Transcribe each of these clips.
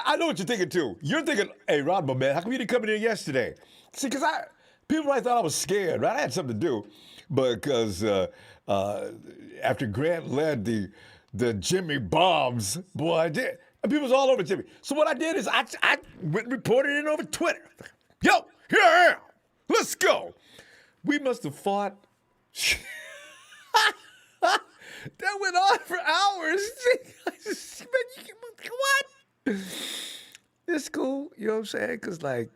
I know what you're thinking too. You're thinking, hey, Ronbo, man, how come you didn't come in here yesterday? See, because people probably thought I was scared, right? I had something to do, but because after Grant led the Jimmy bombs, boy, I did. And people was all over Jimmy. So what I did is I went and reported it over Twitter. Yo, here I am. Let's go. We must have fought. That went on for hours. What? It's cool, you know what I'm saying? Because, boy,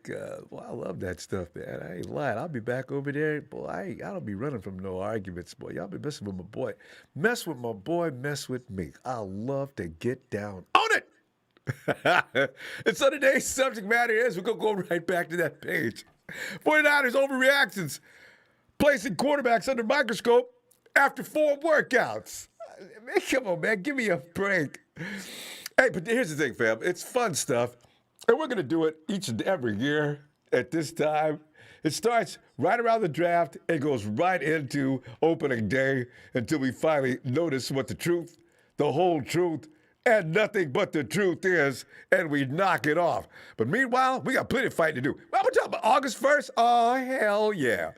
I love that stuff, man. I ain't lying. I'll be back over there. Boy, I don't be running from no arguments, boy. Y'all be messing with my boy. Mess with my boy, mess with me. I love to get down on it. And so today's subject matter is, we're going to go right back to that page. 49ers overreactions. Placing quarterbacks under microscope after 4 workouts. Man, come on, man. Give me a break. Hey, but here's the thing, fam. It's fun stuff. And we're going to do it each and every year at this time. It starts right around the draft and goes right into opening day until we finally notice what the truth, the whole truth, and nothing but the truth is, and we knock it off. But meanwhile, we got plenty of fighting to do. Well, we're talking about August 1st. Oh, hell yeah.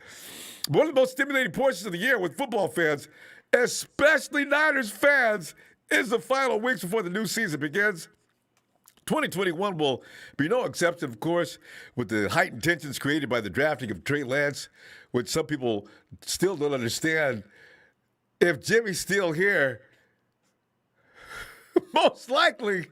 One of the most stimulating portions of the year with football fans, especially Niners fans, is the final weeks before the new season begins. 2021 will be no exception, of course, with the heightened tensions created by the drafting of Trey Lance, which some people still don't understand. If Jimmy's still here, most likely,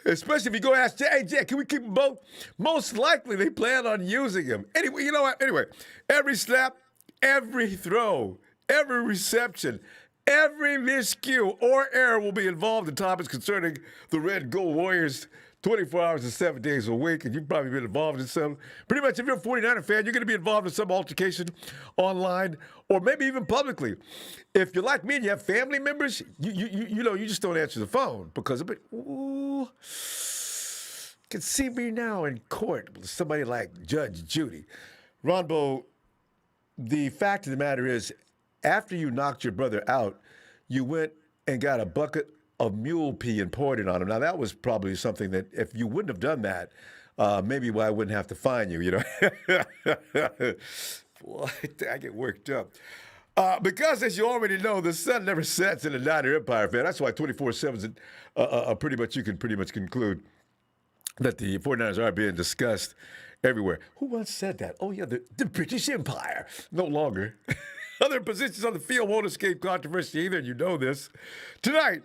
especially if you go ask Jay, hey, Jay, can we keep them both? Most likely they plan on using him. Anyway, you know what? Anyway, every snap, every throw, every reception, every miscue or error will be involved in topics concerning the Red Gold Warriors 24 hours and 7 days a week, and you've probably been involved in some. Pretty much, if you're a 49er fan, you're going to be involved in some altercation online or maybe even publicly. If you're like me and you have family members, you know, you just don't answer the phone because of it. Ooh, can see me now in court with somebody like Judge Judy. Ronbo, the fact of the matter is, after you knocked your brother out, you went and got a bucket of mule pee and poured it on him. Now, that was probably something that if you wouldn't have done that, maybe I wouldn't have to fine you, you know. Boy, I get worked up. Because, as you already know, the sun never sets in the Niner Empire, fan. That's why 24/7 pretty much, you can pretty much conclude that the 49ers are being discussed everywhere. Who once said that? Oh, yeah, the British Empire. No longer. Other positions on the field won't escape controversy either, and you know this. Tonight,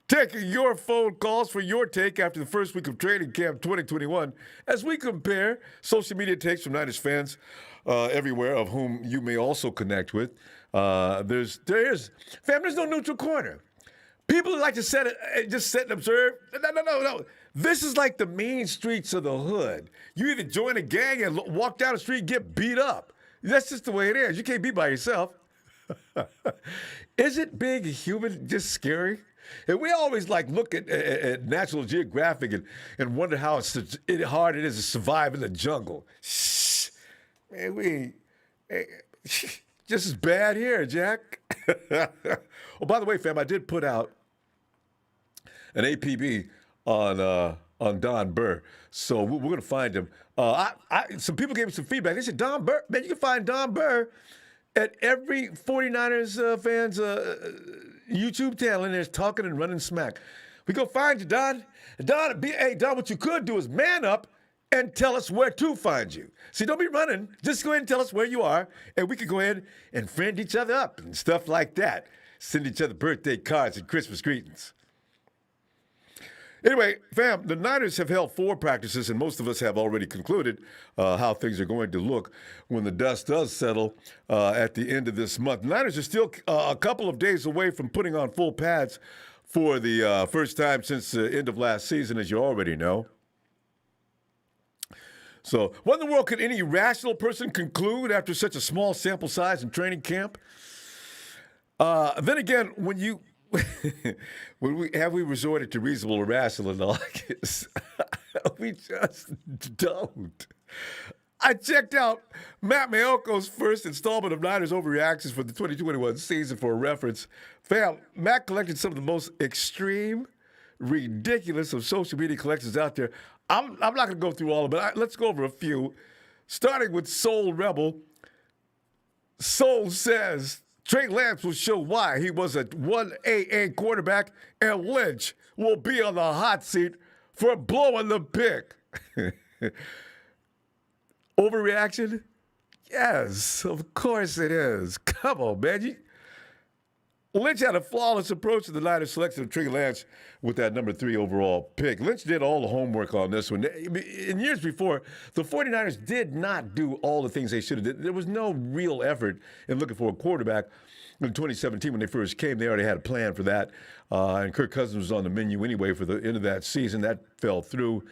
taking your phone calls for your take after the first week of training camp 2021 as we compare social media takes from Niners fans everywhere, of whom you may also connect with. There's no neutral corner. People who like to just sit and observe. No. This is like the mean streets of the hood. You either join a gang and walk down the street and get beat up. That's just the way it is. You can't be by yourself. Is it being a human just scary? And we always look at National Geographic and wonder how hard it is to survive in the jungle. Shh. Man, just as bad here, Jack. Oh, by the way, fam, I did put out an APB on Don Burr. So we're going to find him. Some people gave me some feedback. They said, Don Burr, man, you can find Don Burr at every 49ers fans YouTube channel, and there's talking and running smack. We go find you, Don. Don, what you could do is man up and tell us where to find you. See, don't be running. Just go ahead and tell us where you are, and we can go ahead and friend each other up and stuff like that. Send each other birthday cards and Christmas greetings. Anyway, fam, the Niners have held 4 practices, and most of us have already concluded how things are going to look when the dust does settle at the end of this month. The Niners are still a couple of days away from putting on full pads for the first time since the end of last season, as you already know. So, what in the world could any rational person conclude after such a small sample size in training camp? Then again, when we resorted to reasonable or rational analysis? We just don't. I checked out Matt Mayoko's first installment of Niners Overreactions for the 2021 season for a reference. Fam, Matt collected some of the most extreme, ridiculous of social media collections out there. I'm not going to go through all of them, but let's go over a few. Starting with Soul Rebel. Soul says Trey Lance will show why he was a 1AA quarterback, and Lynch will be on the hot seat for blowing the pick. Overreaction? Yes, of course it is. Come on, man. Lynch had a flawless approach to the Niners selection of Trey Lance with that number 3 overall pick. Lynch did all the homework on this one. In years before, the 49ers did not do all the things they should have did. There was no real effort in looking for a quarterback. In 2017, when they first came, they already had a plan for that. And Kirk Cousins was on the menu anyway for the end of that season. That fell through.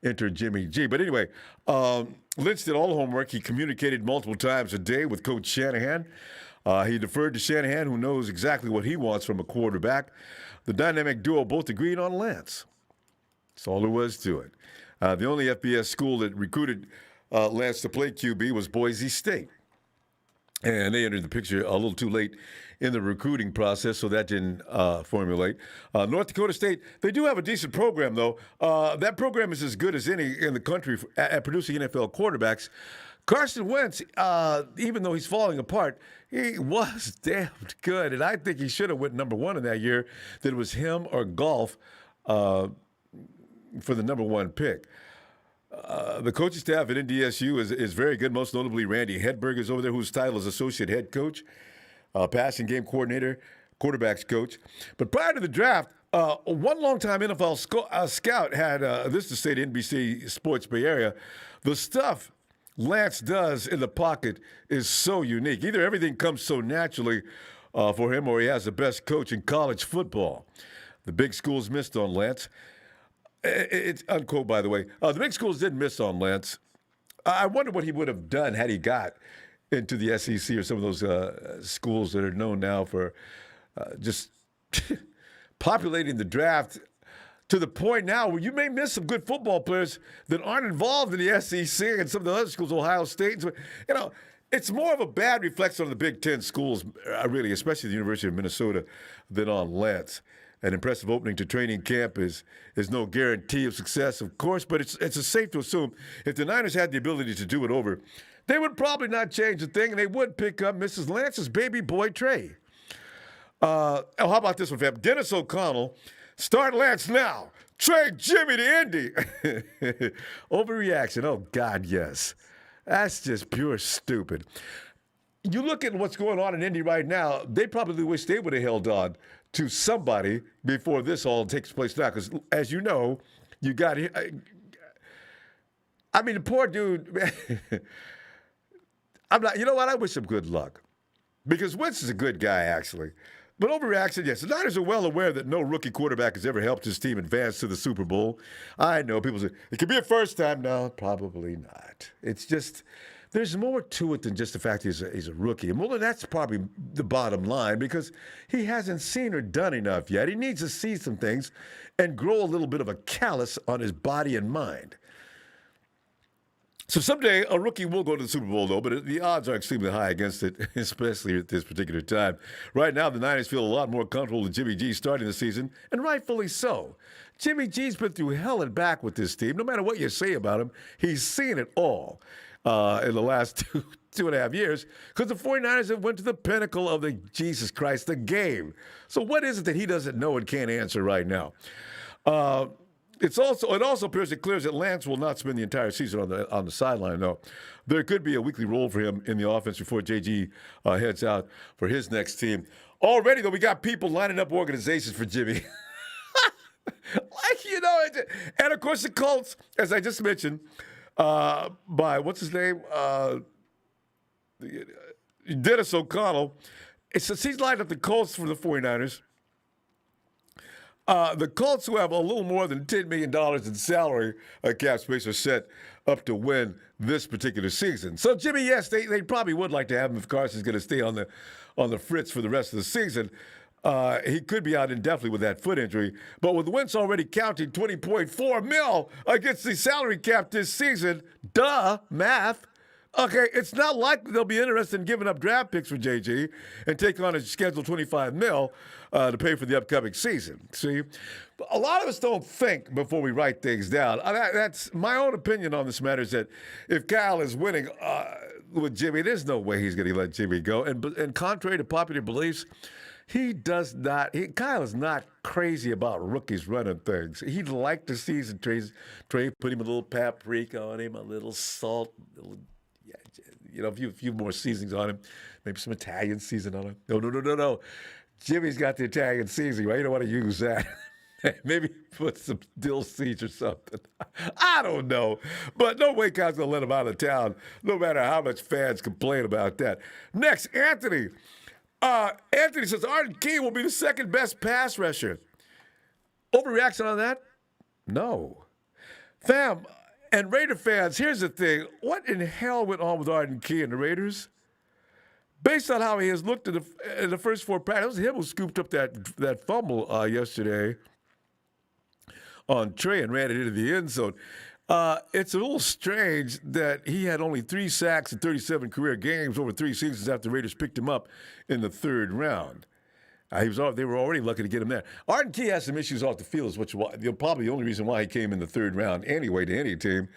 Enter Jimmy G. But anyway, Lynch did all the homework. He communicated multiple times a day with Coach Shanahan. He deferred to Shanahan, who knows exactly what he wants from a quarterback. The dynamic duo both agreed on Lance. That's all there was to it. The only FBS school that recruited Lance to play QB was Boise State. And they entered the picture a little too late in the recruiting process, so that didn't formulate. North Dakota State, they do have a decent program, though. That program is as good as any in the country at producing NFL quarterbacks. Carson Wentz, even though he's falling apart, he was damned good, and I think he should have went number 1 in that year. That it was him or golf for the number 1 pick. The coaching staff at NDSU is very good, most notably Randy Hedberg is over there, whose title is associate head coach, passing game coordinator, quarterbacks coach. But prior to the draft, one longtime NFL scout had this to say to NBC Sports Bay Area, the stuff Lance does in the pocket is so unique. Either everything comes so naturally for him or he has the best coach in college football. The big schools missed on Lance. It's unquote, by the way. The big schools did miss on Lance. I wonder what he would have done had he got into the SEC or some of those schools that are known now for just populating the draft to the point now where you may miss some good football players that aren't involved in the SEC and some of the other schools, Ohio State. You know, it's more of a bad reflection on the Big Ten schools, really, especially the University of Minnesota, than on Lance. An impressive opening to training camp is no guarantee of success, of course, but it's safe to assume if the Niners had the ability to do it over, they would probably not change a thing, and they would pick up Mrs. Lance's baby boy, Trey. How about this one, fam? Dennis O'Connell, start Lance now. Trade Jimmy to Indy. Overreaction. Oh, God, yes. That's just pure stupid. You look at what's going on in Indy right now, they probably wish they would have held on to somebody before this all takes place now. Because, as you know, you got – I mean, the poor dude – I'm not – you know what? I wish him good luck. Because Wentz is a good guy, actually. But overreaction, yes. The Niners are well aware that no rookie quarterback has ever helped his team advance to the Super Bowl. I know people say, it could be a first time. No, probably not. It's just – there's more to it than just the fact he's a rookie. And well, that's probably the bottom line because he hasn't seen or done enough yet. He needs to see some things and grow a little bit of a callus on his body and mind. So someday a rookie will go to the Super Bowl, though, but the odds are extremely high against it, especially at this particular time. Right now, the Niners feel a lot more comfortable with Jimmy G starting the season, and rightfully so. Jimmy G's been through hell and back with this team. No matter what you say about him, he's seen it all. In the last two and a half years, because the 49ers have went to the pinnacle of the Jesus Christ, the game. So what is it that he doesn't know and can't answer right now? It also appears it clears that Lance will not spend the entire season on the sideline, though. There could be a weekly role for him in the offense before JG heads out for his next team. Already, though, we got people lining up organizations for Jimmy. And of course the Colts, as I just mentioned, by what's his name? Dennis O'Connell. He's lined up the Colts for the 49ers. The Colts, who have a little more than $10 million in salary cap space, are set up to win this particular season. So, Jimmy, yes, they probably would like to have him if Carson's going to stay on the fritz for the rest of the season. He could be out indefinitely with that foot injury. But with Wentz already counting $20.4 million against the salary cap this season, math, Okay, it's not likely they'll be interested in giving up draft picks for JG and take on a scheduled 25 mil to pay for the upcoming season. See, a lot of us don't think before we write things down. That's my own opinion on this matter. Is that if Kyle is winning with Jimmy, there's no way he's going to let Jimmy go. And contrary to popular beliefs, he does not. Kyle is not crazy about rookies running things. He'd like to season Trey put him a little paprika on him, a little salt, a few more seasonings on him, maybe some Italian season on him. No. Jimmy's got the Italian seasoning, right? You don't want to use that. Maybe put some dill seeds or something. I don't know. But no way Kyle's going to let him out of town, no matter how much fans complain about that. Next, Anthony. Anthony says Arden Key will be the second best pass rusher. Overreaction on that? No. Fam, and Raider fans, here's the thing. What in hell went on with Arden Key and the Raiders? Based on how he has looked in the first four practices, it was him who scooped up that fumble yesterday on Trey and ran it into the end zone. It's a little strange that he had only 3 sacks in 37 career games over 3 seasons after the Raiders picked him up in the 3rd round. They were already lucky to get him there. Arden Key has some issues off the field, which is probably the only reason why he came in the 3rd round anyway to any team.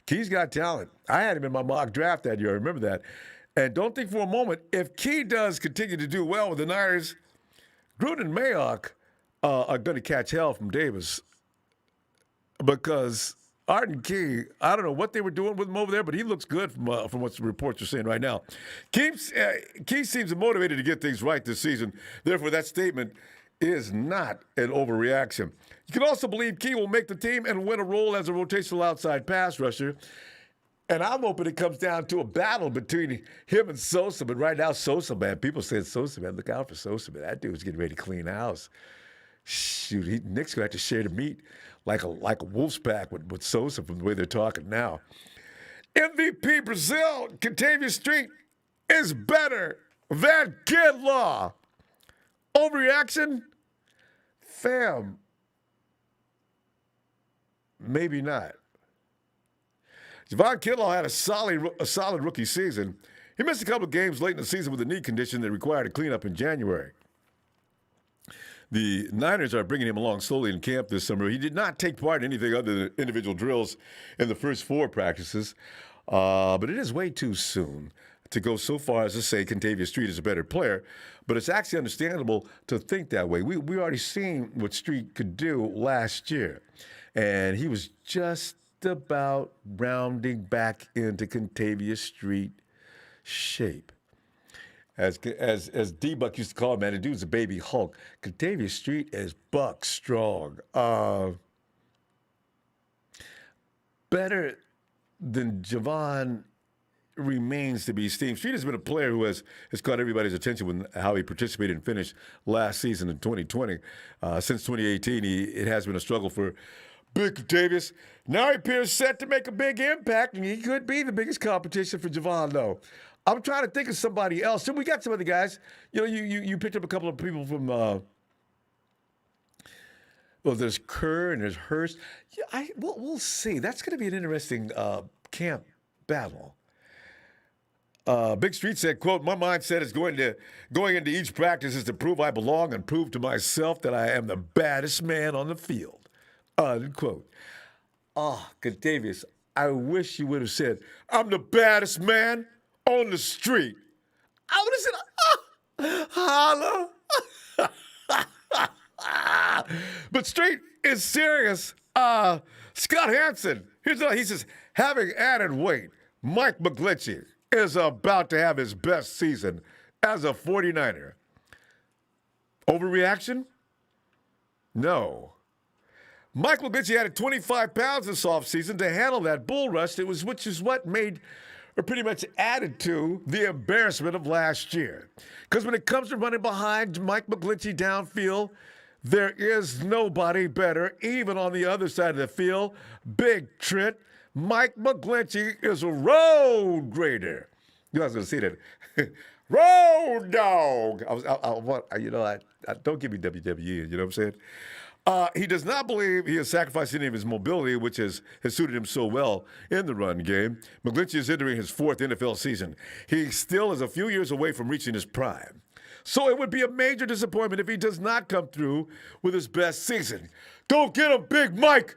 Key's got talent. I had him in my mock draft that year. I remember that. And don't think for a moment, if Key does continue to do well with the Niners, Gruden and Mayock are going to catch hell from Davis because Arden Key, I don't know what they were doing with him over there, but he looks good from what the reports are saying right now. Key seems motivated to get things right this season. Therefore, that statement is not an overreaction. You can also believe Key will make the team and win a role as a rotational outside pass rusher. And I'm hoping it comes down to a battle between him and Sosa. But right now, Sosa, man, people saying Sosa, man, look out for Sosa, man. That dude's getting ready to clean house. Shoot, Nick's going to have to share the meat like a wolf's pack with Sosa from the way they're talking now. MVP Brazil, Contavia Street is better than Kinlaw. Overreaction? Fam, maybe not. Javon Kinlaw had a solid rookie season. He missed a couple of games late in the season with a knee condition that required a cleanup in January. The Niners are bringing him along slowly in camp this summer. He did not take part in anything other than individual drills in the first 4 practices, but it is way too soon to go so far as to say Contavia Street is a better player. But it's actually understandable to think that way. We already seen what Street could do last year, and he was just about rounding back into Contavia Street shape. As D-Buck used to call him, man, the dude's a baby Hulk. Contavia Street is buck strong. Better than Javon remains to be seen. Street has been a player who has caught everybody's attention with how he participated and finished last season in 2020. Since 2018, it has been a struggle for Big Contavious. Now he appears set to make a big impact, and he could be the biggest competition for Javon, though. I'm trying to think of somebody else. So we got some other guys. You picked up a couple of people from, there's Kerr and there's Hurst. Yeah, we'll see. That's going to be an interesting camp battle. Big Street said, quote, "My mindset is going into each practice is to prove I belong and prove to myself that I am the baddest man on the field." Unquote. Contavious, I wish you would have said, "I'm the baddest man on the street." I would have said, holla. But Street is serious. Scott Hansen, he says, having added weight, Mike McGlinchey is about to have his best season as a 49er. Overreaction? No. Mike McGlinchey added 25 pounds this offseason to handle that bull rush, which is what made, or pretty much added to, the embarrassment of last year. Because when it comes to running behind Mike McGlinchey downfield, there is nobody better, even on the other side of the field. Big Trent, Mike McGlinchey is a road grader. You know, I was going to say that. Road dog. I don't give me WWE, you know what I'm saying? He does not believe he has sacrificed any of his mobility, which has suited him so well in the run game. McGlinchey is entering his 4th NFL season. He still is a few years away from reaching his prime. So it would be a major disappointment if he does not come through with his best season. Go get him, Big Mike!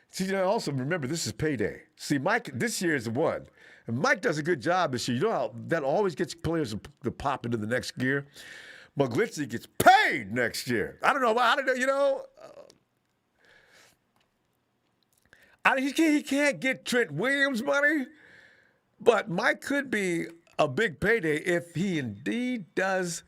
See, also remember, this is payday. See, Mike, this year is the one. And Mike does a good job this year. You know how that always gets players to pop into the next gear? McGlinchey gets paid next year. I don't know. He can't get Trent Williams money, but Mike could be a big payday if he indeed does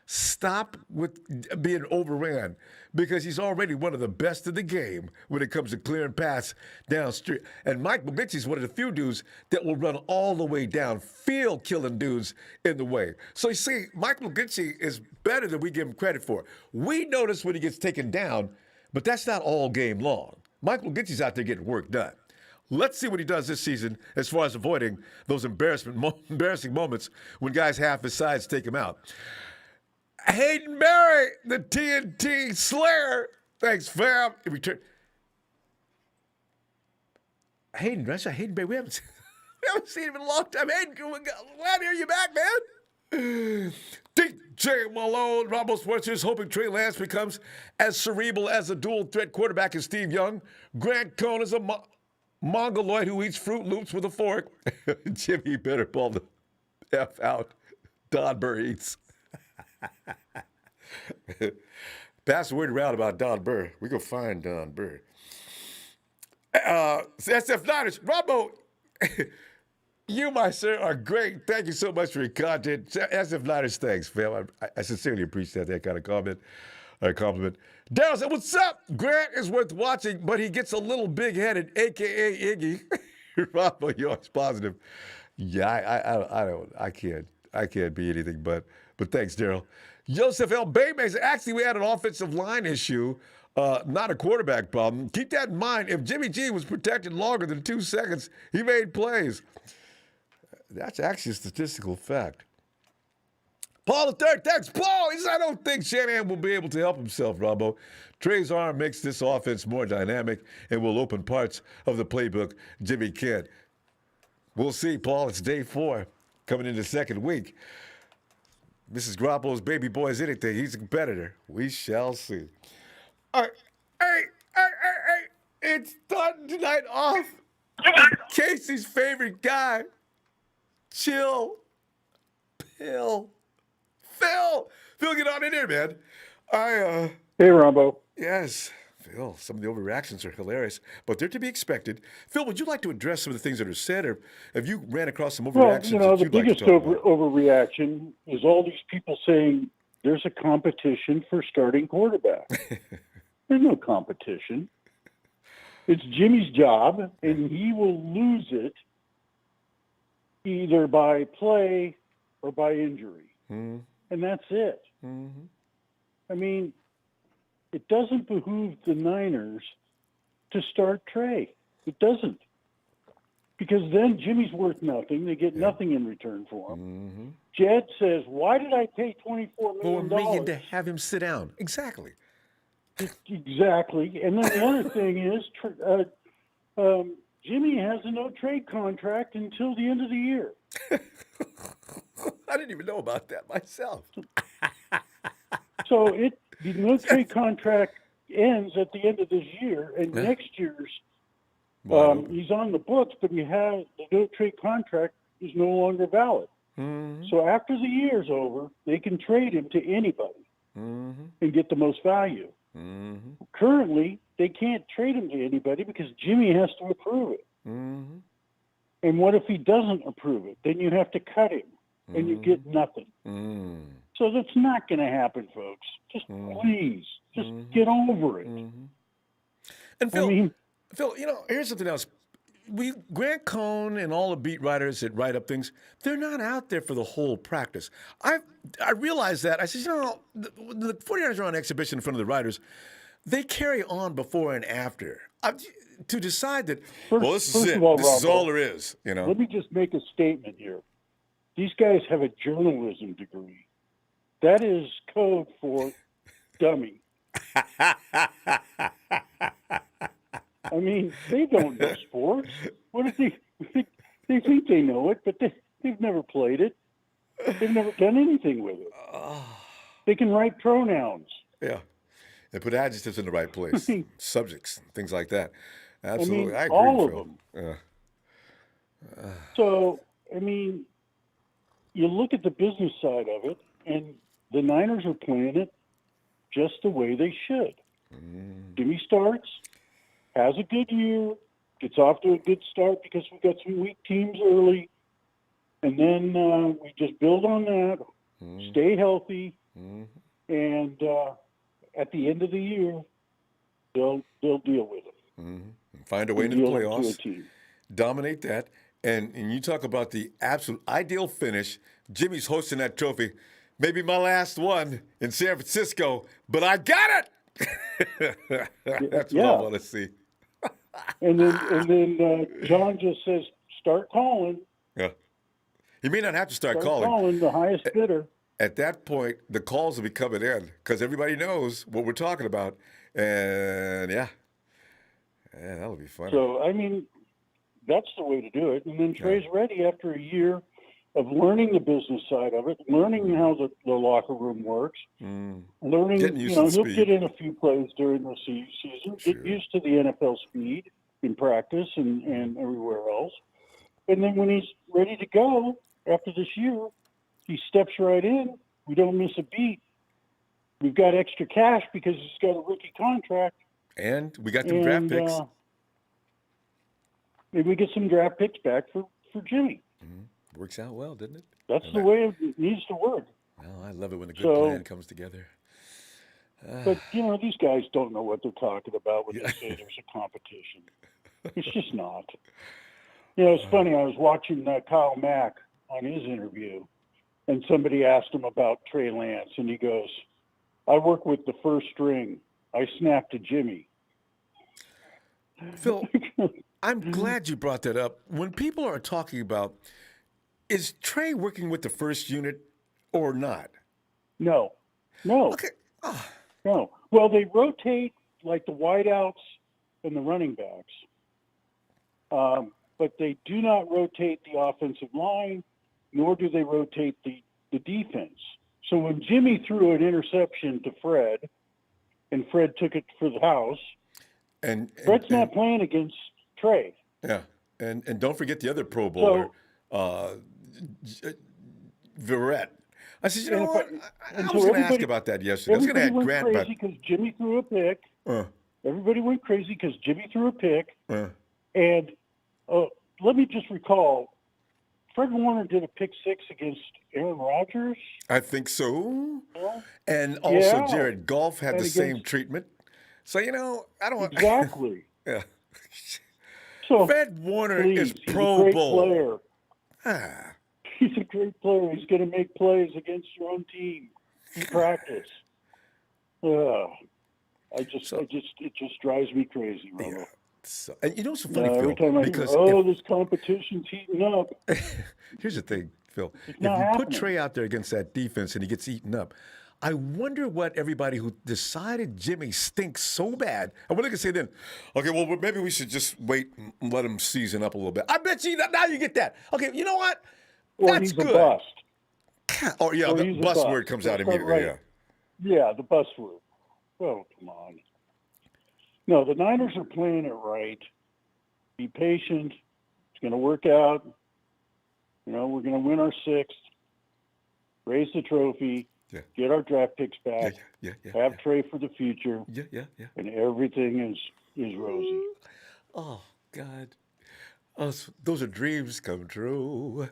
stop with being overran, because he's already one of the best in the game when it comes to clearing pass down street. And Mike McGlinchey is one of the few dudes that will run all the way down, field killing dudes in the way. So you see, Mike McGlinchey is better than we give him credit for. We notice when he gets taken down, but that's not all game long. Mike McGlinchey's out there getting work done. Let's see what he does this season as far as avoiding those embarrassing moments when guys half his size take him out. Hayden Barry, the TNT Slayer. Thanks, fam. In return, Hayden Barry. We haven't seen him in a long time. Hayden, glad to hear you back, man. DJ Malone, Ronbo Sports is hoping Trey Lance becomes as cerebral as a dual-threat quarterback as Steve Young. Grant Cohn is a mongoloid who eats Fruit Loops with a fork. Jimmy better ball the F out. Don Burr eats. Pass the word around about Don Burr. We go find Don Burr. SF Niners, Ronbo, you, my sir, are great. Thank you so much for your content. SF Niners, thanks, fam. I sincerely appreciate that kind of comment or compliment. Daryl said, "What's up? Grant is worth watching, but he gets a little big-headed, a.k.a. Iggy." Ronbo, you're always positive. Yeah, I can't be anything but thanks, Daryl. Joseph L. Baymay, actually, we had an offensive line issue, not a quarterback problem. Keep that in mind. If Jimmy G was protected longer than 2 seconds, he made plays. That's actually a statistical fact. Paul III, thanks. Paul, he says, "I don't think Shanahan will be able to help himself, Ronbo. Trey's arm makes this offense more dynamic and will open parts of the playbook Jimmy can't." We'll see, Paul. It's day 4, coming into the second week. Mrs. Garoppolo's baby boy is anything. He's a competitor. We shall see. All right. Hey. It's starting tonight off. Casey's favorite guy. Chill. Phil, get on in here, man. Hey, Ronbo. Yes. Phil, some of the overreactions are hilarious, but they're to be expected. Phil, would you like to address some of the things that are said, or have you ran across some overreactions? Well, the biggest overreaction is all these people saying there's a competition for starting quarterback. There's no competition. It's Jimmy's job, and he will lose it either by play or by injury. Mm-hmm. And that's it. Mm-hmm. I mean, it doesn't behoove the Niners to start Trey. It doesn't. Because then Jimmy's worth nothing. They get nothing in return for him. Mm-hmm. Jed says, "Why did I pay $24 million?" $4 million to have him sit down. Exactly. Exactly. And then the other thing is, Jimmy has a no-trade contract until the end of the year. I didn't even know about that myself. So the no-trade contract ends at the end of this year, and next year's he's on the books, but the no-trade contract is no longer valid. Mm-hmm. So after the year's over, they can trade him to anybody and get the most value. Mm-hmm. Currently, they can't trade him to anybody because Jimmy has to approve it. Mm-hmm. And what if he doesn't approve it? Then you have to cut him, and you get nothing. Mm-hmm. So that's not going to happen, folks. Just please, just get over it. Mm-hmm. And Phil, here's something else. Grant Cohn and all the beat writers that write up things, they're not out there for the whole practice. I realized that. I said, the 49ers are on exhibition in front of the writers. They carry on before and after. To decide that, this is it. This is all there is. Let me just make a statement here. These guys have a journalism degree. That is code for dummy. I mean, they don't know sports. What if they think they know it, but they've never played it. They've never done anything with it. They can write pronouns. Yeah. And put adjectives in the right place, subjects, things like that. I Absolutely. mean, I agree, all of Phil. them. Yeah. So, I mean, you look at the business side of it, and the Niners are playing it just the way they should. Jimmy starts, has a good year, gets off to a good start because we've got some weak teams early, and then we just build on that, stay healthy, and at the end of the year, they'll deal with it. Find a way into the Deal them to a playoffs, team. dominate that. And you talk about the absolute ideal finish. Jimmy's hosting that trophy. Maybe my last one in San Francisco, but I got it. That's what I Yeah. want to see. And then John just says, start calling. Yeah. He may not have to start Start calling. calling the highest bidder. At that point, the calls will be coming in because everybody knows what we're talking about. And yeah, that'll be fun. So, I mean, that's the way to do it. And then Trey's ready after a year of learning the business side of it, learning how the locker room works, learning, Getting used to the he'll speed. get in a few plays during the season, get used to the NFL speed in practice and everywhere else. And then when he's ready to go after this year, he steps right in. We don't miss a beat. We've got extra cash because he's got a rookie contract. And we got the draft picks. Maybe we get some draft picks back for Jimmy. Works out well, didn't it? That's the way it needs to work. Well, I love it when a good plan comes together. But, these guys don't know what they're talking about when they say there's a competition. It's just not. It's funny. I was watching Kyle Mack on his interview, and somebody asked him about Trey Lance, and he goes, I work with the first string. I snap to Jimmy. Phil, I'm glad you brought that up. When people are talking about, is Trey working with the first unit or not? No. Okay. No. Well, they rotate like the wideouts and the running backs, but they do not rotate the offensive line, nor do they rotate the defense. So when Jimmy threw an interception to Fred, and Fred took it for the house, and Fred's not playing against Trey. Yeah, and don't forget the other Pro Bowler, Verrett. I said, you know what? I was going to ask about that yesterday. I was going to ask Grant about. Everybody went crazy because Jimmy threw a pick. Everybody went crazy because Jimmy threw a pick. And let me just recall, Fred Warner did a pick six against Aaron Rodgers. I think so. Yeah. And also Jared Goff had the same treatment. So, I don't want. Exactly. Yeah. So Fred Warner is Pro Bowl. Player. He's a great player. He's going to make plays against your own team in practice. It just drives me crazy, Ronbo. Yeah. So, and what's so funny, Phil? Every time I hear, this competition's heating up. Here's the thing, Phil. If you happening. put Trey out there against that defense and he gets eaten up, I wonder what everybody who decided Jimmy stinks so bad. I wonder if they say then, okay, well, maybe we should just wait and let him season up a little bit. I bet you now you get that. Okay, you know what? Or That's he's good. a bust. Or the bust word comes out immediately. Right. Yeah, the bust word. Oh, come on. No, the Niners are playing it right. Be patient. It's going to work out. We're going to win our sixth. Raise the trophy. Yeah. Get our draft picks back. Have Trey for the future. Yeah. And everything is rosy. Oh, God. Oh, those are dreams come true.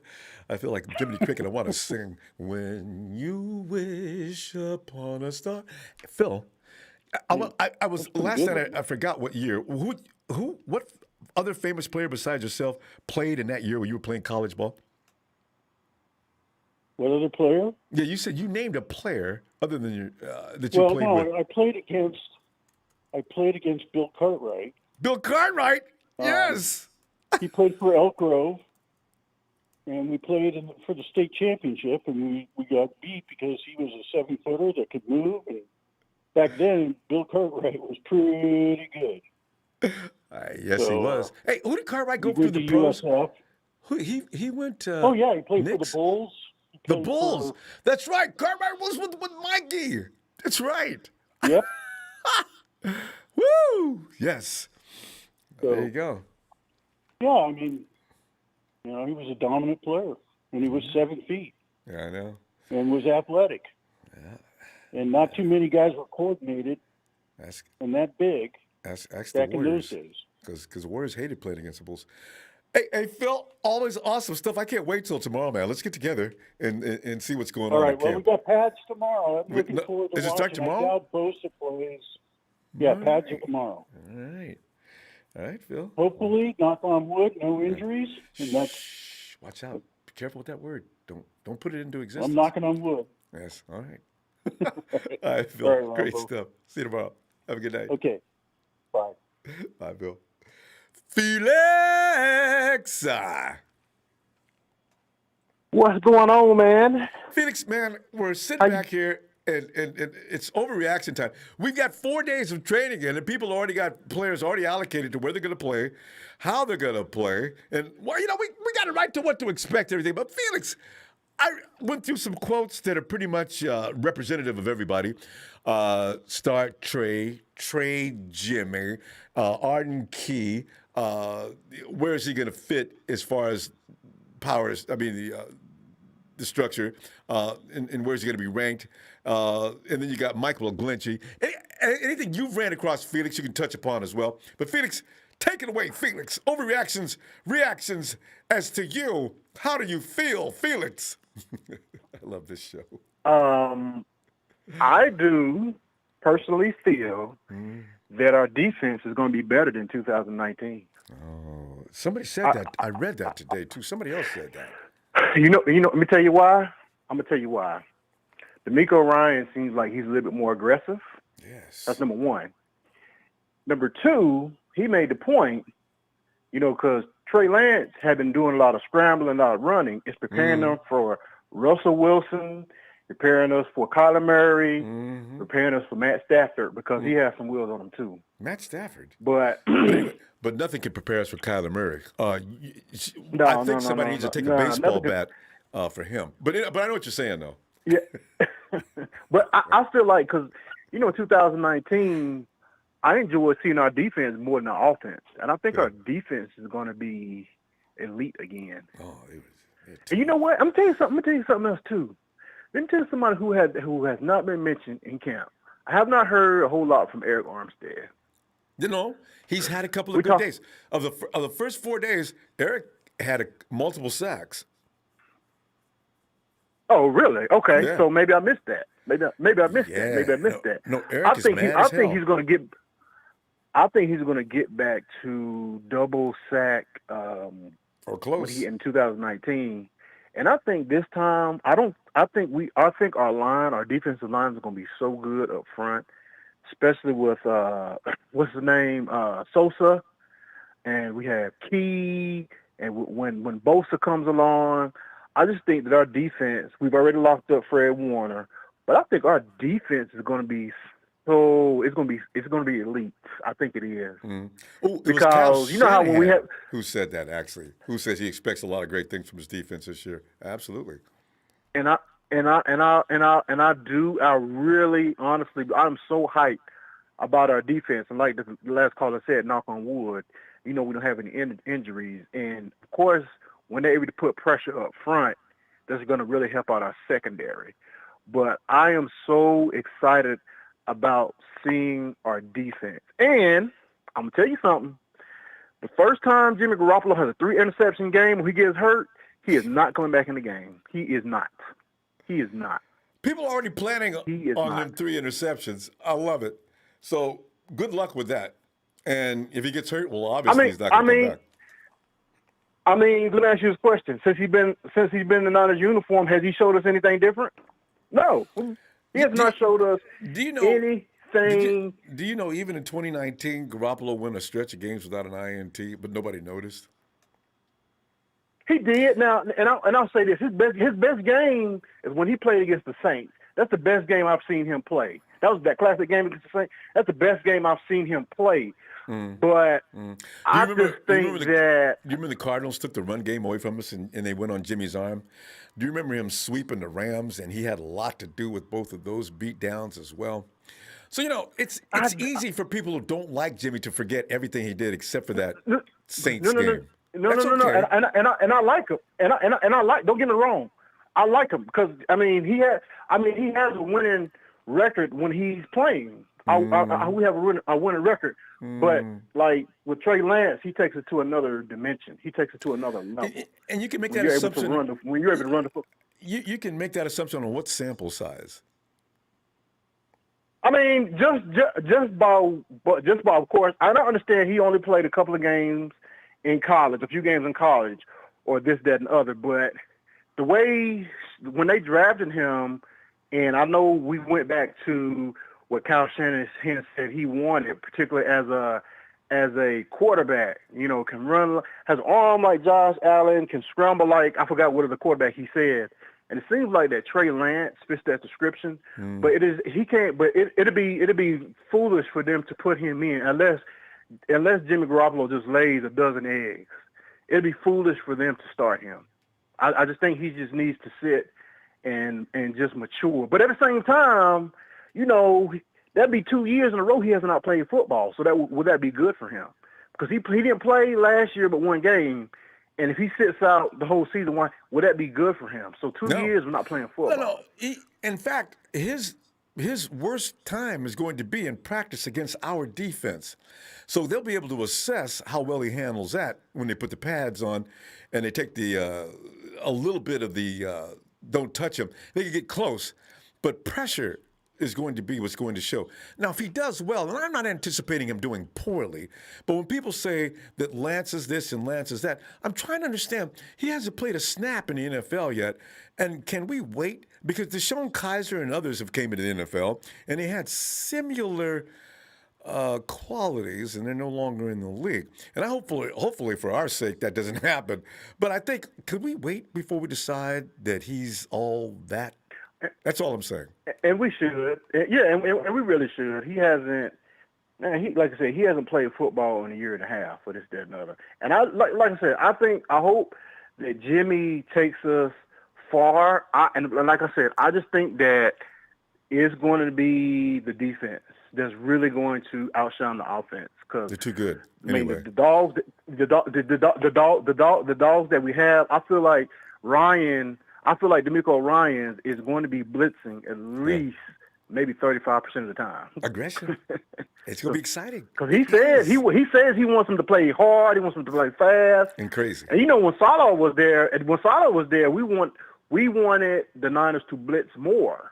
I feel like Jiminy Cricket. I want to sing "When You Wish Upon a Star." Phil, I was last night. I forgot what year. What other famous player besides yourself played in that year when you were playing college ball? What other player? Yeah, you said you named a player other than your that you played with. I played against Bill Cartwright. Bill Cartwright, yes. He played for Elk Grove, and we played for the state championship, and we got beat because he was a 7-footer that could move, and back then, Bill Cartwright was pretty good. Yes, he So was. Hey, who did Cartwright he go through went the to pros? USF. Who he went Oh yeah, he played for the Knicks? Bulls. He The played Bulls. for That's right. Cartwright was with Mikey. That's right. yep. Woo! Yes. There you So go. yeah, I mean, he was a dominant player, and he was 7 feet Yeah, I know. and was athletic. And not too many guys were coordinated Ask and that big ask the back in those Warriors, days. because the Warriors hated playing against the Bulls. Hey, Phil, always awesome stuff. I can't wait till tomorrow, man. Let's get together and see what's going All on right. at Well, we camp. got pads tomorrow. I'm Wait, looking no, forward to does it start watching. I tomorrow? doubt Bosa plays. Yeah, All pads are right. tomorrow. All right. All right, Phil. Well, Hopefully, knock on wood, no yeah. injuries. And that's Shh. Watch out. Be careful with that word. Don't put it into I'm existence. knocking on wood. Yes. All right. All right, All Phil. right, Great Ronbo. stuff. See you tomorrow. Have a good night. Okay. Bye. Bye, Bill. Felix! What's going on, man? Felix, man, we're sitting back here and it's overreaction time. We've got 4 days of training in, and people already got players already allocated to where they're going to play, how they're going to play, and well, we got it right to what to expect, everything. But Felix, I went through some quotes that are pretty much representative of everybody. Start Trey Jimmy, Arden Key. Where is he going to fit as far as powers? I mean, the structure, and where's he going to be ranked? And then you got Michael Glynchy. Anything you've ran across, Felix, you can touch upon as well. But Felix, take it away, Felix. Overreactions, reactions as to you. How do you feel, Felix? I love this show. I do personally feel that our defense is going to be better than 2019. Oh, somebody said that. I read that today too. Somebody else said that. You know. Let me tell you why. I'm gonna tell you why. D'Amico Ryan seems like he's a little bit more aggressive. Yes. That's number one. Number two, he made the point. Because Trey Lance had been doing a lot of scrambling, a lot of running. It's preparing them for Russell Wilson, preparing us for Kyler Murray, preparing us for Matt Stafford because he has some wheels on him too. Matt Stafford. But But nothing can prepare us for Kyler Murray. No, I think somebody needs to take a baseball bat for him. But I know what you're saying, though. Yeah. But I feel like because, 2019, I enjoyed seeing our defense more than our offense. And I think our defense is going to be elite again. Oh, and you know what? I'm going to tell you something else, too. Let me tell you somebody who has not been mentioned in camp. I have not heard a whole lot from Eric Armstead. He's had a couple of good days. Of the first 4 days, Eric had multiple sacks. Oh, really? Okay, Yeah. so maybe I missed that. Maybe I missed that. No, Eric is mad as hell. I think he's going to get back to double sack or close in 2019. And I think this time I think our defensive line is going to be so good up front, especially with what's his name, Sosa, and we have Key, and when Bosa comes along, I just think that our defense, we've already locked up Fred Warner, but I think our defense is going to be it's going to be elite. I think it is. Ooh, because how when we have who said that actually? Who says he expects a lot of great things from his defense this year? Absolutely. And I really honestly, I'm so hyped about our defense. And like the last caller said, knock on wood, we don't have any injuries. And of course, when they're able to put pressure up front, that's going to really help out our secondary. But I am so excited about seeing our defense. And I'm going to tell you something. The first time Jimmy Garoppolo has a 3-interception game when he gets hurt, he is not coming back in the game. He is not. People are already planning on them 3 interceptions. I love it. So good luck with that. And if he gets hurt, well, obviously he's not going to come back. I mean, let me ask you this question: Since he's been in the Niners uniform, has he showed us anything different? No, he has not showed us anything. Do you know even in 2019, Garoppolo went a stretch of games without an INT, but nobody noticed? He did. Now, and I'll say this: his best game is when he played against the Saints. That's the best game I've seen him play. that classic game against the Saints. That's the best game I've seen him play. But I just think that. Do you remember the Cardinals took the run game away from us and they went on Jimmy's arm? Do you remember him sweeping the Rams? And he had a lot to do with both of those beatdowns as well. So, it's easy for people who don't like Jimmy to forget everything he did except for that Saints game. No. And I like him. And I like. Don't get me wrong. I like him because he has a winning record when he's playing. We have a winning record, but like with Trey Lance, he takes it to another dimension. He takes it to another level. And you can make that assumption when you're able to run the football. You can make that assumption on what sample size? Just by of course. I don't understand. He only played a couple of games in college, a few games in college, or this, that, and other. But the way when they drafted him, and I know we went back to what Kyle Shanahan said he wanted, particularly as a quarterback, can run, has an arm like Josh Allen, can scramble like, I forgot what other quarterback he said. And it seems like that Trey Lance fits that description, but it'd be foolish for them to put him in unless Jimmy Garoppolo just lays a dozen eggs. It'd be foolish for them to start him. I just think he just needs to sit and just mature. But at the same time, that'd be 2 years in a row he has not played football. So would that be good for him? Because he didn't play last year but one game. And if he sits out the whole season, would that be good for him? So 2 years of not playing football. No. In fact, his worst time is going to be in practice against our defense. So they'll be able to assess how well he handles that when they put the pads on and they take a little bit of the don't touch him. They can get close, but pressure is going to be what's going to show. Now, if he does well, and I'm not anticipating him doing poorly, but when people say that Lance is this and Lance is that, I'm trying to understand. He hasn't played a snap in the NFL yet, and can we wait? Because Deshaun Kaiser and others have came into the NFL, and they had similar qualities, and they're no longer in the league. And hopefully for our sake, that doesn't happen. But I think, could we wait before we decide that he's all that? That's all I'm saying. And we should. Yeah, and we really should. He hasn't, like I said, he hasn't played football in a year and a half for this, that, and other. And like I said, I hope that Jimmy takes us far. And like I said, I just think that it's going to be the defense that's really going to outshine the offense. Cause, they're too good. Anyway. The dogs that we have, I feel like DeMeco Ryans is going to be blitzing at least maybe 35% of the time. Aggression. It's going to be exciting. Because he says he wants him to play hard. He wants him to play fast and crazy. And when Salah was there, we wanted the Niners to blitz more.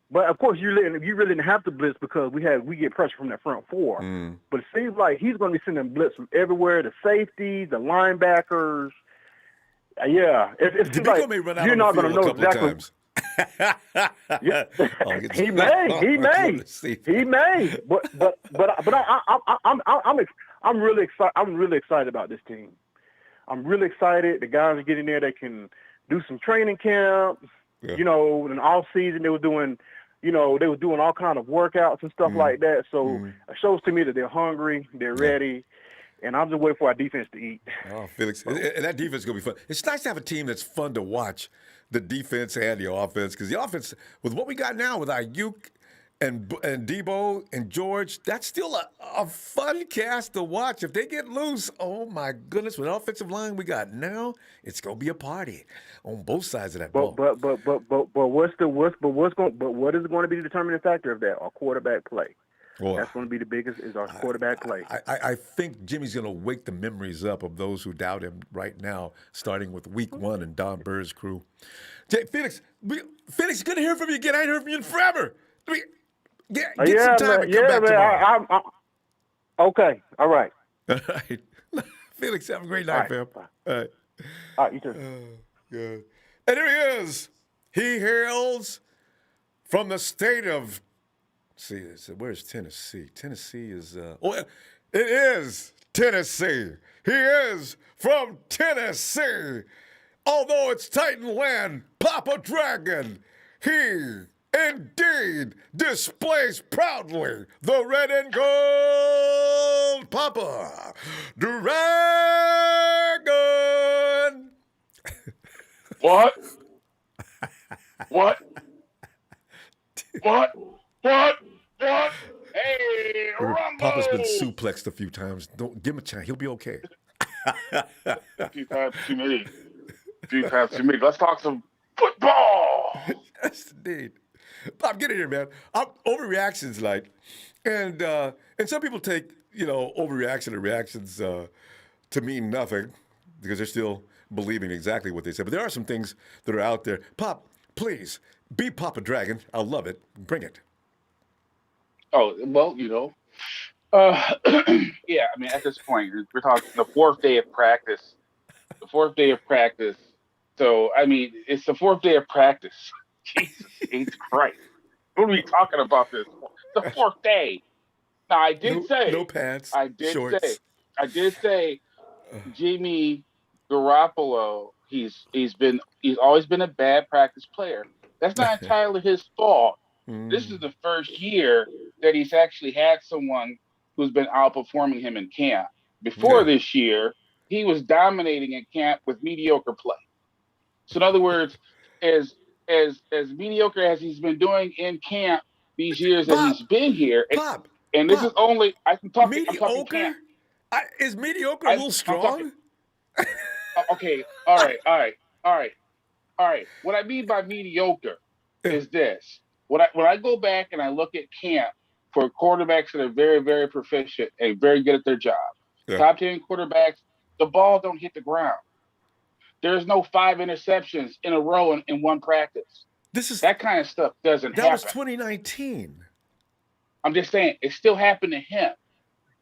But of course, you really didn't have to blitz because we get pressure from that front four. But it seems like he's going to be sending blitz from everywhere: the safeties, the linebackers. Yeah, it seems like you're not going to know exactly. He may, but I'm really excited. I'm really excited about this team. I'm really excited. The guys are getting there. They can do some training camp. Yeah. In the off season they were doing all kind of workouts and stuff like that. So it shows to me that they're hungry, they're ready. And I'm just waiting for our defense to eat. Oh, Felix. And that defense is going to be fun. It's nice to have a team that's fun to watch, the defense and the offense. Because the offense, with what we got now with Ayuk and Debo and George, that's still a fun cast to watch. If they get loose, oh, my goodness, with the offensive line we got now, it's going to be a party on both sides of that ball. But what is going to be the determining factor of that? Our quarterback play. Well, that's going to be the biggest is our quarterback play. I think Jimmy's going to wake the memories up of those who doubt him right now, starting with Week 1 and Don Burr's crew. Felix, good to hear from you again. I ain't heard from you in forever. Get some time and come back tomorrow. Okay, all right. All right. Felix, have a great night, fam. All right, you too. Good. And here he is. He hails from the state of... See, where's Tennessee? Tennessee is, it is Tennessee. He is from Tennessee. Although it's Titan land, Papa Dragon, he indeed displays proudly the red and gold Papa Dragon. What? What? What? What? What? Hey, Papa's been Ronbo! suplexed a few times. Don't give him a chance. He'll be okay. A few times too many. A few times too many. Let's talk some football. Yes, indeed. Pop, get in here, man. Overreactions, like, and some people take overreaction and reactions to mean nothing because they're still believing exactly what they said. But there are some things that are out there. Pop, please be Papa Dragon. I'll love it. Bring it. Oh, well, yeah, I mean, at this point, we're talking the fourth day of practice. The fourth day of practice. So, I mean, it's the fourth day of practice. Jesus Christ. What are we talking about this? The fourth day. Now, I did No pants. I did shorts. say, Jimmy Garoppolo, he's always been a bad practice player. That's not entirely his fault. This is the first year that he's actually had someone who's been outperforming him in camp. Before this year, he was dominating in camp with mediocre play. So in other words, as mediocre as he's been doing in camp these years that he's been here, and this is only I'm talking camp. Is mediocre a little strong? Okay, all right. What I mean by mediocre is this. When I go back and I look at camp for quarterbacks that are very, very proficient and very good at their job, top 10 quarterbacks, the ball don't hit the ground. There's no 5 interceptions in a row in one practice. That kind of stuff doesn't happen. That was 2019. I'm just saying it still happened to him.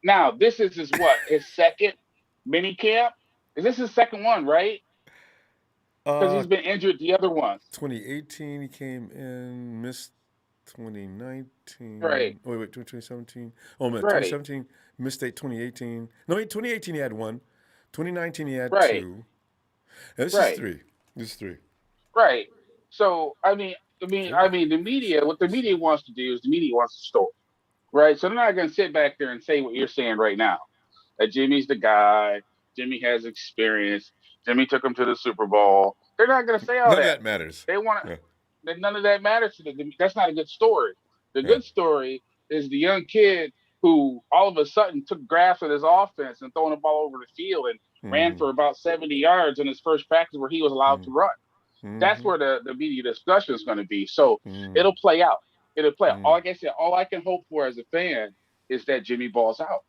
Now, this is his second mini camp? Is this his second one, right? Because he's been injured the other ones. 2018, he came in, missed 2019. Right. Oh, wait, 2017. Oh, man, Right. 2017, missed 2018. No, 2018 he had 1. 2019 he had Right. 2. And this is 3. This is 3. Right. So, I mean, the media, what the media wants to do is the media wants to story. Right? So they're not going to sit back there and say what you're saying right now. That Jimmy's the guy. Jimmy has experience. Jimmy took him to the Super Bowl. They're not going to say all None that. of that matters. They want none of that matters to them. That's not a good story. The good story is the young kid who all of a sudden took grasp of his offense and throwing the ball over the field and ran for about 70 yards in his first practice where he was allowed to run. That's where the media discussion is going to be. So it'll play out. It'll play out. Like I said, all I can hope for as a fan is that Jimmy balls out.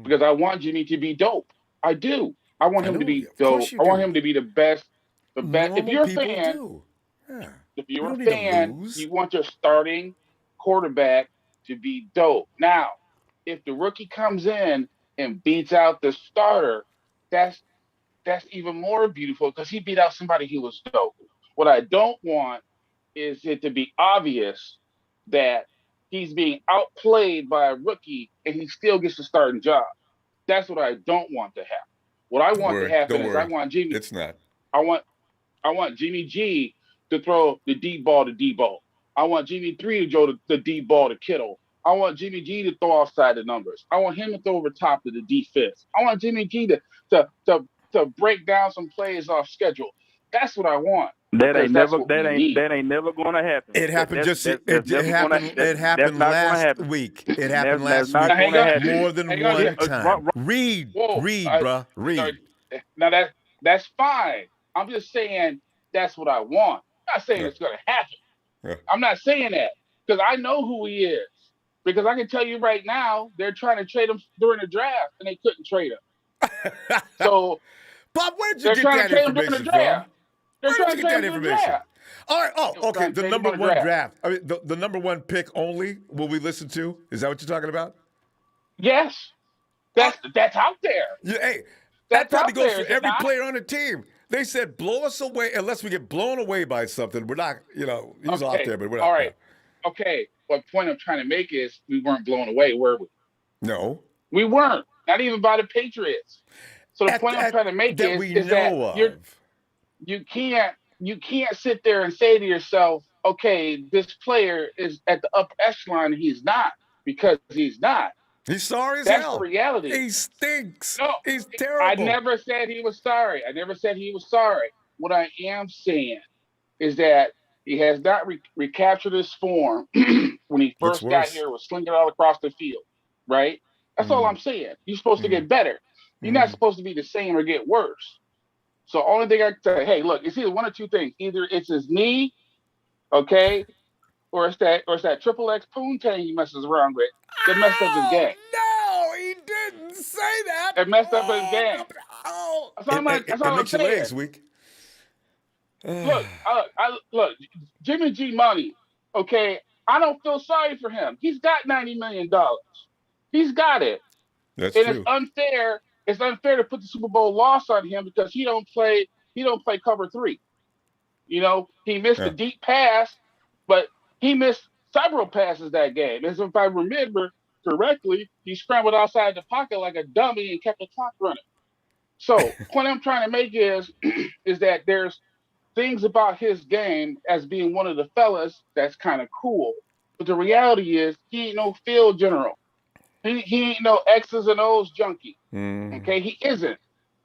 Because I want Jimmy to be dope. I do. I want him to be dope. I want him to be the best. The best. If you're a fan, if you're a fan, you want your starting quarterback to be dope. Now, if the rookie comes in and beats out the starter, that's even more beautiful because he beat out somebody who was dope. What I don't want is it to be obvious that he's being outplayed by a rookie and he still gets the starting job. That's what I don't want to happen. What I want to happen is I want Jimmy. It's not. I want Jimmy G to throw the deep ball to Debo. I want Jimmy 3 to throw the deep ball to Kittle. I want Jimmy G to throw offside the numbers. I want him to throw over top to the defense. I want Jimmy G to break down some plays off schedule. That's what I want. That ain't never going to happen. It happened it happened last week. It happened last week more than one time. Read, bruh. Read. Now that's fine. I'm just saying that's what I want. I'm not saying it's going to happen. I'm not saying that because I know who he is. Because I can tell you right now, they're trying to trade him during the draft, and they couldn't trade him. So, Bob, where did you get that information from? Where did you get that information? All right. Oh, okay. The number one draft. I mean, the number one pick only. Will we listen to? Is that what you're talking about? Yes. That's out there. Yeah, hey, that probably goes for every player on the team. They said, blow us away unless we get blown away by something. We're not, he's out there, but we're not. All right. Okay. What point I'm trying to make is we weren't blown away, were we? No. We weren't. Not even by the Patriots. So the point I'm trying to make is that you can't sit there and say to yourself, okay, this player is at the upper echelon, and he's not, because he's not. He's sorry as That's hell. the reality. He stinks. No, He's I terrible. never said he was sorry. I never said he was sorry. What I am saying is that he has not recaptured his form when he Gets first got worse. here, was slinging it all across the field, right? That's all I'm saying. You're supposed to get better. You're not supposed to be the same or get worse. So only thing I can say, hey, look, it's either one or two things. Either it's his knee, okay, or it's that triple X poontang he messes around with that messed up his game. No, he didn't say that. That messed up his game. Oh, That's all it I'm makes your saying. legs weak. Look, look, Jimmy G Money, okay, I don't feel sorry for him. He's got $90 million. He's got it. That's and true. It's unfair. It's unfair to put the Super Bowl loss on him because he don't play cover 3. You know, he missed a deep pass, but he missed several passes that game. As if I remember correctly, he scrambled outside the pocket like a dummy and kept the clock running. So, point I'm trying to make is that there's things about his game as being one of the fellas that's kind of cool. But the reality is he ain't no field general. He ain't no X's and O's junkie. Okay, he isn't.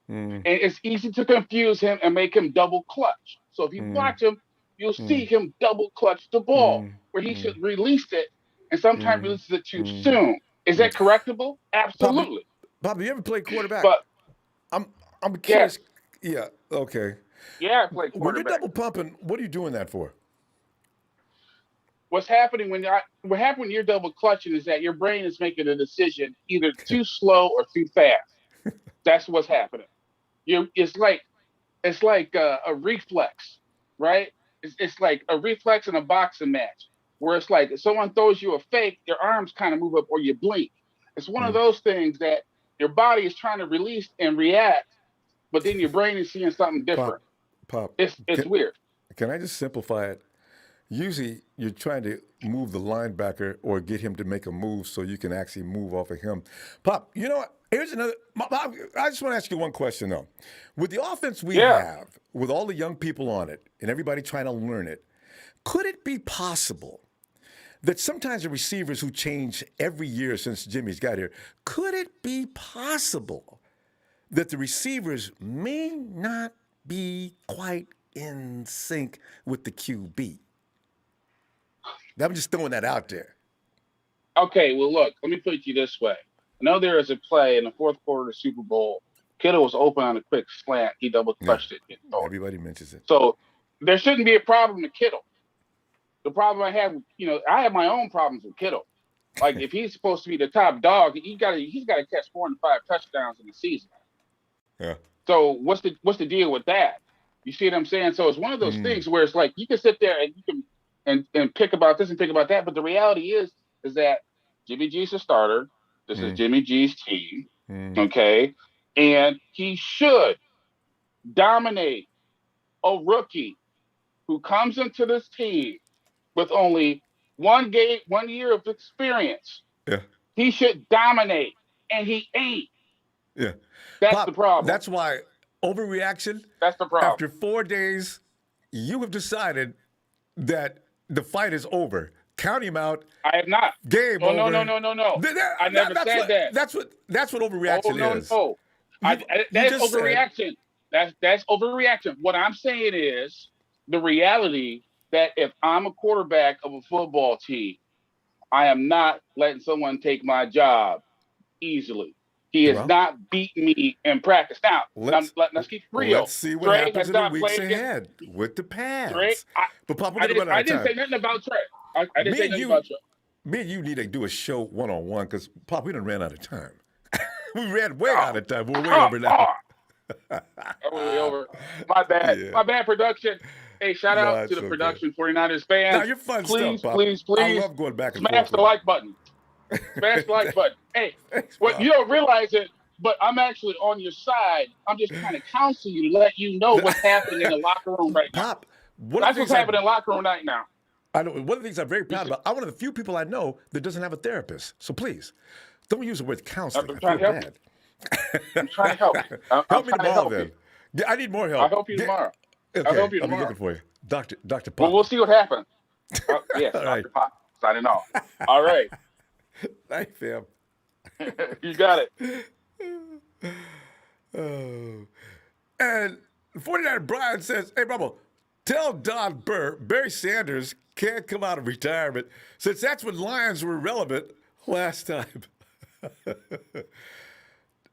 And it's easy to confuse him and make him double clutch. So if you watch him, you'll see him double clutch the ball where he should release it, and sometimes releases it too soon. Is that correctable? Absolutely. Bobby, you ever played quarterback? But I'm curious. Yes. Yeah. Okay. Yeah, I played quarterback. When you're double pumping, what are you doing that for? What happens when you're double clutching is that your brain is making a decision either too slow or too fast. That's what's happening. It's like a reflex, right? It's like a reflex in a boxing match where it's like if someone throws you a fake, your arms kind of move up or you blink. It's one of those things that your body is trying to release and react, but then your brain is seeing something different. Pop, it's weird. Can I just simplify it? Usually you're trying to move the linebacker or get him to make a move so you can actually move off of him. Pop, you know what? Here's another. Pop, I just want to ask you one question, though. With the offense we have, with all the young people on it and everybody trying to learn it, could it be possible that sometimes the receivers who change every year since Jimmy's got here, could it be possible that the receivers may not be quite in sync with the QB? I'm just throwing that out there. Okay, well, look, let me put it to you this way. I know there is a play in the fourth quarter of the Super Bowl. Kittle was open on a quick slant. He double clutched it. Everybody mentions it. So there shouldn't be a problem with Kittle. The problem I have, I have my own problems with Kittle. Like if he's supposed to be the top dog, he's got to catch 4 and 5 touchdowns in the season. Yeah. So what's the deal with that? You see what I'm saying? So it's one of those things where it's like you can sit there and you can and pick about this and pick about that, but the reality is that Jimmy G's a starter. This is Jimmy G's team, okay? And he should dominate a rookie who comes into this team with only 1 year of experience. Yeah. He should dominate, and he ain't. Yeah. That's the problem. That's why overreaction. That's the problem. After 4 days, you have decided that the fight is over. Count him out. I have not. Game over. No. I never said that. That's what overreaction is. No. That's overreaction. That's overreaction. What I'm saying is the reality that if I'm a quarterback of a football team, I am not letting someone take my job easily. He has not beaten me in practice. Now, let's keep real. Let's see what happens in the weeks ahead with the pads. But Papa, I didn't say nothing about Trey. I didn't say nothing about Trey. Me and you need to do a show one-on-one because, Pop, we done ran out of time. We ran way out of time. We're way over now. Way over. My bad. Yeah. My bad, production. Hey, shout out to the production 49ers fans. No, you're fun please, stuff, Pop. Please. I love going back and forth. Smash the like button. Smash the like button. Hey, you don't realize it, but I'm actually on your side. I'm just trying to counsel you to let you know what's happening in the locker room right now. Pop, that's what's happening in the locker room right now. I know. One of the things I'm very proud about, I'm one of the few people I know that doesn't have a therapist. So please, don't use the word counseling. I'm trying to help you. I'm trying to help you. Help me tomorrow, then. I need more help. I'll help you tomorrow. Okay. I'll help you tomorrow. I'll be looking for you. Dr. Pop. Well, we'll see what happens. Yes, All right. Dr. Pop signing off. All right. Thanks, fam. You got it. Oh. And 49 Brian says, hey, Ronbo, tell Don Burr Barry Sanders can't come out of retirement since that's when Lions were relevant last time.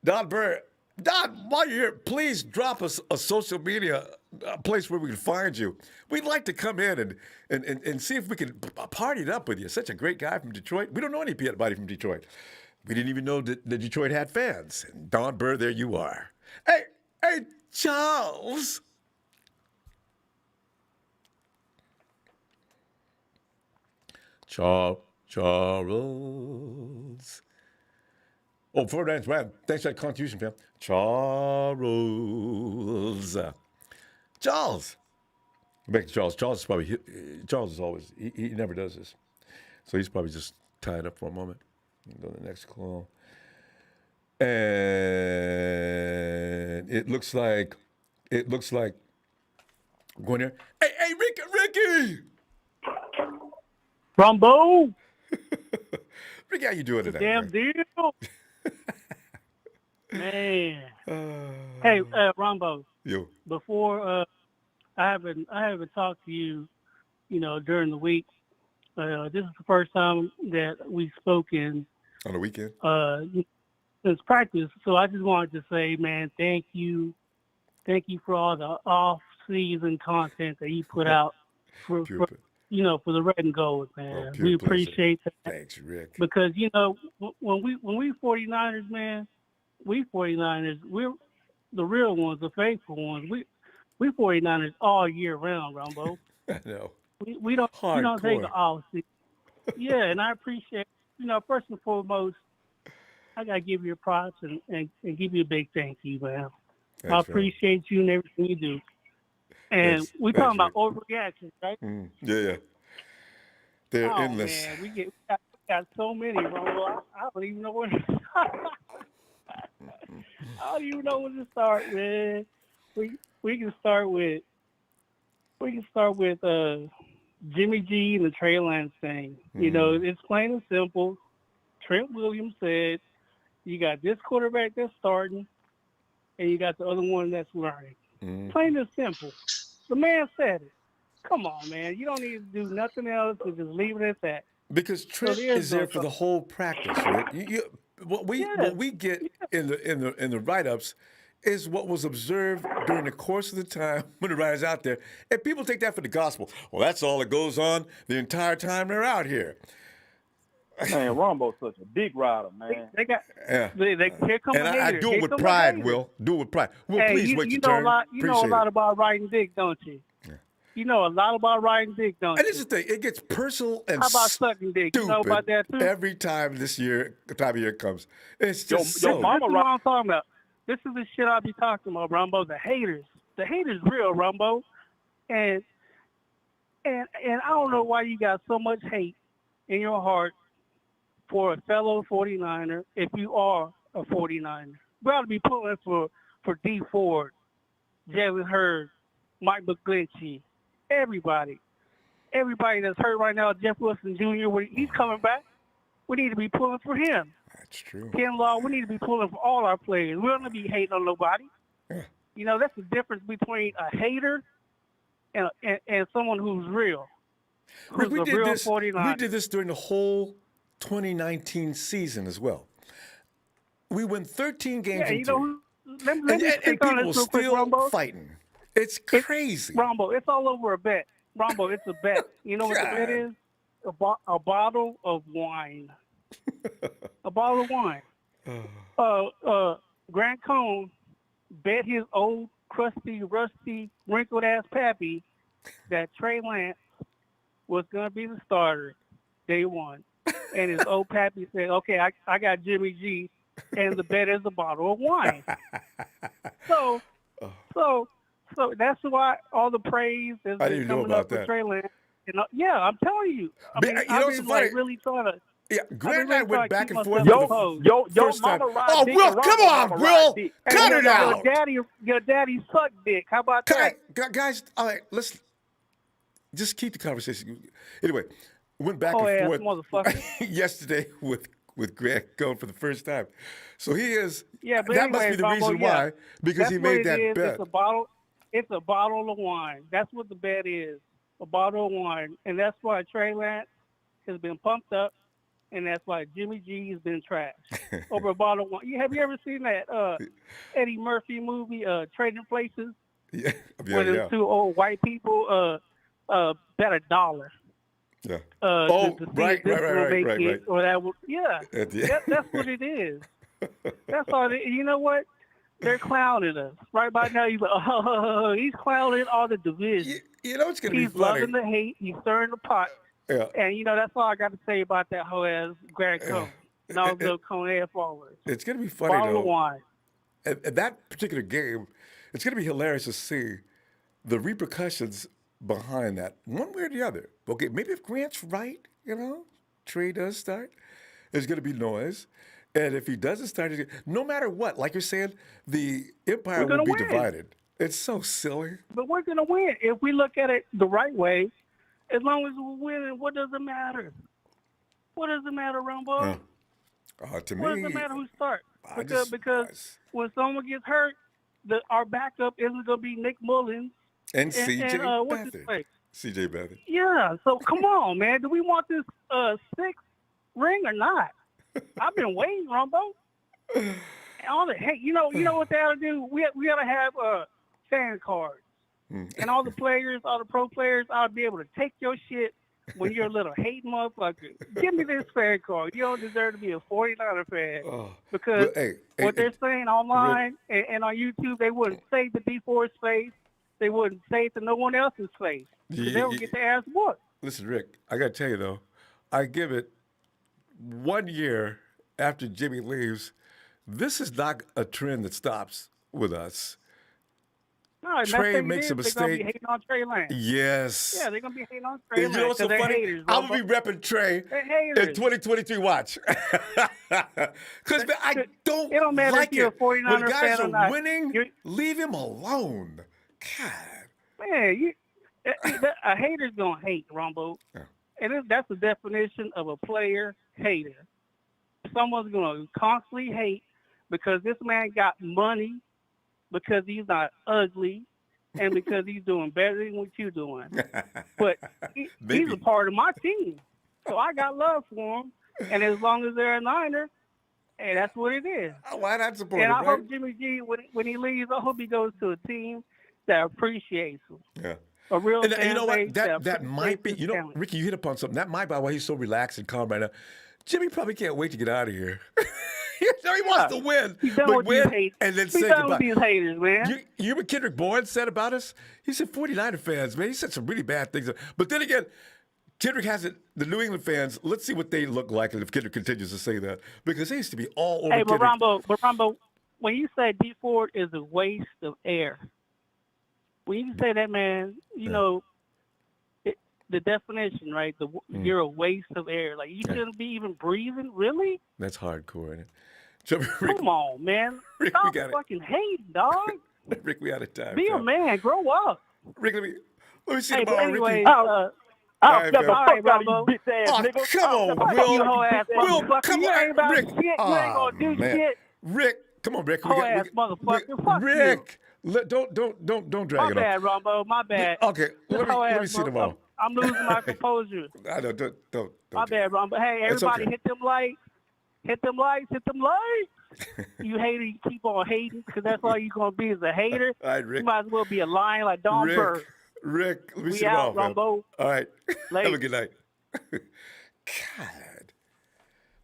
Don Burr, Don, while you're here, please drop us a social media place where we can find you. We'd like to come in and see if we can party it up with you. Such a great guy from Detroit. We don't know anybody from Detroit. We didn't even know that Detroit had fans. And Don Burr, there you are. Hey, Charles. Charles. Oh, 49 man. Thanks for that contribution, fam. Charles. Charles. Back to Charles. Charles is always, he never does this. So he's probably just tied up for a moment. Go to the next call. And it looks like going there. Hey, Ricky! Ronbo, Ricky, how you doing today? damn Man? deal, man. Hey, Ronbo. Yo. Before I haven't talked to you, during the week. This is the first time that we've spoken On the weekend? since practice. So I just wanted to say, man, thank you for all the off-season content that you put out for the red and gold, man. We appreciate that. Thanks, Rick. Because when we 49ers, man, we 49ers, we're the real ones, the faithful ones. We 49ers all year round, Ronbo. I know. We don't take an off season. Yeah, and I appreciate, first and foremost, I gotta give you props and give you a big thank you, man. Thanks, I appreciate you and everything you do. And we're talking about overreactions, right? Yeah. They're endless. Man, we got so many, bro. I don't even know where to I don't even know where to start, man. We can start with Jimmy G and the Trey Lance thing. It's plain and simple. Trent Williams said, you got this quarterback that's starting, and you got the other one that's learning. Plain and simple. The man said it. Come on, man. You don't need to do nothing else but just leave it at that. Because Trent is there for the whole practice, Rick. What we get in the write-ups is what was observed during the course of the time when the rider's out there. And people take that for the gospel. Well, that's all that goes on the entire time they're out here. Man, Ronbo's such a big rider, man. They got here come and I do it with pride, Will. Do it with pride. Will, hey, please wait your turn. You know a lot about riding dick, don't you? Yeah. You know a lot about riding dick, don't you? And this is the thing. It gets personal and how about sucking dick? You know about that too? Every time the time of year comes. It's just your mama what I'm talking about. This is the shit I be talking about, Ronbo. The haters real, Ronbo. And I don't know why you got so much hate in your heart for a fellow 49er if you are a 49er. We ought to be pulling for D Ford, Jalen Hurd, Mike McGlinchey, everybody that's hurt right now. Jeff Wilson Jr., he's coming back. We need to be pulling for him. That's true. Ken Law, we need to be pulling for all our players. We don't want to be hating on nobody. Yeah. That's the difference between a hater and someone who's real. Who's we a did real this. 49er. We did this during the whole 2019 season as well. We win 13 games Yeah, let me and speak on people this real quick, still Ronbo. fighting. It's crazy. Ronbo, it's all over a bet. Ronbo, it's a bet. You know what the bet is? A bottle of wine. A bottle of wine. Grant Cohn bet his old, crusty, rusty, wrinkled-ass pappy that Trey Lance was going to be the starter day one. And his old pappy said, okay, I got Jimmy G, and the bet is a bottle of wine. So that's why all the praise is coming up for Trey Lance. Yeah, I'm telling you. I've been really trying to. Yeah, Grant and I went back and forth. Yo, first mama time. ride Oh, dick Will, and come Ronbo on, mama Will. ride dick. Cut it out. Your daddy sucked dick. How about that? Guys, all right, let's. just keep the conversation. Anyway, went back Whole and ass forth motherfucker. yesterday with Greg going for the first time. So he is. Yeah, but That must anyway, be the Ronbo, reason yeah, why, because that's he what made it that is. bet. It's a bottle of wine. That's what the bet is. A bottle of wine. And that's why Trey Lance has been pumped up, and that's why Jimmy G has been trashed over a bottle of wine. Have you ever seen that Eddie Murphy movie, Trading Places, Yeah, where the yeah, two old white people bet $1 yeah. to see Right, if this will make it right. or that will. Yeah, At the- that's what it is. That's all. You know what? They're clowning us right by now. He's like, oh, he's clowning all the division. you know it's gonna be He's funny. loving the hate. He's stirring the pot. Yeah. And that's all I got to say about that whole ass Greg Cone and all the Cone ass followers. It's gonna be funny Bottle of though. wine. At that particular game, it's gonna be hilarious to see the repercussions behind that, one way or the other. Okay, maybe if Grant's right, Trey does start, there's going to be noise. And if he doesn't start, no matter what, like you're saying, the empire will be win. divided. It's so silly. But we're going to win. If we look at it the right way, as long as we're winning, what does it matter? What does it matter, Ronbo? To What me, does it matter who starts? just- Because when someone gets hurt, our backup isn't going to be Nick Mullins. and CJ what's his Beathard. face? CJ Beathard. Yeah, so come on, man. Do we want this sixth ring or not? I've been waiting, Ronbo. And all the hey, you know what they ought to do? We ought to have fan cards. And all the players, all the pro players ought to be able to take your shit when you're a little hating motherfucker. Give me this fan card. You don't deserve to be a 49er fan. Because what they're saying online and on YouTube, they wouldn't say to D4's face. They wouldn't say it to no one else's face. They don't get their ass whooped. Listen, Rick, I got to tell you, though, I give it 1 year after Jimmy leaves. This is not a trend that stops with us. No, Trey makes a mistake. They're going to be hating on Trey Lance. Yes. Yeah, they're going to be hating on Trey Lance. You know what's so funny? Haters, I'm going to be repping Trey they're haters. in 2023. Watch. Because I don't it don't matter like if you're it. a 49er When guys fan or are not. winning, leave him alone. God. Man, a hater's going to hate, Ronbo. Yeah. And that's the definition of a player hater. Someone's going to constantly hate because this man got money, because he's not ugly, and because he's doing better than what you're doing. But he's a part of my team. So I got love for him. And as long as they're a Niner, hey, that's what it is. Why not support and him, I right? hope Jimmy G, when he leaves, I hope he goes to a team that appreciates him. Yeah. A real And fan you know base what? That might be, appreciates his talent. Ricky, you hit upon something. That might be why he's so relaxed and calm right now. Jimmy probably can't wait to get out of here. He wants to win. He's done But with these win haters. and then He's say done goodbye. with these haters, man. You what Kendrick Bourne said about us? He said 49er fans, man. He said some really bad things. But then again, Kendrick has it. The New England fans, let's see what they look like if Kendrick continues to say that. Because they used to be all over Hey, Kendrick. but Ronbo, when you say D Ford is a waste of air, when you say that, man, you know, the definition, right? You're a waste of air. Like, you shouldn't be even breathing? Really? That's hardcore, isn't it? Come on, man. Rick, Stop we got it. fucking hating, dog. Rick, we out of time. Be a fam. man. Grow up. Rick, let me see Hey, but tomorrow, anyway, Ricky. I'll right, step the man. fuck out of Ronbo. you, bitch ass Oh, nigga. come on, You Will. whole ass Will, motherfucker. come You on, ain't about Rick. shit. You ain't gonna do man. shit. Rick, come on, Rick. Whole ass motherfucker. Fuck you. Rick, don't drag My it bad, up. Ronbo. My bad. Okay, let Whole me ass see tomorrow. I'm losing my composure. I know, don't. My bad, Ronbo. Hey, It's everybody, okay. hit them likes. Hit them likes. Hit them likes. You hater, you keep on hating because that's all you're gonna be is a hater. All right, Rick. You might as well be a lion like Don Bird. Rick, let me We see out, tomorrow, man. Ronbo. All right. Have a Later. good night. God.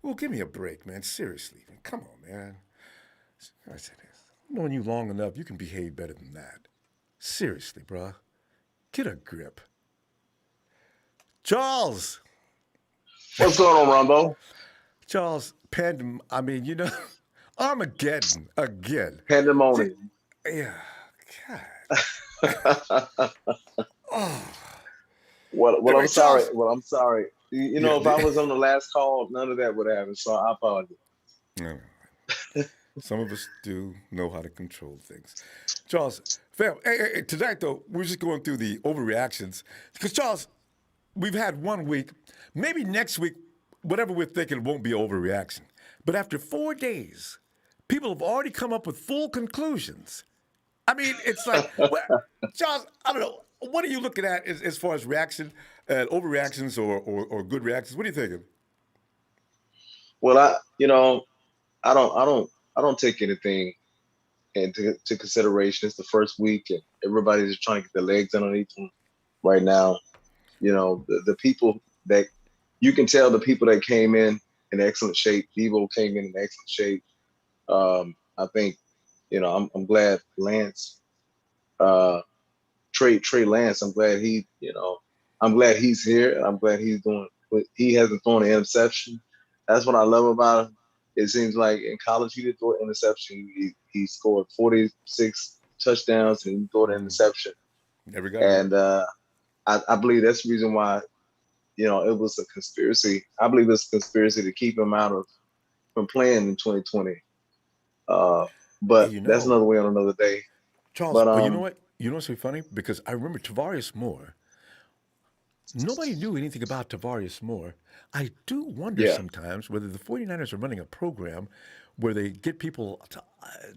Well, give me a break, man. Seriously. Come on, man. I said this. I've known you long enough. You can behave better than that. Seriously, bruh. Get a grip. Charles. What's going on, Ronbo? Charles, Armageddon again. Pandemonium. Yeah. God. Oh. Well, Anyway, I'm sorry. Charles. Well, I'm sorry. You know, Yeah. if I was on the last call, none of that would happen. So I apologize. No. Some of us do know how to control things. Charles, fam, hey, tonight though, we're just going through the overreactions. Because Charles, we've had 1 week. Maybe next week, whatever we're thinking won't be overreaction. But after 4 days, people have already come up with full conclusions. I mean, it's like, well, Charles, I don't know. What are you looking at as far as reaction, overreactions or good reactions? What are you thinking? Well, I don't take anything into to consideration. It's the first week, and everybody's just trying to get their legs underneath them right now. The people that you can tell the people that came in excellent shape. Debo came in excellent shape. I think, I'm glad Lance, uh, Trey Lance. I'm glad he's here. I'm glad he's doing. He hasn't thrown an interception. That's what I love about him. It seems like in college he did throw an interception. He scored 46 touchdowns and he threw an interception. Never got hurt. And I believe that's the reason why it was a conspiracy. I believe it's a conspiracy to keep him out of from playing in 2020. And But that's another way on another day. Charles, But but you know what? You know what's so funny? Because I remember Tavarius Moore. Nobody knew anything about Tavarius Moore. I do wonder yeah, sometimes whether the 49ers are running a program where they get people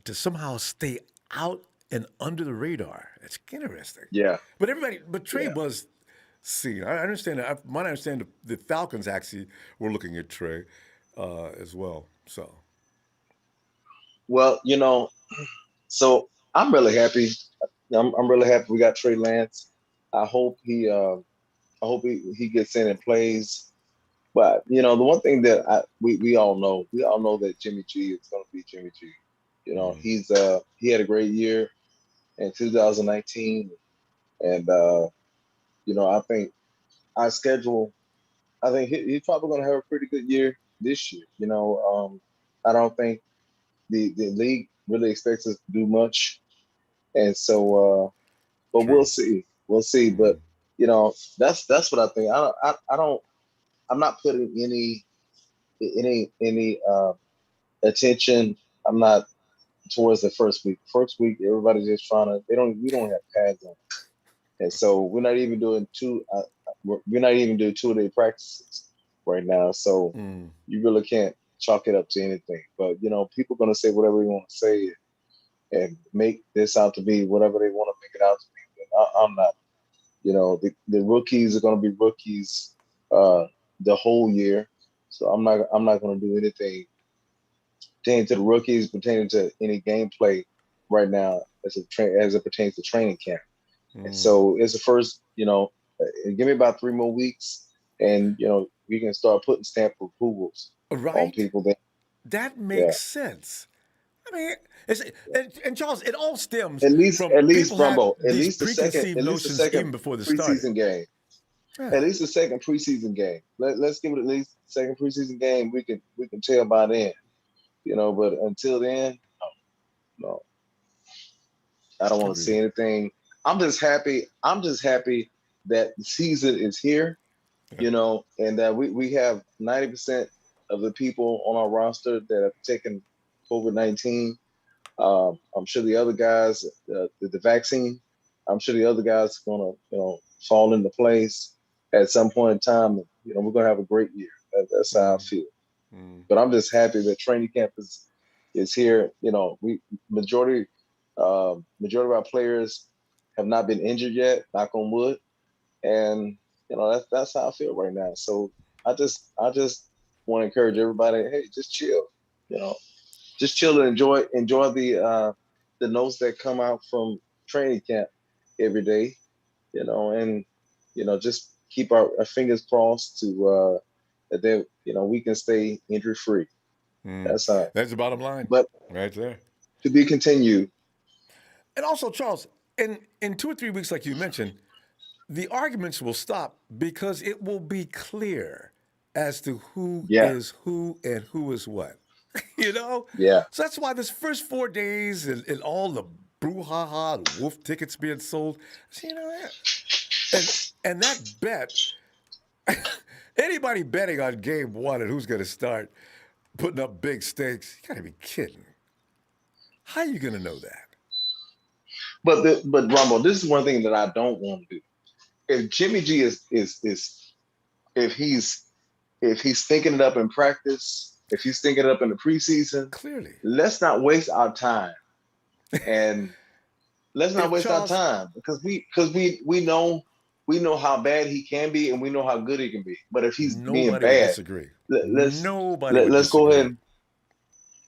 to somehow stay out and under the radar. It's interesting. yeah, But Trey yeah. was seen. I understand that. I might understand the Falcons actually were looking at Trey as well. So, Well, so I'm really happy. I'm really happy we got Trey Lance. I hope he gets in and plays. But the one thing that we all know that Jimmy G is going to be Jimmy G. He had a great year in 2019, and I think our schedule. I think he's probably going to have a pretty good year this year. I don't think the league really expects us to do much, and so but we'll true. see. We'll see. But that's what I think. I don't. I'm not putting any attention. I'm not towards the first week. First week, everybody's just trying to. We don't have pads on, and so we're not even doing two. We're not even doing 2-day practices right now. So you really can't chalk it up to anything. But people are gonna say whatever they want to say and make this out to be whatever they want to make it out to be. But I'm not. The rookies are going to be rookies the whole year, so I'm not going to do anything pertaining to the rookies, pertaining to any gameplay right now as it pertains to training camp. And so it's the first. Give me about 3 more weeks, and we can start putting stamp approvals on Right? people. That Yeah, makes sense. I mean, and Charles, it all stems from at least people had Rumble, these preconceived at least the notions second even before they started. preseason game. Yeah, At least the second preseason game. Let's give it at least the second preseason game. We can tell by then, But until then, no, I don't want to agreed. see anything. I'm just happy. I'm just happy that the season is here, Yeah. and that we have 90% of the people on our roster that have taken COVID-19. I'm sure the other guys, the vaccine. I'm sure the other guys are gonna, fall into place at some point in time. We're gonna have a great year. That's how I feel. But I'm just happy that training camp is here. We majority of our players have not been injured yet. Knock on wood. And that's how I feel right now. So I just want to encourage everybody. Hey, just chill. You know, just chill and enjoy the notes that come out from training camp every day, and just keep our fingers crossed to that they, we can stay injury free. That's That's the bottom line, but right there. to be continued. And also, Charles, in 2 or 3 weeks, like you mentioned, the arguments will stop because it will be clear as to who Yeah, is who and who is what. you know? yeah, So that's why this first 4 days and all the brouhaha, the wolf tickets being sold, so, and that bet, anybody betting on game one and who's going to start putting up big stakes, you got to be kidding. How are you going to know that? But Rumble, this is one thing that I don't want to do. If Jimmy G is if he's thinking it up in practice, if he's thinking it up in the preseason, Clearly. let's not waste our time. And let's not waste our time because we know how bad he can be and we know how good he can be. But if he's being Nobody would bad, disagree. let's Go ahead and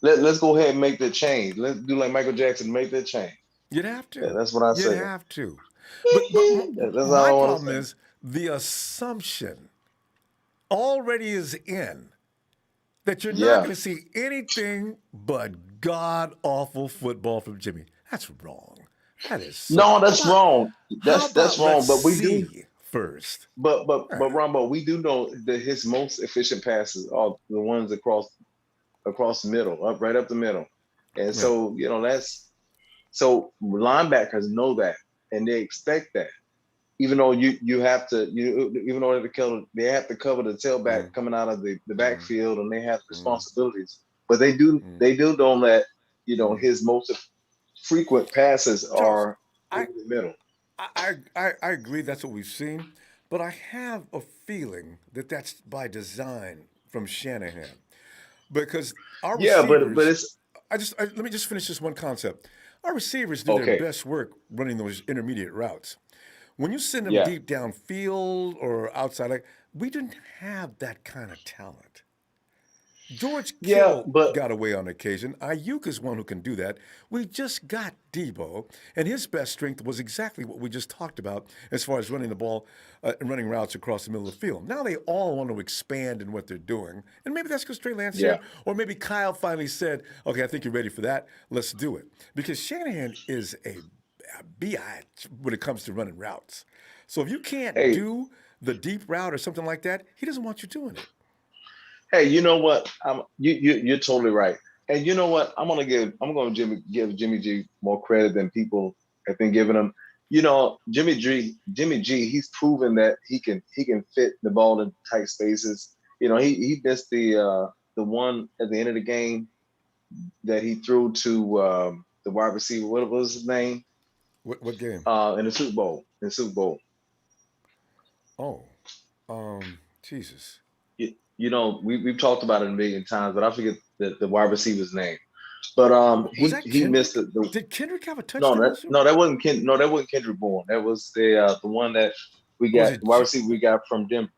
let's go ahead and make the change. Let's do like Michael Jackson, make that change. You'd have to. Yeah, that's what I say. You'd have to. But That's my all I problem say. is the assumption already is in that you're not going to see anything but god awful football from Jimmy. That's wrong. That is no, that's wrong. That's wrong. But we do first. But Ronbo, we do know that his most efficient passes are the ones across the middle, right up the middle. And so, so linebackers know that and they expect that. Even though you have to, even though they have to cover the tailback coming out of the backfield and they have responsibilities. But they do know that, his most frequent passes are in the middle. I agree that's what we've seen, but I have a feeling that that's by design from Shanahan. Because our receivers, let me just finish this one concept. Our receivers do their best work running those intermediate routes. When you send them deep downfield or outside, we didn't have that kind of talent. George Kittle got away on occasion. Ayuk is one who can do that. We just got Debo, and his best strength was exactly what we just talked about as far as running the ball and running routes across the middle of the field. Now they all want to expand in what they're doing, and maybe that's because Trey Lance said, or maybe Kyle finally said, okay, I think you're ready for that. Let's do it. Because Shanahan is a biatch when it comes to running routes. So if you can't do the deep route or something like that, he doesn't want you doing it. Hey, you know what? You're totally right. And you know what? I'm gonna give Jimmy G more credit than people have been giving him. Jimmy G, he's proven that he can fit the ball in tight spaces. He missed the one at the end of the game that he threw to the wide receiver. What was his name? What game? In the Super Bowl. Jesus. We've talked about it a million times, but I forget the wide receiver's name. But he missed it. Did Kendrick have a touchdown? No, that wasn't Kendrick Bourne. That was the one that we got, the wide receiver we got from Denver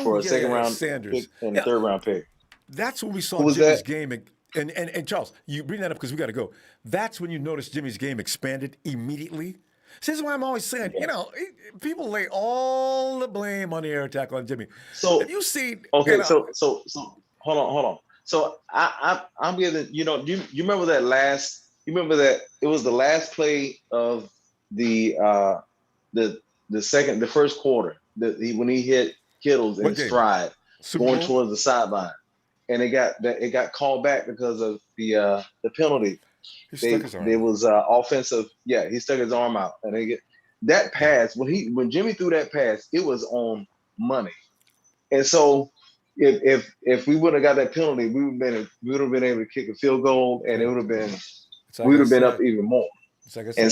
for a second round Sanders. pick and a third round pick. That's when we saw Jimmy's game. And Charles, you bring that up because we got to go. That's when you notice Jimmy's game expanded immediately. So this is why I'm always saying, people lay all the blame on the air attack on Jimmy. So if you see, so hold on. So I'm giving, you remember that last? You remember that it was the last play of the first quarter when he hit Kittles in stride going towards the sideline, and it got called back because of the penalty. There was offensive. Yeah, he stuck his arm out, and they get that pass. When Jimmy threw that pass, it was on money. And so, if we would have got that penalty, we would have been able to kick a field goal, and it would have been we would have been up even more. Like I said,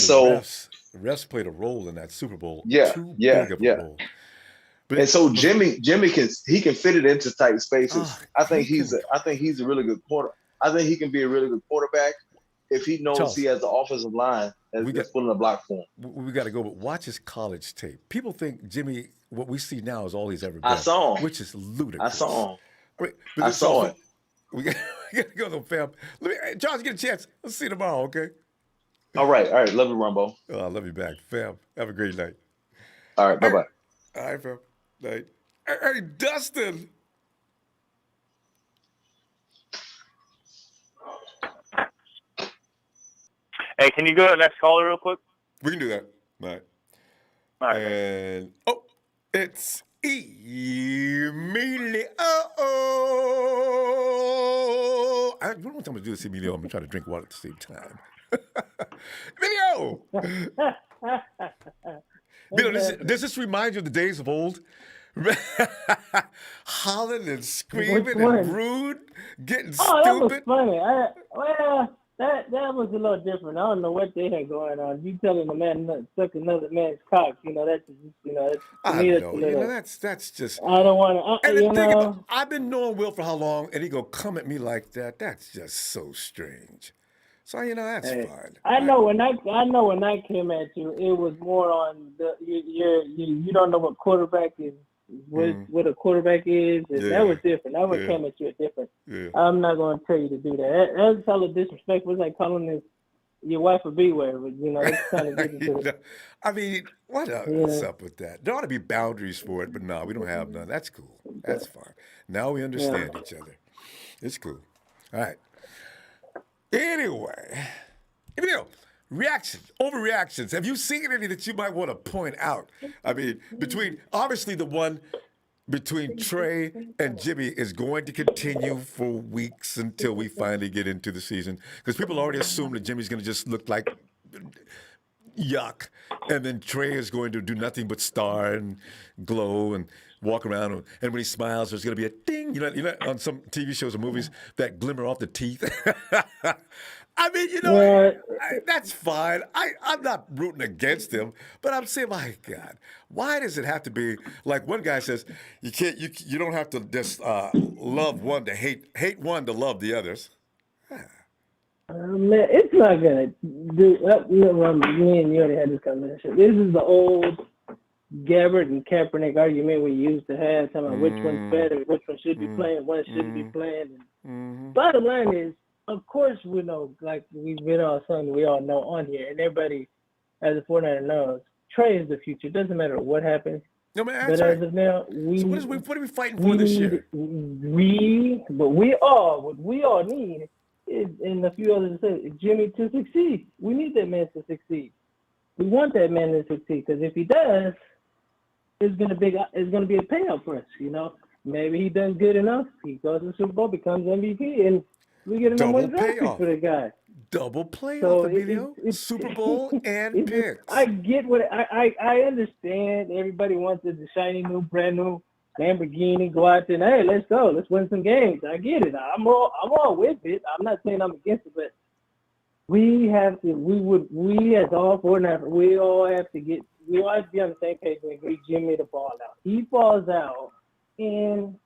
the refs played a role in that Super Bowl. Big of a role. And so Jimmy can fit it into tight spaces. I think he's a really good quarter. I think he can be a really good quarterback. If he knows he has the offensive line that's putting a block for him. We got to go, but watch his college tape. People think Jimmy, what we see now is all he's ever been. I saw him. Which is ludicrous. I saw him. I saw it. We got to go, though, fam. Charles, get a chance. Let's see you tomorrow, okay? All right. Love you, Ronbo. Oh, I love you back, fam. Have a great night. All right, bye-bye. All right, fam. Night. Hey, Dustin. Hey, can you go to the next caller real quick? We can do that. All right. And it's Emilio. I don't know what I'm going to do this, Emilio. I'm going to try to drink water at the same time. Emilio! Does this remind you of the days of old? Hollering and screaming and rude, getting stupid. That was funny. That was a little different. I don't know what they had going on. You telling a man to suck another man's cock, that's just, that's, to I me, that's a know. little. That's just. I don't want to, And the thing about, I've been knowing Will for how long, and he go come at me like that. That's just so strange. So that's Hey, fine. I know when I came at you, it was more on the you don't know what quarterback is, what a quarterback is, and that was different. That one came at you different. Yeah. I'm not going to tell you to do that. That's hella disrespectful. It's like calling your wife a B-word, but it's kind of getting I mean, what's up with that? There ought to be boundaries for it, but no, we don't have none. That's cool. That's fine. Now we understand each other. It's cool. All right. Anyway, reactions, overreactions. Have you seen any that you might want to point out? I mean, obviously the one between Trey and Jimmy is going to continue for weeks until we finally get into the season, because people already assume that Jimmy's going to just look like yuck, and then Trey is going to do nothing but star and glow and walk around, and when he smiles, there's going to be a ding. On some TV shows or movies, that glimmer off the teeth. I mean, that's fine. I'm not rooting against him, but I'm saying, my God, why does it have to be like one guy says, you don't have to just love one to hate one to love the others. Man, it's not gonna do. Me and you already had this conversation. This is the old Gabbard and Kaepernick argument we used to have, talking about which one's better, which one should be playing, one shouldn't be playing. Bottom line is, of course, we know, like we've been all something we all know on here, and everybody as a 49er knows, Trey is the future. It doesn't matter what happens. No, man, but as of now, what are we fighting for this year? What we all need is, and a few others said, Jimmy to succeed. We need that man to succeed. We want that man to succeed, because if he does, it's gonna be a payout for us. Maybe he does good enough. He goes to the Super Bowl, becomes MVP, and we get another one draft pick for the guy. Double playoff, Emilio. Super Bowl and picks. I get what I understand. Everybody wants the shiny new, brand new Lamborghini. Go out there and, hey, let's go. Let's win some games. I get it. I'm all with it. I'm not saying I'm against it, but we as all 49ers, we all have to be on the same page and agree Jimmy the ball out. He falls out, and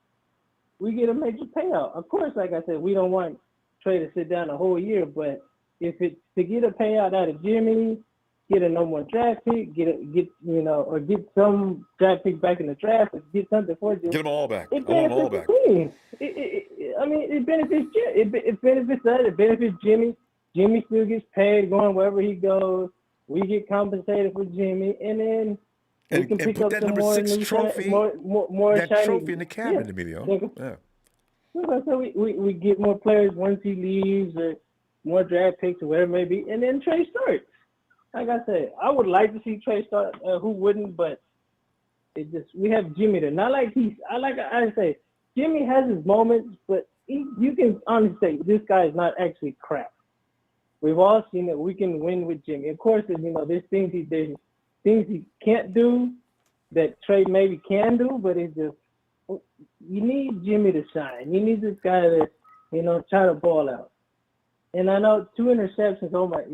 we get a major payout. Of course, like I said, we don't want Trey to sit down a whole year, but if it's to get a payout out of Jimmy, get a number one draft pick, or get some draft pick back in the draft, or get something for Jimmy. Get them all back. It benefits the team. It benefits Jimmy. It benefits us. It benefits Jimmy. Jimmy still gets paid going wherever he goes. We get compensated for Jimmy, and then we can pick up some more new trophy, more that shiny trophy in the cabinet, Emilio. Yeah. So we get more players once he leaves, or more draft picks or whatever it may be, and then Trey starts. Like I said, I would like to see Trey start. Who wouldn't? But we have Jimmy there. Not like I say, Jimmy has his moments, but you can honestly say this guy is not actually crap. We've all seen that we can win with Jimmy. Of course, there's things he can't do that Trey maybe can do, but it's just you need Jimmy to shine. You need this guy to try to ball out. And I know 2 interceptions. Oh my,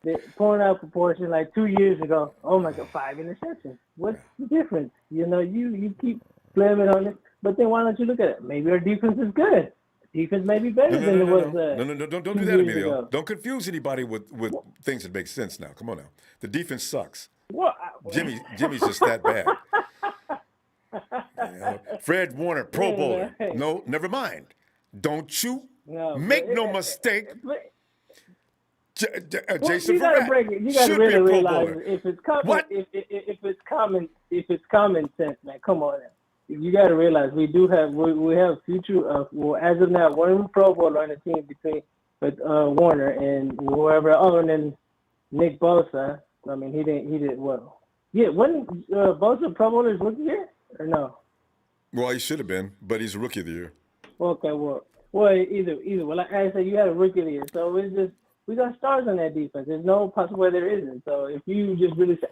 they're pulling out proportion. Like 2 years ago, oh my God, 5 interceptions. What's the difference? You keep blaming on it, but then why don't you look at it? Maybe our defense is good. Defense may be better than it was. No, don't do that, Emilio. Don't confuse anybody with things that make sense now. Come on now. The defense sucks. Well, Jimmy's just that bad. Fred Warner, Pro Bowler. No, never mind. Don't you make no mistake. Jason Verrett you gotta really realize bowler. If it's common sense, man. Come on now. You got to realize we have future as of now one Pro Bowler on the team between Warner and whoever other than Nick Bosa. I mean he did well. Yeah, wasn't Bosa Pro Bowler his rookie year or no? Well, he should have been, but he's Rookie of the Year. Okay, well either. Well, like I said, you had a Rookie of the Year, so it's just we got stars on that defense. There's no possible way there isn't. So if you just really say,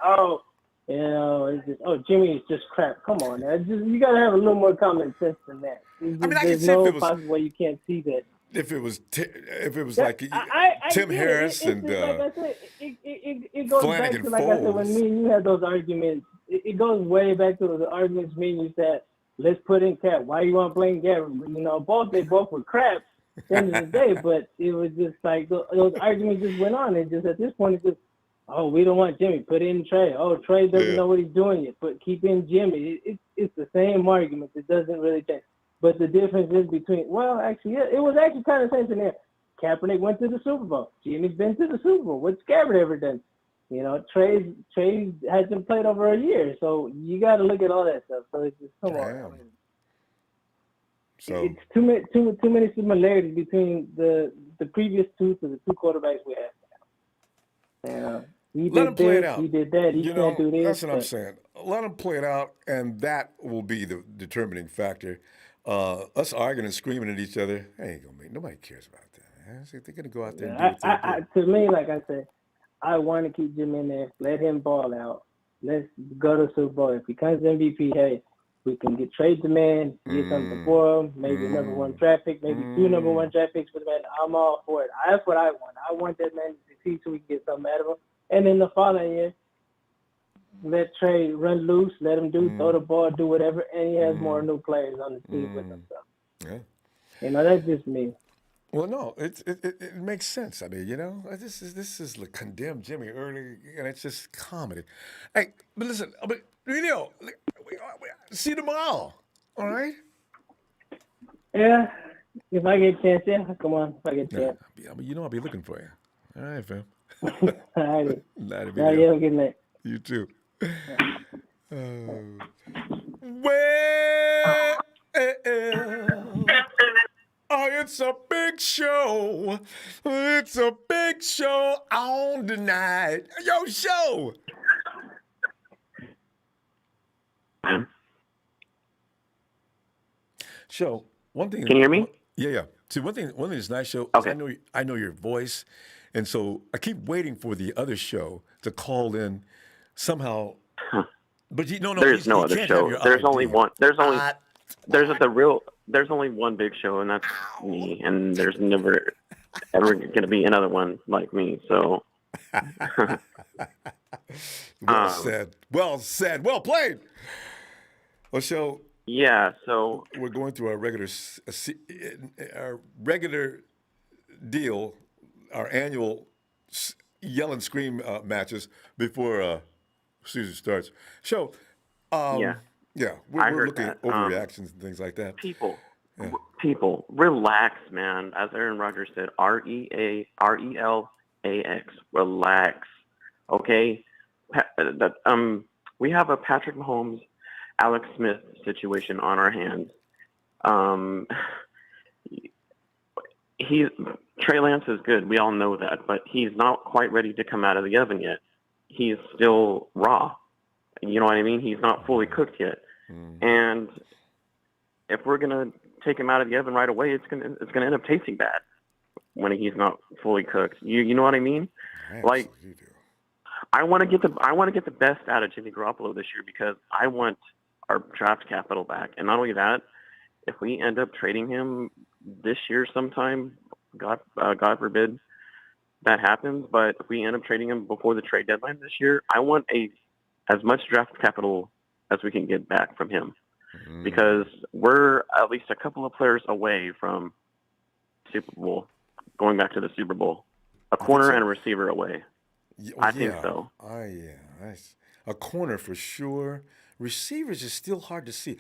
it's just, Jimmy is just crap. Come on, now. You got to have a little more common sense than that. There's no possible way you can't see that if it was Yeah, like I Tim get it. Harris It's and just like I said, it goes back Flanagan to, like I said, when Foles. me and you had those arguments. It goes way back to the arguments me and you said, let's put in Cap. Why you want playing Cap? You know, they both were crap at the end of the day, but it was just like those arguments just went on. And just at this point, it's just, oh, we don't want Jimmy. Put in Trey. Oh, Trey doesn't know what he's doing yet. But keep in Jimmy. It's the same argument. It doesn't really change. But the difference is between, well, actually, yeah, it was actually kind of the same thing there. Kaepernick went to the Super Bowl. Jimmy's been to the Super Bowl. What's Gabbard ever done? You know, Trey hasn't played over a year. So you got to look at all that stuff. So it's just, come on. I mean, So it's too many similarities between the previous two to the two quarterbacks we have now. And, he let did him play it this, out. he did that, he can't do this. That's what I'm saying. Let him play it out, and that will be the determining factor. Us arguing and screaming at each other, ain't gonna make nobody cares about that. Man. They're gonna go out there and do what they do. To me, like I said, I want to keep Jim in there. Let him ball out. Let's go to Super Bowl. If he comes MVP, hey, we can trade the man, get something for him, maybe a number one draft pick, maybe two number one draft picks for the man. I'm all for it. That's what I want. I want that man to succeed so we can get something out of him. And then the following year, let Trey run loose, let him throw the ball, do whatever, and he has more new players on the team with him. So, Yeah. you know, that's just me. Well, no, it makes sense. I mean, you know, this is like condemn Jimmy early, and it's just comedy. Hey, but listen, you know, we see you tomorrow. All right. Yeah, if I get a chance, yeah, come on, if I get a chance. You know, I'll be looking for you. All right, fam. All righty. Night, Now you have a good night. You too. Well, it's a big show. It's a big show on tonight. Yo, show. Show. One thing. Can you hear me? Yeah. See, one thing that's nice, show. Okay. I know your voice, and so I keep waiting for the other show to call in somehow. But there's no other show. There's only one. There's only one big show, and that's me. And there's never ever going to be another one like me. So. Well said. Well said. Well played. Well, so. Yeah. So we're going through our regular deal, our annual yell and scream matches before season starts. So, we're looking at overreactions and things like that. People, relax, man. As Aaron Rodgers said, RELAX, relax. Okay, we have a Patrick Mahomes, Alex Smith situation on our hands. Trey Lance is good. We all know that, but he's not quite ready to come out of the oven yet. He's still raw. You know what I mean? He's not fully cooked yet. And if we're gonna take him out of the oven right away, it's gonna end up tasting bad when he's not fully cooked. You know what I mean? Like, I want to get the best out of Jimmy Garoppolo this year because I want our draft capital back. And not only that, if we end up trading him this year sometime, God forbid that happens, but if we end up trading him before the trade deadline this year, I want as much draft capital as we can get back from him because we're at least a couple of players away from Super Bowl, going back to the Super Bowl, a corner and a receiver away. I think so. Nice. A corner for sure. Receivers is still hard to see.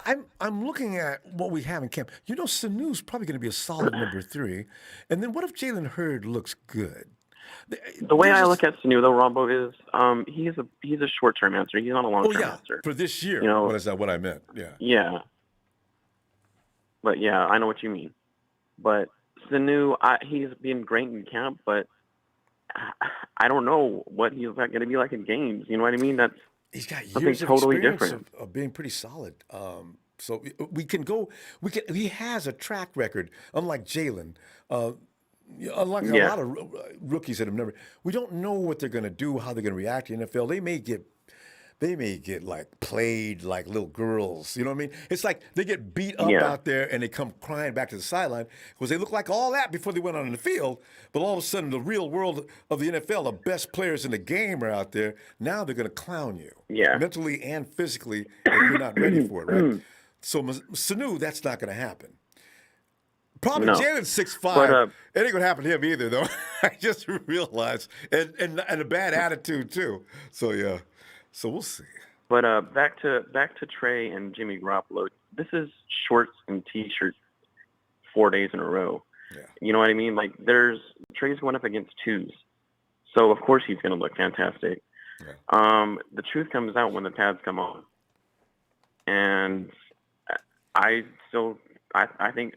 I'm looking at what we have in camp. You know, Sanu's probably going to be a solid number 3. And then what if Jalen Hurd looks good? The way I look at Sanu, though, Ronbo, is he's a short-term answer. He's not a long-term answer. For this year. You know, what is that? What I meant? Yeah. Yeah. But yeah, I know what you mean. But Sanu, he's been great in camp, but I don't know what he's going to be like in games. You know what I mean? He's got something years totally of different of being pretty solid. So we can go. He has a track record, unlike Jalen. Unlike a lot of rookies that have never. We don't know what they're going to do, how they're going to react to the NFL. They may get they may get like played like little girls. You know what I mean? It's like they get beat up Yeah. out there and they come crying back to the sideline because they look like all that before they went on the field. But all of a sudden, the real world of the NFL, the best players in the game are out there. Now they're going to clown you, Yeah. mentally and physically, if you're not ready for it, right? So Sanu, that's not going to happen. Probably No. Jalen's 6'5". But It ain't gonna happen to him either, though. I just realized, and a bad attitude too. So yeah, so we'll see. But back to Trey and Jimmy Garoppolo. This is shorts and t-shirts 4 days in a row. Yeah. You know what I mean? Like Trey's going up against twos, so of course he's going to look fantastic. Yeah. The truth comes out when the pads come on, and I think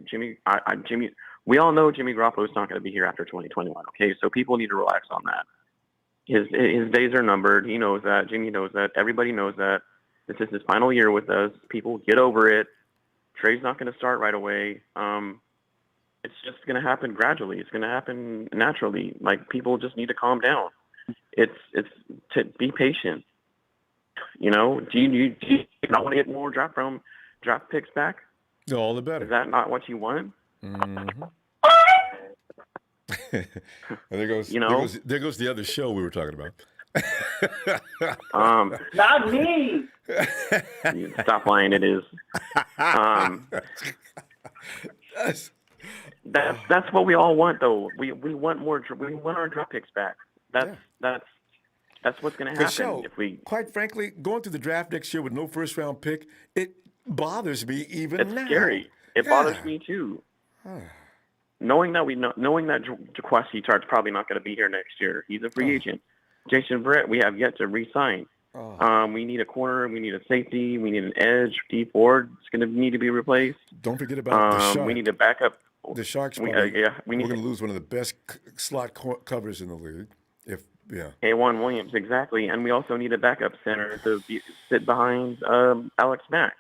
Jimmy. We all know Jimmy Garoppolo is not going to be here after 2021. Okay, so people need to relax on that. His days are numbered. He knows that. Jimmy knows that. Everybody knows that. This is his final year with us. People get over it. Trey's not going to start right away. It's just going to happen gradually. It's going to happen naturally. Like, people just need to calm down. It's to be patient. You know, do you not want to get more draft picks back? No, all the better. Is that not what you want? Mm-hmm. there goes the other show we were talking about. Not me. Stop lying. It is. That's what we all want, though. We want more. We want our draft picks back. That's what's going to happen. Show, if we. Quite frankly, going through the draft next year with no first round pick, it bothers me even now. It's scary. It bothers me too. Knowing that Jaquashi Tartt's probably not going to be here next year. He's a free agent. Jason Verrett, we have yet to re-sign. We need a corner. We need a safety. We need an edge. D Ford is going to need to be replaced. Don't forget about the Shark. We need a backup. The Sharks. We're going to lose one of the best slot covers in the league. K'Wan Williams, exactly. And we also need a backup center to sit behind Alex Mack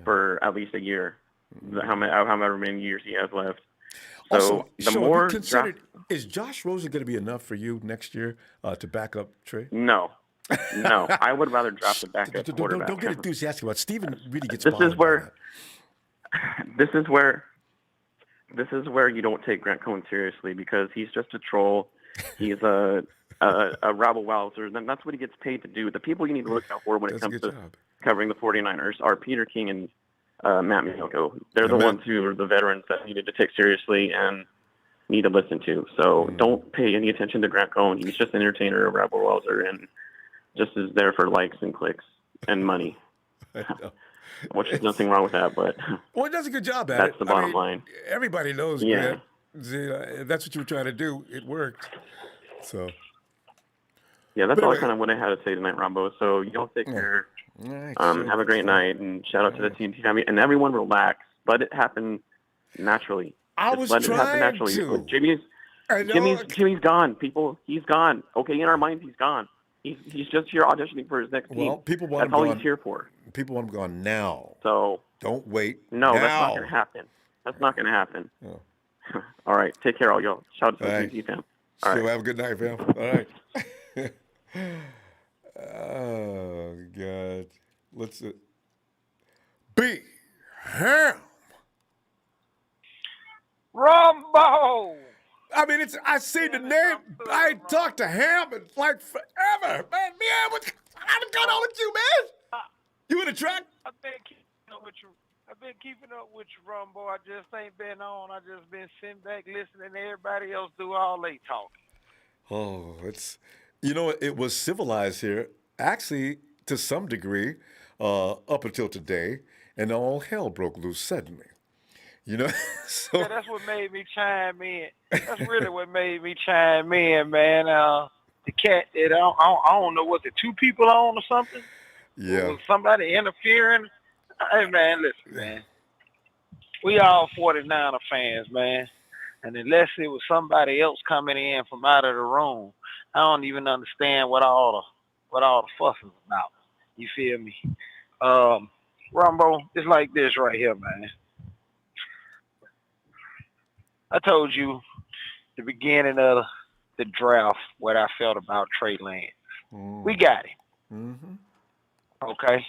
for at least a year, however many years he has left. So also, is Josh Rosen going to be enough for you next year to back up Trey? No. I would rather draft a backup quarterback. Don't get enthusiastic about it. Steven really gets This is where you don't take Grant Cohn seriously, because he's just a troll. He's a rabble-rouser, and that's what he gets paid to do. The people you need to look out for when it comes to covering the 49ers are Peter King and Matt Miyoko. They're the ones who are the veterans that needed to take seriously and need to listen to. So don't pay any attention to Grant Cohn. He's just an entertainer, a rabble-rouser, and just is there for likes and clicks and money. Which is nothing wrong with that, but he does a good job at that's it. the bottom line. Everybody knows Grant. That's what you were trying to do. It worked. So. Yeah, that's all I kind of what I had to say tonight, Ronbo. So y'all take care. Have a great night, and shout out to the TNT family. And everyone relax. Let it happen naturally. Let it happen naturally. Jimmy's gone, people. He's gone. Okay, in our minds, he's gone. He's just here auditioning for his next team. Well, people want that's all he's here for. People want him gone now. So don't wait. No, now. That's not going to happen. That's not going to happen. Oh. All right, take care, all y'all. Shout out to the TNT fam. All right. Have a good night, fam. All right. Oh, God. Let's be Ham. Ronbo. I mean, I see the name. I ain't talked to Ham in like forever. Man, what's going on with you, man? You in the track? I've been keeping up with you, Ronbo. I just ain't been on. I just been sitting back listening to everybody else do all they talking. Oh, it was civilized here, actually, to some degree, up until today, and all hell broke loose suddenly. So yeah, that's what made me chime in. That's really what made me chime in, man. The cat that I don't know, was it 2 people on or something? Yeah. Was somebody interfering? Hey, man, listen, man. We all 49er fans, man. And unless it was somebody else coming in from out of the room, I don't even understand what all the fuss is about. You feel me? Ronbo, it's like this right here, man. I told you the beginning of the draft what I felt about Trey Lance. We got him. Mm-hmm. Okay.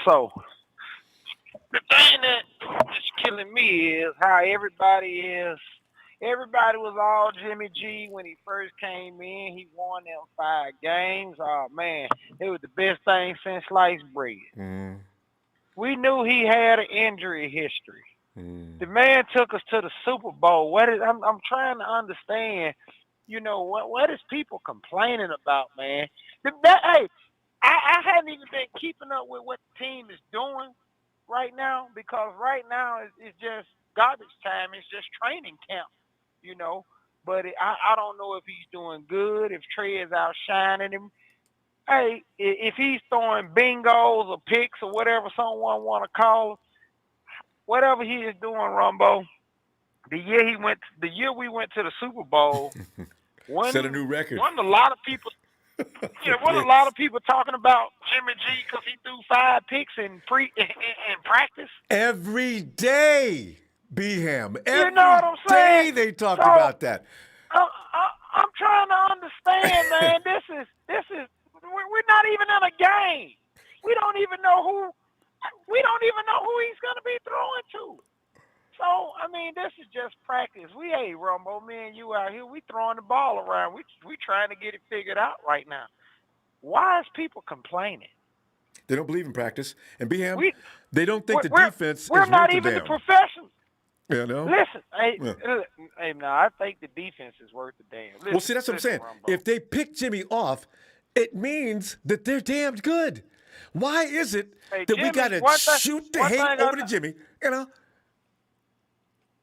So the thing that's killing me is how everybody was all Jimmy G when he first came in. He won them 5 games. Oh man, it was the best thing since sliced bread. Mm. We knew he had an injury history. Mm. The man took us to the Super Bowl. I'm trying to understand, what is people complaining about, man? Hey, I hadn't even been keeping up with what the team is doing right now, because right now it's just garbage time. It's just training camp, you know. But I don't know if he's doing good, if Trey is outshining him. Hey, if he's throwing bingos or picks or whatever someone want to call it, whatever he is doing, Ronbo, the year we went to the Super Bowl, Set a new record. wasn't a lot of people. Yeah, wasn't a lot of people talking about Jimmy G because he threw 5 picks in practice. Every day, B-Ham. You know what I'm saying? Day they talked So, about that. I'm trying to understand, man. This is we're not even in a game. We don't even know who he's gonna be throwing to. So I mean, this is just practice. Hey, Rumbo, me and you out here, we throwing the ball around. We trying to get it figured out right now. Why is people complaining? They don't believe in practice. And B-Ham, they don't think the defense is we're worth not a even damn. the professionals. You know? Listen, hey, no, I think the defense is worth a damn. Listen, Well, see, that's what I'm saying. Rumbo. If they pick Jimmy off, it means that they're damned good. Why is it that we got to shoot the hate over to Jimmy? You know?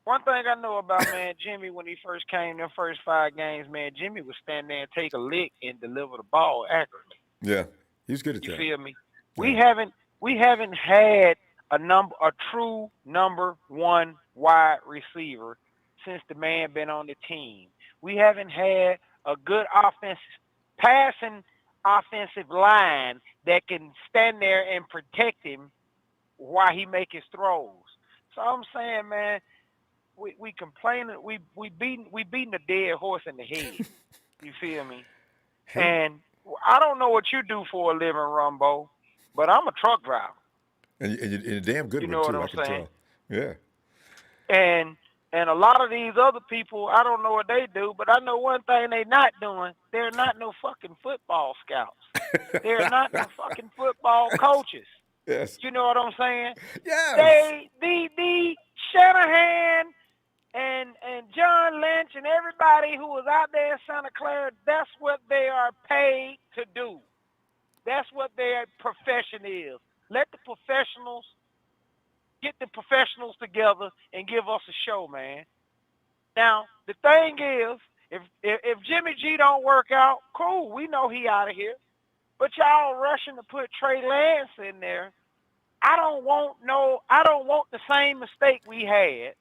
One thing I know about, man, Jimmy, when he first came, them first 5 games, man, Jimmy would stand there and take a lick and deliver the ball accurately. Yeah, he was good at that. You feel me? Yeah. We haven't had a true number 1 wide receiver since the man been on the team. We haven't had a good passing offensive line that can stand there and protect him while he make his throws. So I'm saying, man, we complaining, we beating a dead horse in the head. You feel me? Hey. And I don't know what you do for a living, Rumbo, but I'm a truck driver. And you're a damn good you one, know too, what I I'm can saying? tell. Yeah. And a lot of these other people, I don't know what they do, but I know one thing they not doing. They're not no fucking football scouts. They're not no fucking football coaches. Yes. You know what I'm saying? Yes. The Shanahan and John Lynch and everybody who was out there in Santa Clara, that's what they are paid to do. That's what their profession is. Let the professionals get the professionals together and give us a show, man. Now, the thing is, if Jimmy G don't work out, cool, we know he out of here. But y'all rushing to put Trey Lance in there. I don't want the same mistake we had.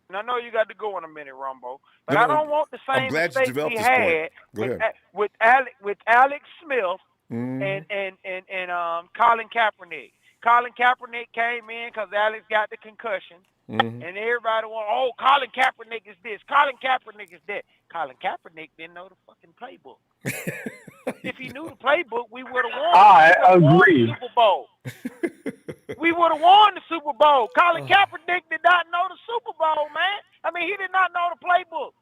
And I know you got to go in a minute, Rumbo, but I don't want the same mistake we had with Alex Smith and Colin Kaepernick. Colin Kaepernick came in because Alex got the concussion, and everybody went, Colin Kaepernick is this, Colin Kaepernick is that. Colin Kaepernick didn't know the fucking playbook. If he knew the playbook, we would have won. I agree. The Super Bowl. We would have won the Super Bowl. Colin Kaepernick did not know the Super Bowl, man. I mean, he did not know the playbook.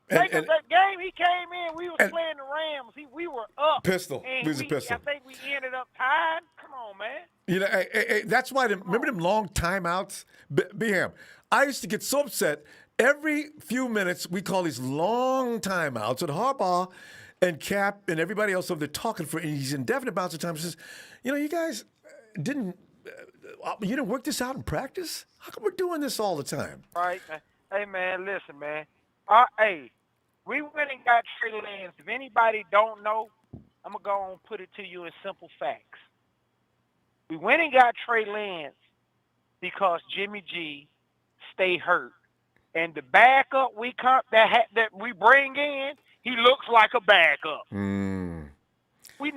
That game he came in, we was playing the Rams. We were up. Pistol. We was a pistol. I think we ended up tied. Come on, man. You know, that's why, remember them long timeouts? B-Ham, I used to get so upset. Every few minutes, we call these long timeouts, and Harbaugh and Cap and everybody else over there talking for these indefinite amounts of time. Says, you guys didn't work this out in practice? How come we're doing this all the time? Right. Hey, man, listen, man. We went and got Trey Lance. If anybody don't know, I'm going to go and put it to you in simple facts. We went and got Trey Lance because Jimmy G stay hurt. And the backup that we bring in, he looks like a backup. We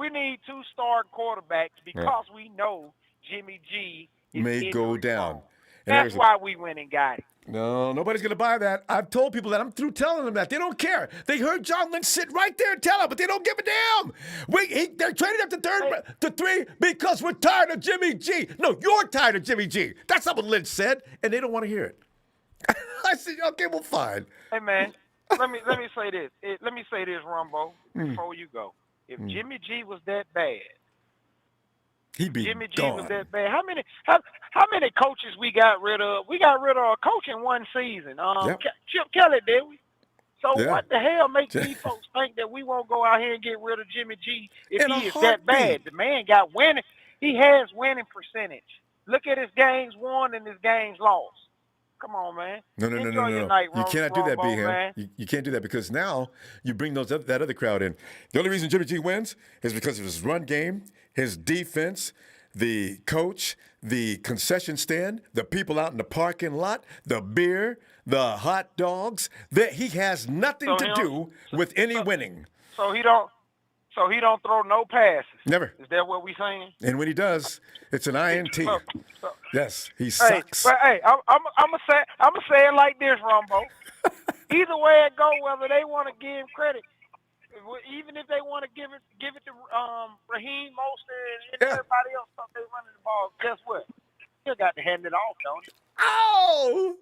need 2 starting quarterbacks because we know Jimmy G may go down. That's why we went and got it. No, nobody's going to buy that. I've told people that. I'm through telling them that. They don't care. They heard John Lynch sit right there and tell them, but they don't give a damn. They're trading up to 3 because we're tired of Jimmy G. No, you're tired of Jimmy G. That's not what Lynch said, and they don't want to hear it. I said, okay, well, fine. Hey, man, let me say this. Let me say this, Ronbo, before you go. If Jimmy G was that bad, he'd be Jimmy G gone. was that bad. How many coaches we got rid of? We got rid of a coach in one season. Chip Kelly, did we? So what the hell makes these folks think that we won't go out here and get rid of Jimmy G if he is that bad? The man got winning. He has winning percentage. Look at his games won and his games lost. Come on, man. No. Night, you cannot do that, Ronbo, B-Ham. You can't do that because now you bring that other crowd in. The only reason Jimmy G wins is because of his run game, his defense, the coach, the concession stand, the people out in the parking lot, the beer, the hot dogs. He has nothing to do with any winning. So he don't throw no passes. Never. Is that what we saying? And when he does, it's an INT. Yes, he sucks. I'm gonna say it like this, Ronbo. Either way it go, whether they want to give him credit, even if they want to give it to Raheem Mostert and everybody else thought they running the ball, guess what? Still got to hand it off, don't you? Oh,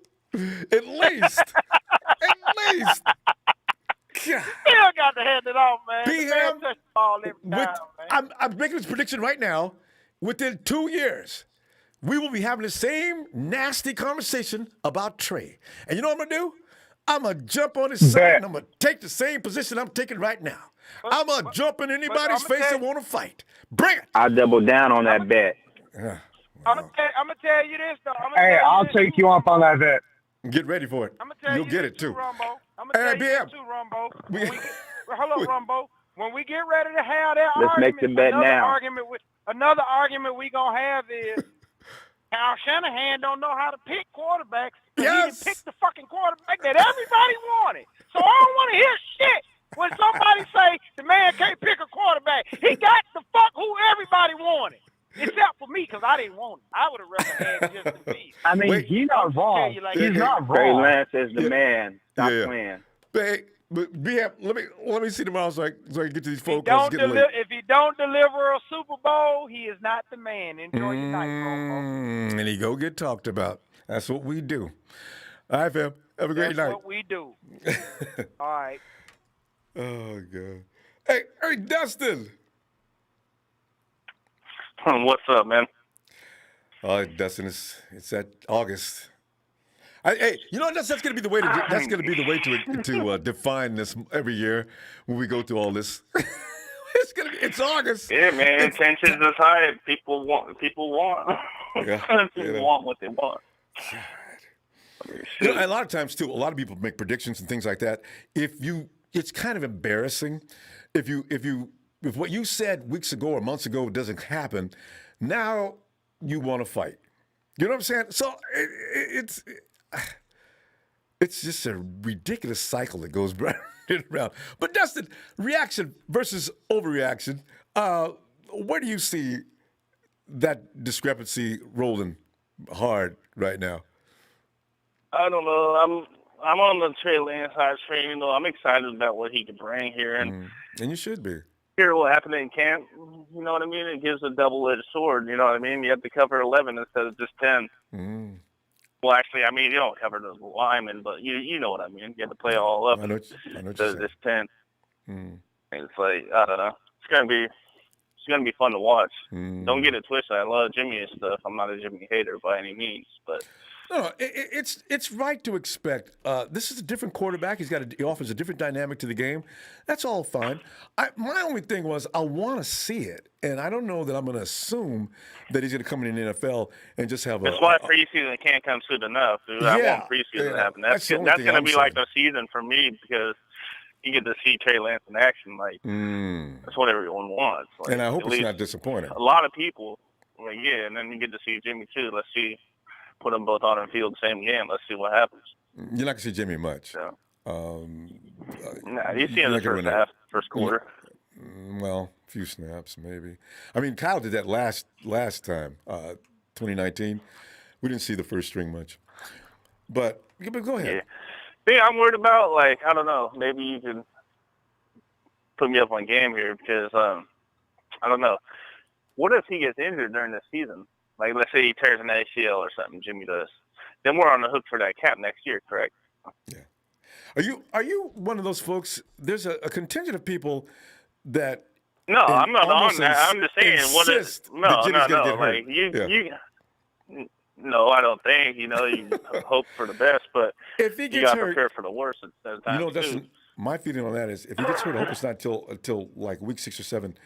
at least. At least. God. Still got to hand it off, man. B-Ham, touch the ball every time, man. I'm making this prediction right now. Within 2 years, we will be having the same nasty conversation about Trey. And you know what I'm going to do? I'm going to jump on his side and I'm going to take the same position I'm taking right now. I'm going to jump in anybody's face that want to fight. Bring it. I'll double down on that bet. I'm going to tell you this, though. I'll take you up on that bet. Get ready for it. You'll get it, too. Ronbo. I'm going to tell you this, too, Ronbo. Hold on, Ronbo. When we get ready to have that Let's argument, make the bet now. Another argument we going to have is Kyle Shanahan don't know how to pick quarterbacks. He didn't pick the fucking quarterback that everybody wanted. So I don't want to hear shit when somebody say the man can't pick a quarterback. He got the fuck who everybody wanted. Except for me, because I didn't want him. I would have rather had Justin Fields. I mean, he's not wrong. He's not wrong. Trey Lance is the man. Stop playing. But let me see tomorrow so I can get to these folks. If he don't deliver a Super Bowl, he is not the man. Enjoy your night, Ronbo. And he go get talked about. That's what we do. All right, fam. Have a great night. That's what we do. All right. Oh God. Hey, Dustin. What's up, man? Dustin, it's that August. Hey, you know that's going to be the way to define this every year when we go through all this. It's August. Yeah, man. Tensions is high. People want. People want what they want. A lot of times too. A lot of people make predictions and things like that. It's kind of embarrassing if what you said weeks ago or months ago doesn't happen. Now you want to fight. You know what I'm saying? So it's just a ridiculous cycle that goes round and round. But Dustin, reaction versus overreaction. Where do you see that discrepancy rolling hard right now? I don't know. I'm on the Trey Lance side train. You know, I'm excited about what he can bring here, and you should be. Hear what happened in camp. You know what I mean? It gives a double-edged sword. You know what I mean? You have to cover 11 instead of just 10. Well, actually, I mean, you don't cover the linemen, but you know what I mean. You have to play all up. I know instead of just 10. And it's like, I don't know. It's gonna be fun to watch. Don't get it twisted. I love Jimmy and stuff. I'm not a Jimmy hater by any means, but. No, it's right to expect. This is a different quarterback. He offers a different dynamic to the game. That's all fine. My only thing was I want to see it, and I don't know that I'm going to assume that he's going to come in the NFL and just have That's why preseason can't come soon enough, dude. I want preseason to happen. That's going to be like the season for me because you get to see Trey Lance in action. Like that's what everyone wants. Like, and I hope it's not disappointing. A lot of people, and then you get to see Jimmy too. Let's see. Put them both on the field the same game. Let's see what happens. You're not going to see Jimmy much. Yeah. You see in the first half, first quarter. Well, a few snaps maybe. I mean, Kyle did that last time, 2019, We didn't see the first string much. But go ahead. Yeah. Thing I'm worried about, like, I don't know, maybe you can put me up on game here because, I don't know. What if he gets injured during the season? Like, let's say he tears an ACL or something, Jimmy does. Then we're on the hook for that cap next year, correct? Yeah. Are you one of those folks? There's a contingent of people that No, I'm not on that. I'm just saying, that Jimmy's gonna get hurt. Like no, I don't think. You hope for the best, but if he gets you got to hurt, prepare for the worst at the time. That's my feeling on that is if he gets hurt, I hope it's not until like week 6 or 7.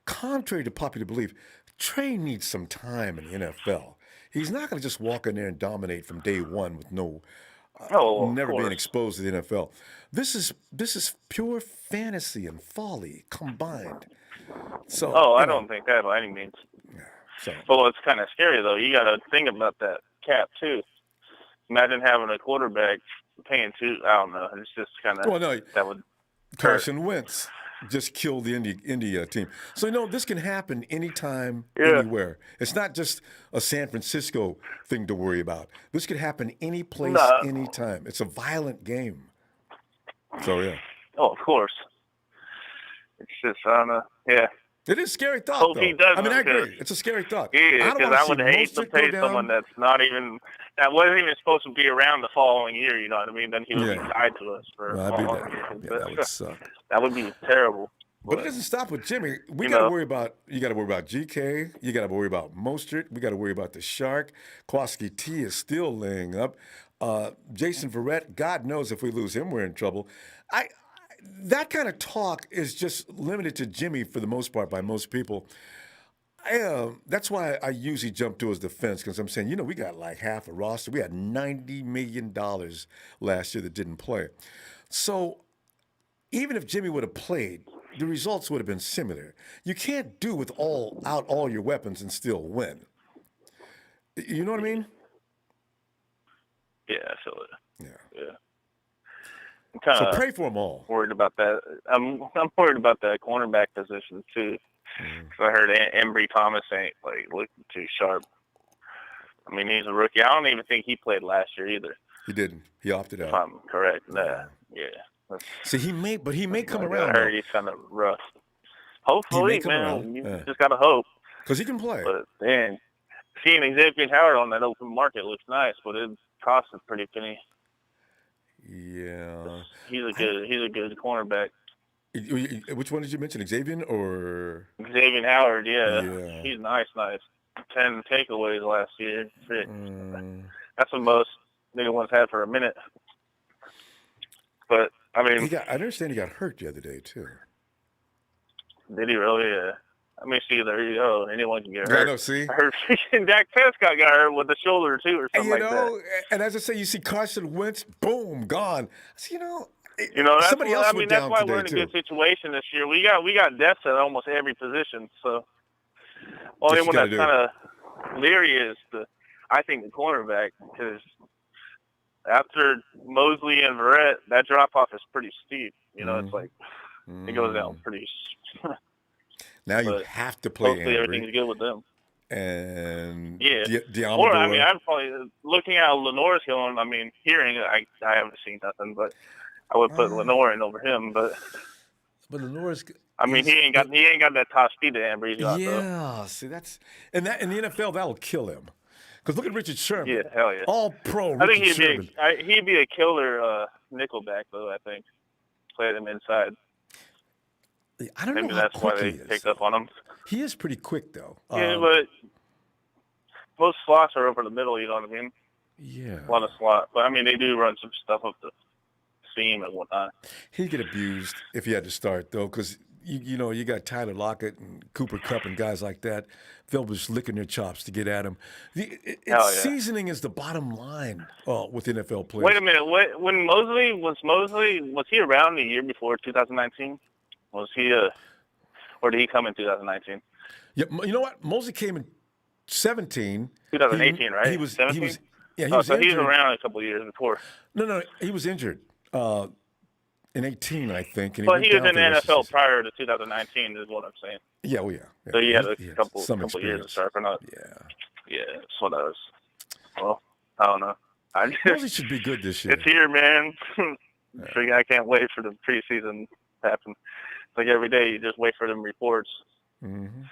Contrary to popular belief, Trey needs some time in the NFL. He's not going to just walk in there and dominate from day one with never being exposed to the NFL. This is pure fantasy and folly combined. So I don't think that by any means. Well, it's kind of scary though. You got to think about that cap too. Imagine having a quarterback paying I don't know. It's just kind of that would. Carson Wentz just killed the India team. So this can happen anytime, anywhere. It's not just a San Francisco thing to worry about. This could happen any place, anytime. It's a violent game. So yeah. Oh, of course. It's just I don't know. Yeah. It is a scary thought. Hope though. he doesn't. I mean, I agree. It's a scary thought. Yeah, because I would hate to pay someone that wasn't even supposed to be around the following year. You know what I mean? Then he would be tied to us for. That would suck. That would be terrible. But it doesn't stop with Jimmy. You got to worry about GK. You got to worry about Mostert. We got to worry about the Shark. Kowalski T is still laying up. Jason Verrett. God knows if we lose him, we're in trouble. That kind of talk is just limited to Jimmy for the most part by most people. That's why I usually jump to his defense because I'm saying, we got like half a roster. We had $90 million last year that didn't play. So even if Jimmy would have played, the results would have been similar. You can't do with all your weapons and still win. You know what I mean? Yeah, I feel it. Yeah. So pray for them all. Worried about that. I'm worried about that cornerback position too. Because I heard Embry Thomas ain't looking too sharp. I mean, he's a rookie. I don't even think he played last year either. He didn't. He opted out. If I'm correct. Yeah. See, he may come around. I heard he's kind of rough. Hopefully, man. You just gotta hope. Because he can play. But man, seeing Xavier Howard on that open market looks nice, but it costs a pretty penny. Yeah, he's a good cornerback. Which one did you mention, Xavier or Xavier Howard? Yeah. He's nice. 10 takeaways last year. That's the most anyone's had for a minute. But I mean, I understand he got hurt the other day too. Did he really? Yeah. I mean, see, there you go. Anyone can get hurt. I know, see? I heard Dak Prescott got hurt with the shoulder, too, or something like that. And as I say, you see Carson Wentz, boom, gone. So, that's somebody else went down that's why today, we're in a too. good situation this year. We got depth at almost every position. So, only one that's kind of leery is I think the cornerback, because after Mosley and Verrett, that drop-off is pretty steep. It's like it goes down pretty Now you have to play hopefully everything's good with them. And Or, I mean, I'm probably looking at Lenore's going, I mean, hearing it, I haven't seen nothing, but I would put Lenore in over him. But Lenore's, I mean, he ain't got that top speed that Ambry's got. Yeah, see, that's and that in the NFL that'll kill him. Because look at Richard Sherman. Yeah, hell yeah. All pro. I think Sherman. He'd be a killer nickelback though. I think play them inside. I don't Maybe know that's how why quick they he is. picked up on him. He is pretty quick though. Yeah, but most slots are over the middle. You know what I mean? Yeah. A lot of slot, but I mean they do run some stuff up the seam and whatnot. He'd get abused if he had to start though, because you got Tyler Lockett and Cooper Kupp and guys like that. They'll be just licking their chops to get at him. Seasoning is the bottom line with NFL players. Wait a minute. When Mosley was he around the year before 2019? Was he or did he come in 2019? Yeah, you know what? Mosley came in 17. 2018, right? He was 17? He was so injured. he was around a couple of years before. No, he was injured in 18, I think. And But he was in the NFL prior to 2019, is what I'm saying. Yeah, So he had a couple some years to start or not. Yeah. Yeah, that's what I was. Well, I don't know. Mosley should be good this year. It's here, man. I can't wait for the preseason to happen. It's like every day you just wait for them reports. Mm-hmm.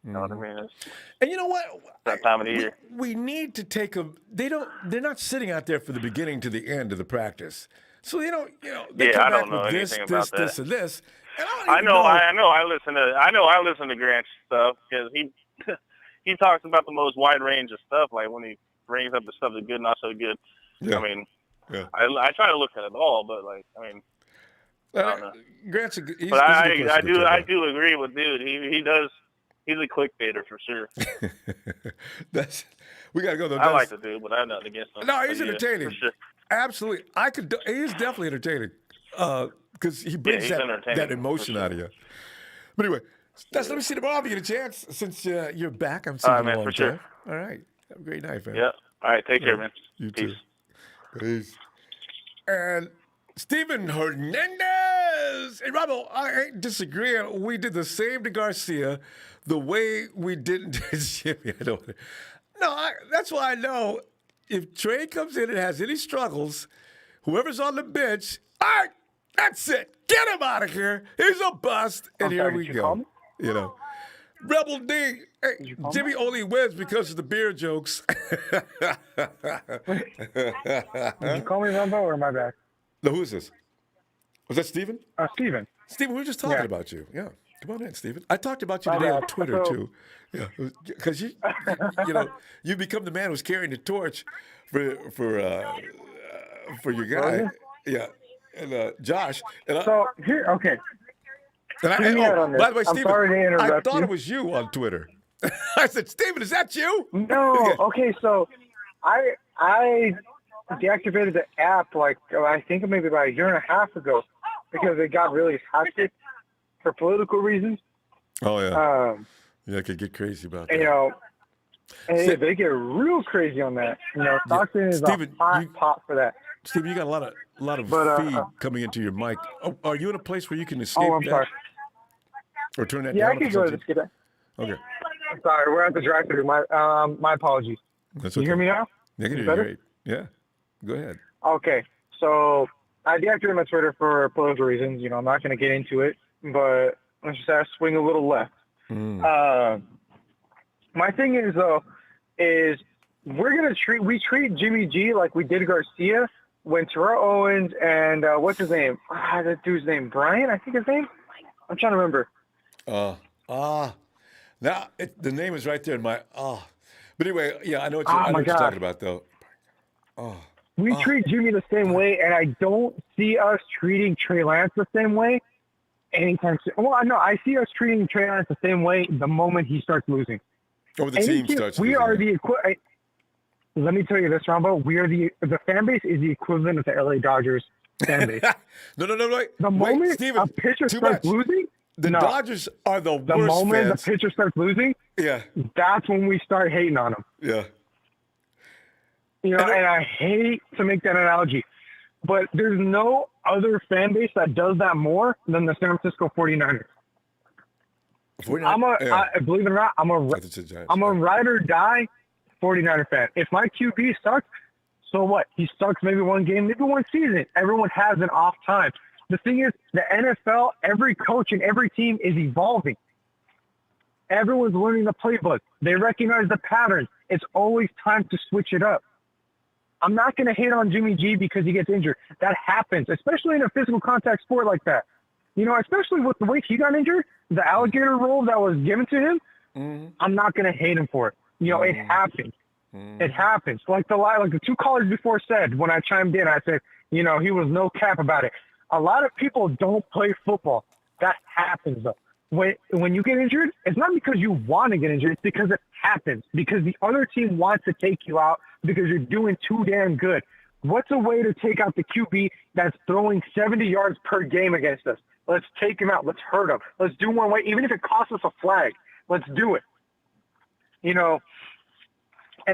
You know what I mean? And you know what? That time of the year. We need to take them. They're not sitting out there from the beginning to the end of the practice. So they don't, they come back with this, and this. And I know. I listen to Grant's stuff because he talks about the most wide range of stuff. Like when he brings up the stuff that's good, not so good. Yeah. I mean, I try to look at it all, but I don't know. Grant's a good person. I do agree with dude. He's a clickbaiter for sure. We gotta go though. I like the dude, but I'm not against him. No, he's entertaining. For sure. Absolutely, he is definitely entertaining because he brings that emotion out of you. But anyway, let me see tomorrow if you get a chance. Since you're back, I'm seeing you all the time. All right, have a great night, man. Yeah. All right, take care, man. You Peace. too. Peace. And Steven Hernandez. Hey, Ronbo, I ain't disagreeing. We did the same to Garcia the way we didn't to Jimmy. That's why I know if Trey comes in and has any struggles, whoever's on the bench, all right, that's it. Get him out of here. He's a bust. And here we go. Rebel D. Hey, Jimmy only wins because of the beer jokes. Did you call me Ronbo or am I back? No, who is this? Was that Steven? Steven. Steven, we were just talking about you. Yeah. Come on in, Steven. I talked about you today on Twitter, too. Yeah. Because you become the man who's carrying the torch for your guy. Yeah. And Josh. And okay. And by the way, Steven, I thought it was you on Twitter. I said, Steven, is that you? No. Okay, so I deactivated the app I think maybe about a year and a half ago because it got really hectic for political reasons. Oh yeah. I could get crazy about that. And they get real crazy on that. Stockton is a hot pot for that. Steven, you got a lot of feed coming into your mic. Oh, are you in a place where you can escape I'm sorry. Or turn that down? Yeah, I can go ahead and skip that. Okay. I'm sorry, we're at the drive-thru. My apologies. That's okay. You hear me now? I can hear you great. Yeah. Go ahead. Okay, so I deactivated my Twitter for political reasons. I'm not going to get into it, but let's just say I swing a little left. My thing is, though, we treat Jimmy G like we did Garcia when Terrell Owens and what's his name? That dude's name, Brian, I think his name? I'm trying to remember. Now, the name is right there in my, But anyway, yeah, I know what you're talking about, though. We treat Jimmy the same way, and I don't see us treating Trey Lance the same way anytime soon. Well, no, I see us treating Trey Lance the same way the moment he starts losing. The team starts losing. We are the equivalent. Let me tell you this, Ronbo. We are the fan base is the equivalent of the LA Dodgers fan base. No, wait. The moment Steven, a pitcher starts losing, the Dodgers are the worst The moment fans. the pitcher starts losing, that's when we start hating on him. Yeah. And I hate to make that analogy, but there's no other fan base that does that more than the San Francisco 49ers. Believe it or not, I'm a ride or die 49er fan. If my QB sucks, so what? He sucks maybe one game, maybe one season. Everyone has an off time. The thing is, the NFL, every coach and every team is evolving. Everyone's learning the playbook. They recognize the patterns. It's always time to switch it up. I'm not going to hate on Jimmy G because he gets injured. That happens, especially in a physical contact sport like that. Especially with the way he got injured, the alligator role that was given to him, I'm not going to hate him for it. It happens. It happens. Like the two callers before said, when I chimed in, I said, he was no cap about it. A lot of people don't play football. That happens, though. When you get injured, it's not because you want to get injured. It's because it happens. Because the other team wants to take you out because you're doing too damn good. What's a way to take out the QB that's throwing 70 yards per game against us? Let's take him out. Let's hurt him. Let's do one way. Even if it costs us a flag, let's do it. And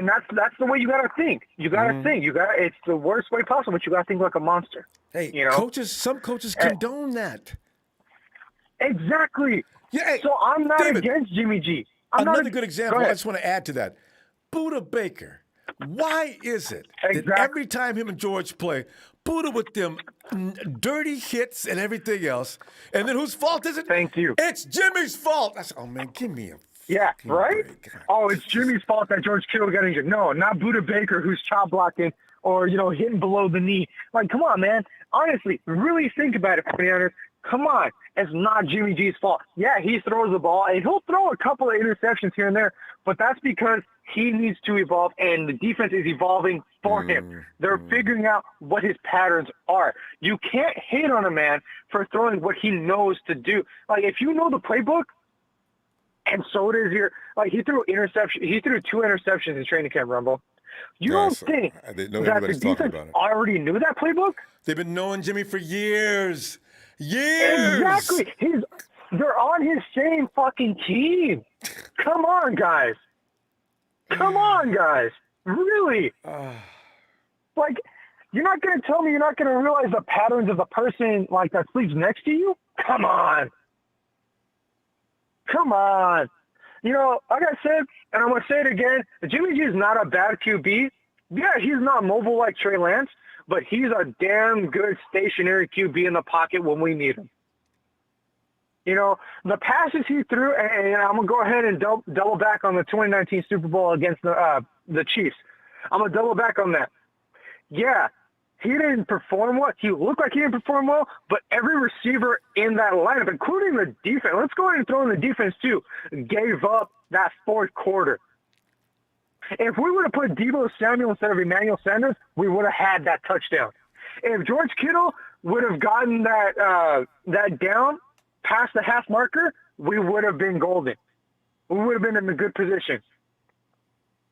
that's the way you got to think. You got to think. It's the worst way possible, but you got to think like a monster. Hey, some coaches condone that. Exactly. Yeah. Hey, so I'm not David, against Jimmy G. Another good example. I just want to add to that. Buda Baker. Why is it that every time him and George play, Buddha with them dirty hits and everything else, and then whose fault is it? Thank you. It's Jimmy's fault. I said, oh, man, give me a right? break. Oh, it's Jimmy's fault that George Kittle got injured. No, not Buddha Baker, who's chop blocking or, hitting below the knee. Like, come on, man. Honestly, really think about it, 49ers. Come on. It's not Jimmy G's fault. Yeah, he throws the ball, and he'll throw a couple of interceptions here and there, but that's because he needs to evolve, and the defense is evolving for him. They're figuring out what his patterns are. You can't hate on a man for throwing what he knows to do. Like, if you know the playbook, and so does he threw interception. He threw 2 interceptions in training camp, Rumble. You don't think that the defense already knew that playbook? They've been knowing Jimmy for years. Years! Exactly. They're on his same fucking team. Come on, guys. Really? Like, you're not going to tell me you're not going to realize the patterns of the person, like, that sleeps next to you? Come on. Like I said, and I'm going to say it again, Jimmy G is not a bad QB. Yeah, he's not mobile like Trey Lance, but he's a damn good stationary QB in the pocket when we need him. The passes he threw, and I'm going to go ahead and double back on the 2019 Super Bowl against the Chiefs. I'm going to double back on that. Yeah, he didn't perform well. He looked like he didn't perform well, but every receiver in that lineup, including the defense, let's go ahead and throw in the defense too, gave up that fourth quarter. If we would have put Deebo Samuel instead of Emmanuel Sanders, we would have had that touchdown. If George Kittle would have gotten that down past the half marker, we would have been golden. We would have been in a good position.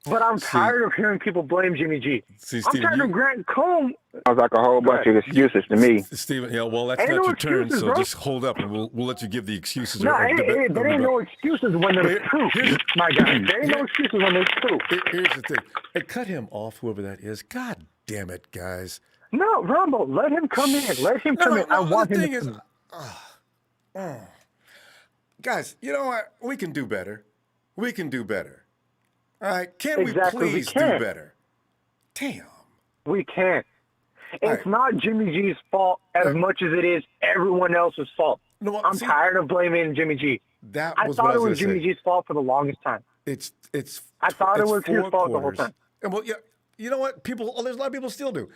But I'm tired of hearing people blame Jimmy G. I'm tired of Grant Cohn. Sounds like a whole bunch of excuses to me. Steven, well, that's not your turn, so just hold up, and we'll let you give the excuses. No, there ain't no excuses when there's proof, my guy. There ain't no excuses when there's proof. Here's the thing. Hey, cut him off, whoever that is. God damn it, guys. No, Ronbo, let him come in. Let him come in. I want him to come in. Guys, you know what? We can do better. All right, can we please do better? Damn. We can't. It's not Jimmy G's fault as much as it is everyone else's fault. No, I'm tired of blaming Jimmy G. I thought it was Jimmy G's fault for the longest time. I thought it was his fault the whole time. And well, yeah, you know what? There's a lot of people still do.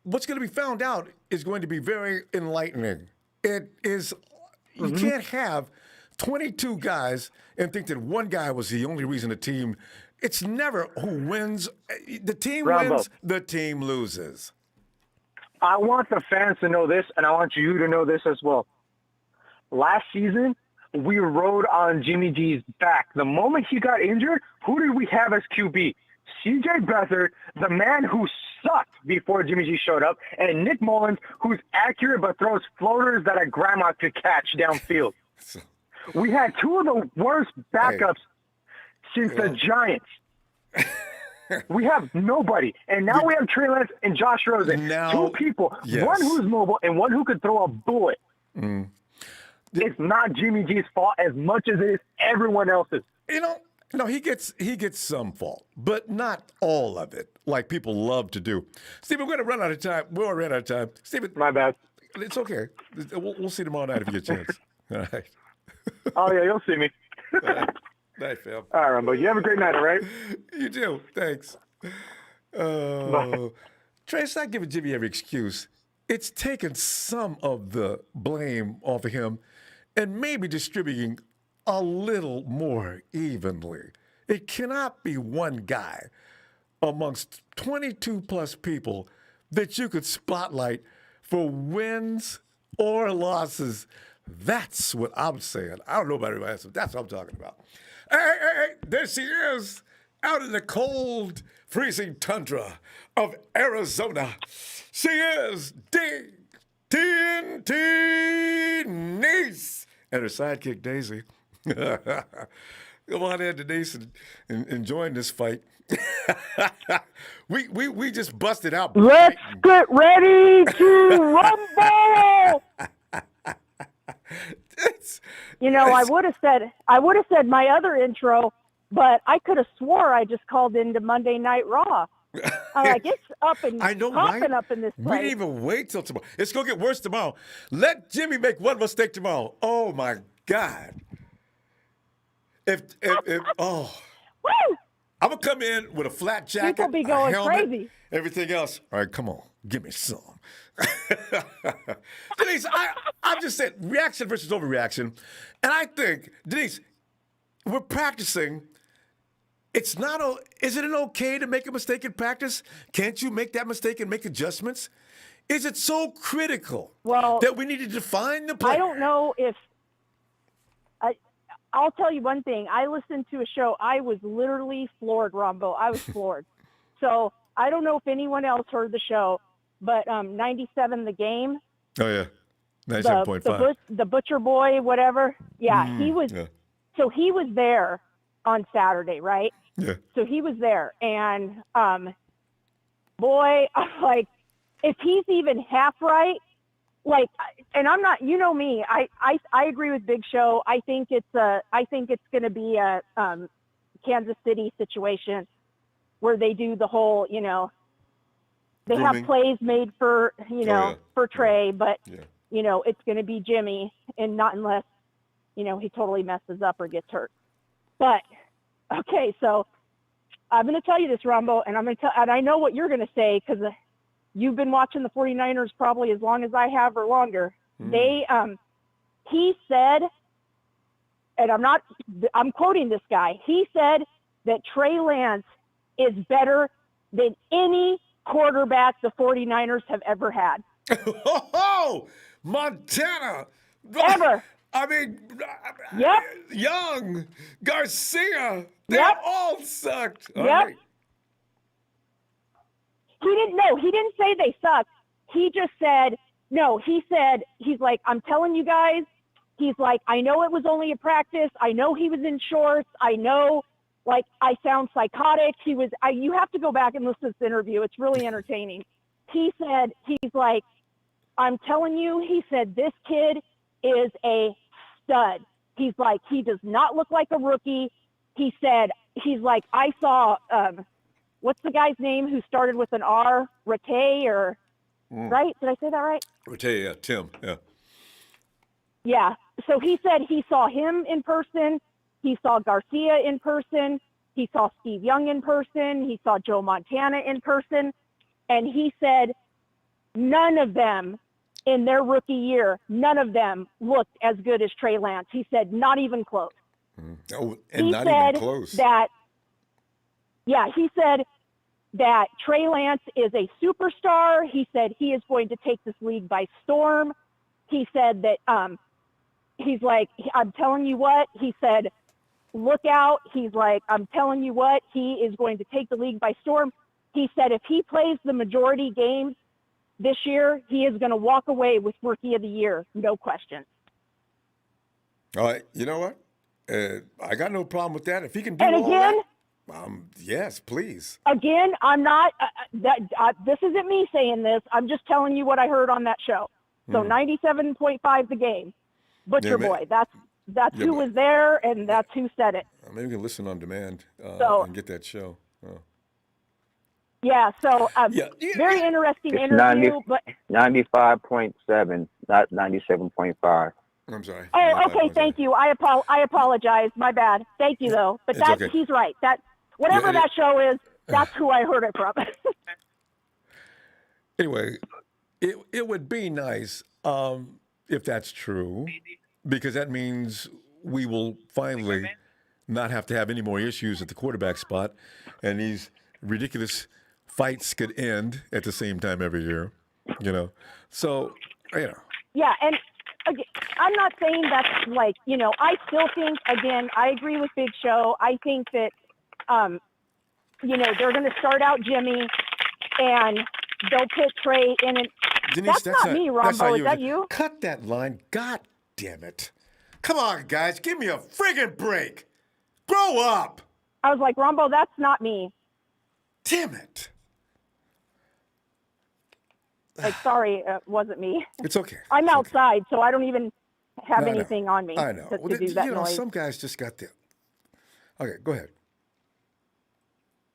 What's going to be found out is going to be very enlightening. It is. You can't have 22 guys and think that one guy was the only reason the team. It's never who wins. The team wins, the team loses. I want the fans to know this, and I want you to know this as well. Last season, we rode on Jimmy G's back. The moment he got injured, who did we have as QB? C.J. Beathard, the man who sucked before Jimmy G showed up, and Nick Mullins, who's accurate but throws floaters that a grandma could catch downfield. We had two of the worst backups since the Giants. We have nobody. And now we have Trey Lance and Josh Rosen. Two people. Yes. One who's mobile and one who could throw a bullet. It's not Jimmy G's fault as much as it is everyone else's. No, he gets some fault, but not all of it, like people love to do. Steven, we're going to run out of time. We'll run out of time. Steven. My bad. It's okay. We'll see tomorrow night if you get a chance. All right. Oh, yeah, you'll see me. Night, Phil. All right, Ronbo. You have a great night, all right? You do. Thanks. Trey, it's not giving Jimmy every excuse. It's taking some of the blame off of him and maybe distributing a little more evenly. It cannot be one guy amongst 22-plus people that you could spotlight for wins or losses. That's what I'm saying. I don't know about everybody else, but that's what I'm talking about. Hey, there she is, out in the cold, freezing tundra of Arizona. She is TNT Niece and her sidekick, Daisy. Come on in, Denise, and join this fight. we just busted out. Let's get ready to rumble. I would have said my other intro, but I could have swore I just called into Monday Night Raw. I'm like, it's up and I know, popping right? up in this We place. didn't even wait till tomorrow. It's going to get worse tomorrow. Let Jimmy make one mistake tomorrow. Oh, my God. If oh. Woo! I'm going to come in with a flat jacket, People be a going helmet, crazy. everything else. All right, come on. Give me some. Denise, I'm just saying, reaction versus overreaction. And I think, Denise, we're practicing. Is it okay to make a mistake in practice? Can't you make that mistake and make adjustments? Is it so critical that we need to define the play? I don't know if I'll tell you one thing. I listened to a show. I was literally floored, Ronbo. I was floored. So I don't know if anyone else heard the show, but 97 The Game. Oh, yeah. 97.5. The Butcher Boy, whatever. Yeah, he was. Yeah. So he was there on Saturday, right? Yeah. So he was there. And, boy, I'm like, if he's even half right, like, and I'm not, you know me, I agree with Big Show. I think it's going to be a Kansas City situation where they do the whole, you know, they grooming. have plays made for, you know, for Trey, but, Yeah. you know, it's going to be Jimmy, and not unless, you know, he totally messes up or gets hurt. But, okay, so I'm going to tell you this, Ronbo, and and I know what you're going to say because you've been watching the 49ers probably as long as I have or longer. He said, and I'm quoting this guy, he said that Trey Lance is better than any quarterback the 49ers have ever had. Oh, Montana. Ever. I mean, Yep. Young, Garcia, they Yep. all sucked. All Yep. right. He didn't say they sucked. He just said, no, he said, he's like, I'm telling you guys, he's like, I know it was only a practice. I know he was in shorts. I know, like, I sound psychotic. You have to go back and listen to this interview. It's really entertaining. He said, he's like, I'm telling you, he said, this kid is a stud. He's like, he does not look like a rookie. He said, he's like, I saw, what's the guy's name who started with an R? Rattay or, right? Did I say that right? Rattay, yeah, Tim, yeah. Yeah. So he said he saw him in person. He saw Garcia in person. He saw Steve Young in person. He saw Joe Montana in person. And he said none of them in their rookie year, none of them looked as good as Trey Lance. He said not even close. Oh, and He not said even close. he said that Trey Lance is a superstar. He said he is going to take this league by storm. He said that he's like, I'm telling you what, he said, look out. He's like, I'm telling you what, he is going to take the league by storm. He said if he plays the majority games this year, he is going to walk away with Rookie of the Year, no question. All right, you know what? I got no problem with that. If he can do And all again, that, yes, please. Again, I'm not, this isn't me saying this. I'm just telling you what I heard on that show. So 97.5 The Game. Butcher Boy. That's who was there, and that's who said it. Maybe we can listen on demand and get that show. Oh. Yeah, so very interesting interview. But 95.7, not 97.5. I'm sorry. Oh, okay, thank you. I apologize. My bad. Thank you, though. But okay. He's right. Whatever that show is, that's who I heard it from. Anyway, it would be nice if that's true, because that means we will finally not have to have any more issues at the quarterback spot, and these ridiculous fights could end at the same time every year, you know. So, you know. Yeah, and again, I'm not saying that's like, you know, I still think, again, I agree with Big Show. I think that, you know, they're going to start out Jimmy, and they'll put Trey in. And Denise, that's not me, Ronbo. Is that you? Cut that line. God damn it. Come on, guys. Give me a friggin' break. Grow up. I was like, Ronbo, that's not me. Damn it. Like, sorry, it wasn't me. It's okay. I'm outside, so I don't even have anything on me I know. to do that you know, noise. some guys just got the... Okay, go ahead.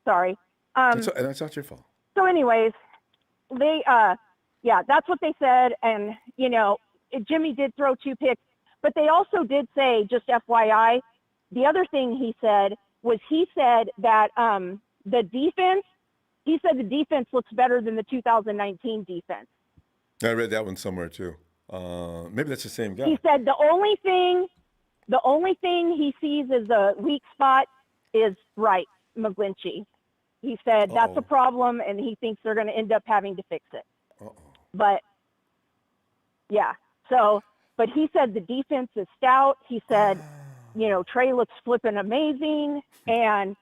Sorry. And that's not your fault. So anyways, they, that's what they said. And, Jimmy did throw 2 picks, but they also did say, just FYI, the other thing he said was that the defense looks better than the 2019 defense. I read that one somewhere too. Maybe that's the same guy. He said the only thing he sees as a weak spot is McGlinchey. He said that's a problem, and he thinks they're going to end up having to fix it. But yeah, but he said the defense is stout. He said, Trey looks flipping amazing, and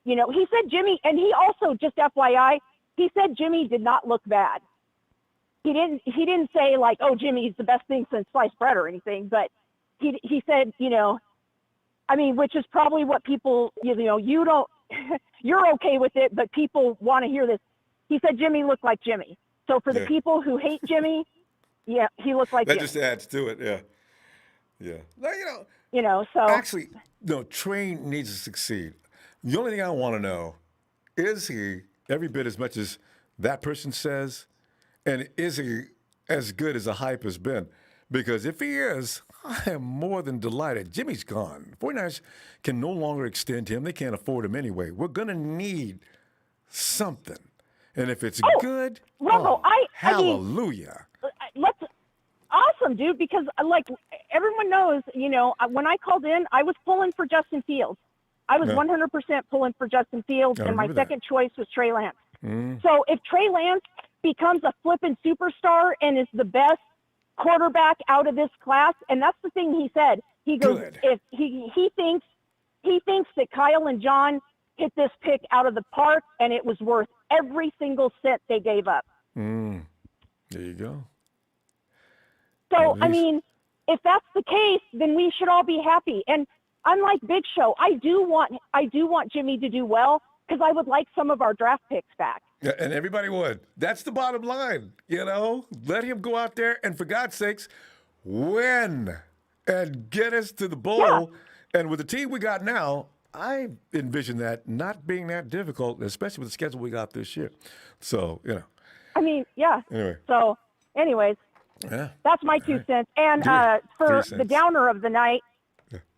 he said Jimmy, and he also, just FYI, he said Jimmy did not look bad. He didn't say like, oh, Jimmy's the best thing since sliced bread or anything, but he said, which is probably what people, you don't, you're okay with it, but people want to hear this. He said Jimmy looked like Jimmy. So for the people who hate Jimmy, yeah, he looked like that Jimmy. Just adds to it, yeah. Now, so actually, no, Trey needs to succeed. The only thing I want to know is he every bit as much as that person says, and is he as good as the hype has been? Because if he is, I am more than delighted. Jimmy's gone. 49ers can no longer extend him. They can't afford him anyway. We're going to need something. And if it's good, Ronbo, hallelujah. Awesome, dude, because like everyone knows, when I called in, I was pulling for Justin Fields. I was 100% pulling for Justin Fields, and my second choice was Trey Lance. So if Trey Lance becomes a flipping superstar and is the best quarterback out of this class, and that's the thing he said. He goes, if he thinks that Kyle and John hit this pick out of the park, and it was worth every single cent they gave up. There you go. So if that's the case, then we should all be happy. And unlike Big Show, I do want Jimmy to do well, because I would like some of our draft picks back. Yeah, and everybody would. That's the bottom line, Let him go out there and, for God's sakes, win and get us to the bowl. Yeah. And with the team we got now, I envision that not being that difficult, especially with the schedule we got this year. So, yeah. Anyway. So, anyways, that's my 2 cents. And for the downer of the night,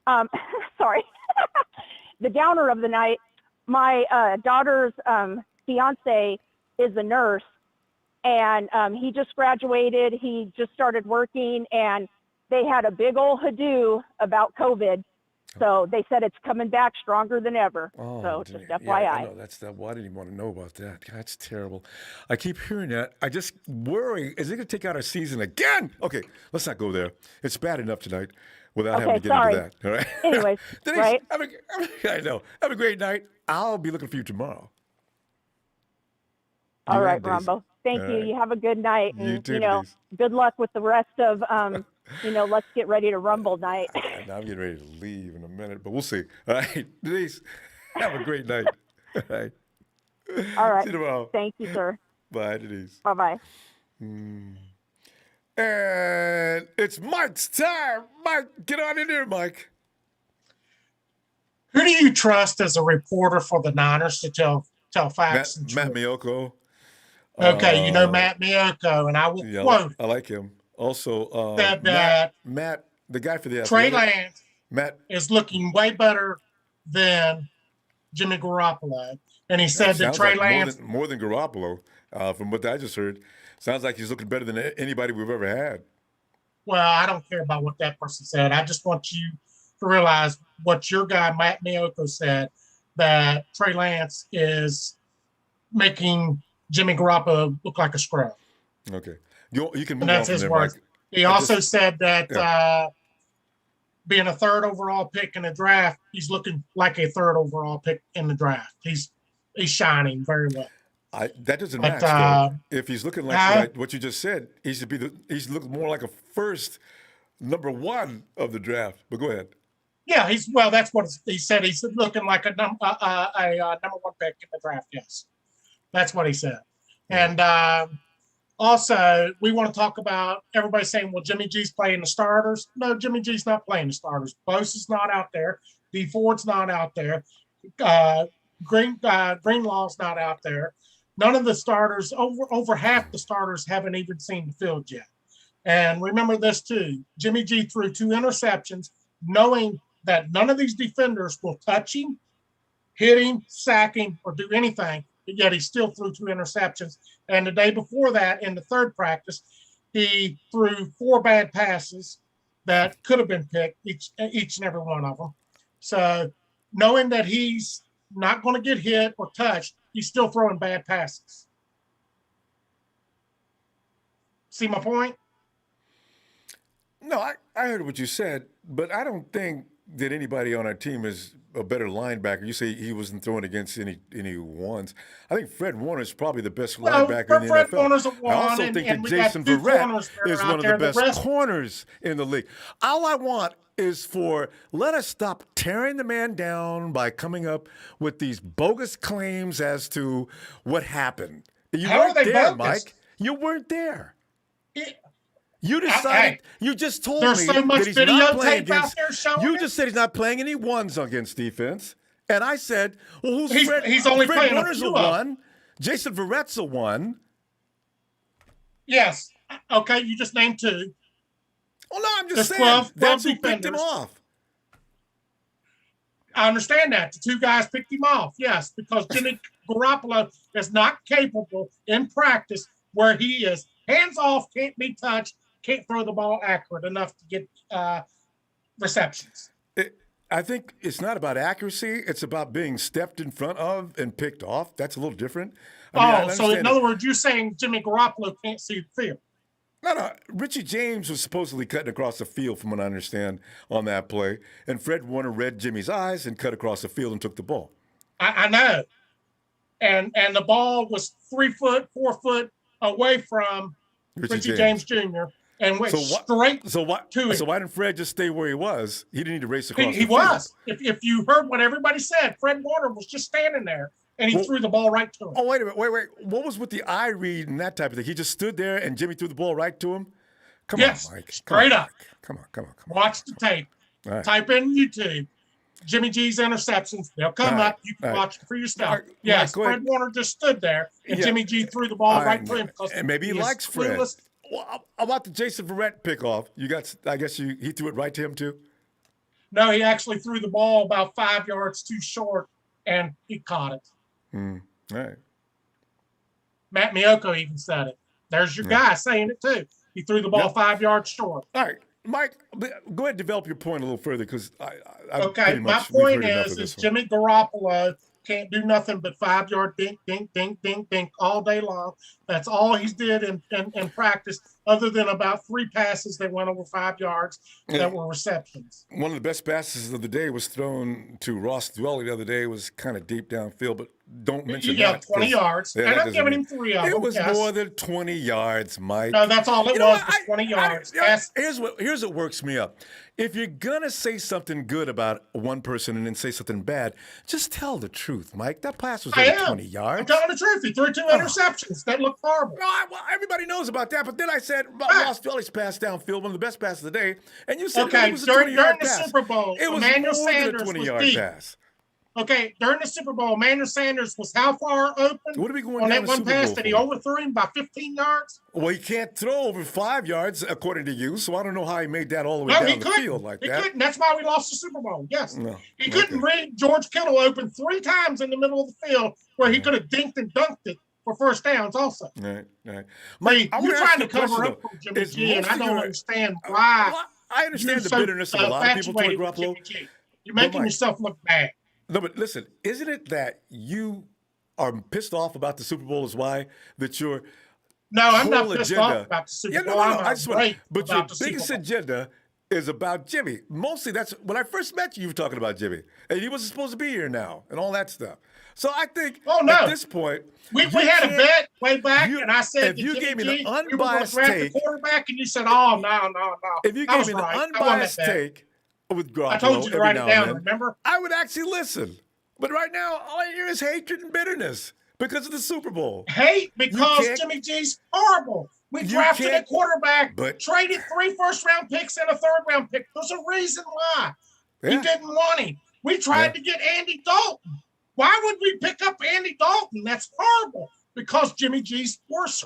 sorry, the downer of the night, my daughter's fiance is a nurse, and he just graduated. He just started working, and they had a big old hoodoo about COVID. So they said it's coming back stronger than ever. So just FYI. Yeah, I know. Well, I didn't even want to know about that. God, that's terrible. I keep hearing that. I just worry, is it going to take out our season again? Okay, let's not go there. It's bad enough tonight without having to get into that. All right? Anyways, Denise, right? I know. Have a great night. I'll be looking for you tomorrow. All right, Ronbo. Thank you. You have a good night. And, you too, good luck with the rest of, let's get ready to rumble night. Now I'm getting ready to leave in a minute, but we'll see. All right, Denise, have a great night. All right. All right. See you tomorrow. Thank you, sir. Bye, Denise. Bye-bye. And it's Mike's time. Mike, get on in there, Mike. Who do you trust as a reporter for the Niners to tell facts and truth? Matt Miyoko. Okay, Matt Miyoko, and I will quote. I like him. Also, that Matt, the guy for the Trey Athletic, Lance is looking way better than Jimmy Garoppolo, and he said that Trey Lance more than Garoppolo, from what I just heard, sounds like he's looking better than anybody we've ever had. Well, I don't care about what that person said. I just want you to realize what your guy Matt Miyoko said, that Trey Lance is making Jimmy Garoppolo look like a scrub. Okay. You can move and that's on his from words. Mike. He also said that being a third overall pick in the draft, he's looking like a third overall pick in the draft. He's shining very well. That doesn't match. If he's looking like what you just said, he should be. He's looking more like a first number one of the draft. But go ahead. Yeah, that's what he said. He's looking like a number one pick in the draft. Yes, that's what he said. And also, we want to talk about everybody saying, well, Jimmy G's playing the starters. No, Jimmy G's not playing the starters. Bosa's not out there. D Ford's not out there. Greenlaw's not out there. None of the starters, over half the starters, haven't even seen the field yet. And remember this too: Jimmy G threw 2 interceptions, knowing that none of these defenders will touch him, hit him, sack him, or do anything. But yet he still threw 2 interceptions. And the day before that, in the third practice, he threw 4 bad passes that could have been picked, each and every one of them. So knowing that he's not going to get hit or touched, he's still throwing bad passes. See my point? No, I heard what you said, but I don't think that anybody on our team is a better linebacker. You say he wasn't throwing against any ones. I think Fred Warner's probably the best linebacker in the Fred NFL. Warner's a one, I also think that Jason Verrett is one of the best corners in the league. All I want is let us stop tearing the man down by coming up with these bogus claims as to what happened. You weren't there, Mike. You weren't there. You decided. You just told me that he's not playing against. You just said he's not playing any ones against defense, and I said, "Well, who's Fred? He's only Fred playing Warner's a few one. Jason Verrett's a one." Yes. Okay, you just named 2. Well, no, I'm just saying. 12 That's who picked him off. I understand that. The 2 guys picked him off. Yes, because Jimmy Garoppolo is not capable in practice where he is hands off, can't be touched, can't throw the ball accurate enough to get receptions. I think it's not about accuracy. It's about being stepped in front of and picked off. That's a little different. So in other words, you're saying Jimmy Garoppolo can't see the field. No. Richie James was supposedly cutting across the field, from what I understand, on that play. And Fred Warner read Jimmy's eyes and cut across the field and took the ball. I know. And the ball was 3 foot, 4 foot away from Richie James Jr. and went straight to him. So why didn't Fred just stay where he was? He didn't need to race across the field. He was. If you heard what everybody said, Fred Warner was just standing there, and he threw the ball right to him. Oh, wait a minute. Wait. What was with the eye read and that type of thing? He just stood there, and Jimmy threw the ball right to him? Come on, Mike. Straight up. Come on. Watch the tape. Right. Type in YouTube. Jimmy G's interceptions. They'll come up. You can watch it for yourself. Yes, Mike, Fred Warner just stood there, and Jimmy G threw the ball right to him. And maybe he likes Fred. Well, how about the Jason Verrett pickoff? I guess he threw it right to him too? No, he actually threw the ball about 5 yards too short, and he caught it. All right. Matt Miyoko even said it. There's your guy saying it too. He threw the ball 5 yards short. All right. Mike, go ahead and develop your point a little further, because my point is Jimmy Garoppolo can't do nothing but 5 yard dink, dink, dink, dink, dink all day long. That's all he did in practice, other than about 3 passes that went over 5 yards that were receptions. One of the best passes of the day was thrown to Ross Dwelly the other day. It was kind of deep downfield, but don't mention that. 20 yards. And I'm giving him 3 of them. It was more than 20 yards, Mike. No, that's all it was 20 yards. Here's what works me up. If you're going to say something good about one person and then say something bad, just tell the truth, Mike. That pass was only 20 yards. I'm telling the truth. He threw 2 interceptions. That looked horrible. Well, everybody knows about that, but then I said Ross Dwelly's pass downfield, one of the best passes of the day, and you said it was a 20-yard pass. During the Super Bowl, it was Emmanuel more Sanders than a 20-yard pass. Okay, during the Super Bowl, Emmanuel Sanders was how far open? What are we going on down that one pass that he overthrew him by 15 yards? Well, he can't throw over 5 yards, according to you, so I don't know how he made that all the way down the field like that. He couldn't. That's why we lost the Super Bowl, yes. No. He couldn't read George Kittle open 3 times in the middle of the field where he could have dinked and dunked it for first downs also. Right. Mike, you're trying to cover up for Jimmy G, and I don't understand why. I understand the bitterness of a lot of people toward Garoppolo. You're making yourself look bad. No, but listen, isn't it that you are pissed off about the Super Bowl is why that your I'm not pissed off about the Super Bowl. But your biggest agenda is about Jimmy. Mostly that's when I first met you were talking about Jimmy. And he wasn't supposed to be here now and all that stuff. So I think at this point we had a bet way back, and I said if you gave me an unbiased take, the quarterback, and you said, "Oh no." If you gave me an unbiased take with Garoppolo, I told you to write it down. Remember? I would actually listen. But right now, all I hear is hatred and bitterness because of the Super Bowl. Hate because Jimmy G's horrible. We drafted a quarterback, traded 3 first-round picks and a third-round pick. There's a reason why. He didn't want him. We tried to get Andy Dalton. Why would we pick up Andy Dalton? That's horrible because Jimmy G's worse.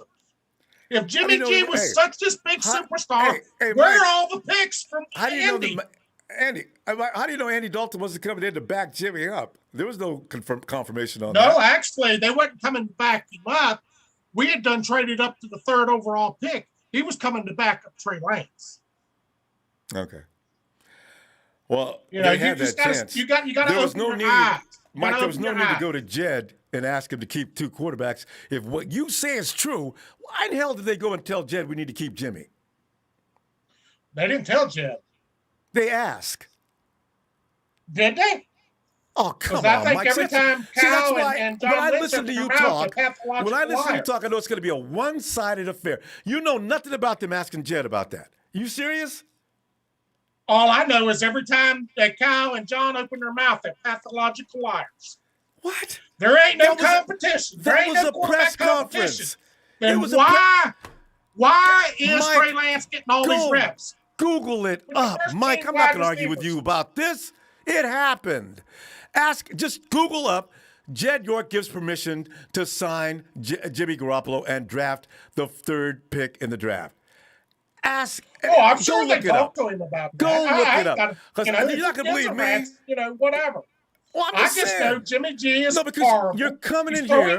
If Jimmy G was such this big superstar, where are all the picks from Andy? How do you know Andy Dalton wasn't coming in to back Jimmy up? There was no confirmation on that. No, actually, they weren't coming to back him up. We had done traded up to the 3rd overall pick. He was coming to back up Trey Lance. Okay. Well, you know, they had that chance. You got to open your eyes. Mike, there was no need to go to Jed and ask him to keep 2 quarterbacks. If what you say is true, why in hell did they go and tell Jed we need to keep Jimmy? They didn't tell Jed. They ask. Did they? Oh, come on, I think Mike. every time Cal and John when I listen to you talk, I know it's going to be a one-sided affair. You know nothing about them asking Jed about that. You serious? All I know is every time that Kyle and John open their mouth, they're pathological liars. What? There ain't no competition. There ain't no press conference. Then why is Trey Lance getting all these reps? Google it up. Mike, I'm not going to argue with you about this. It happened. Just Google up. Jed York gives permission to sign Jimmy Garoppolo and draft the 3rd pick in the draft. I'm sure they talked to him about that. Go look it up. Because you're not going to believe me. Whatever. Well, I just know Jimmy G is horrible. You're coming in here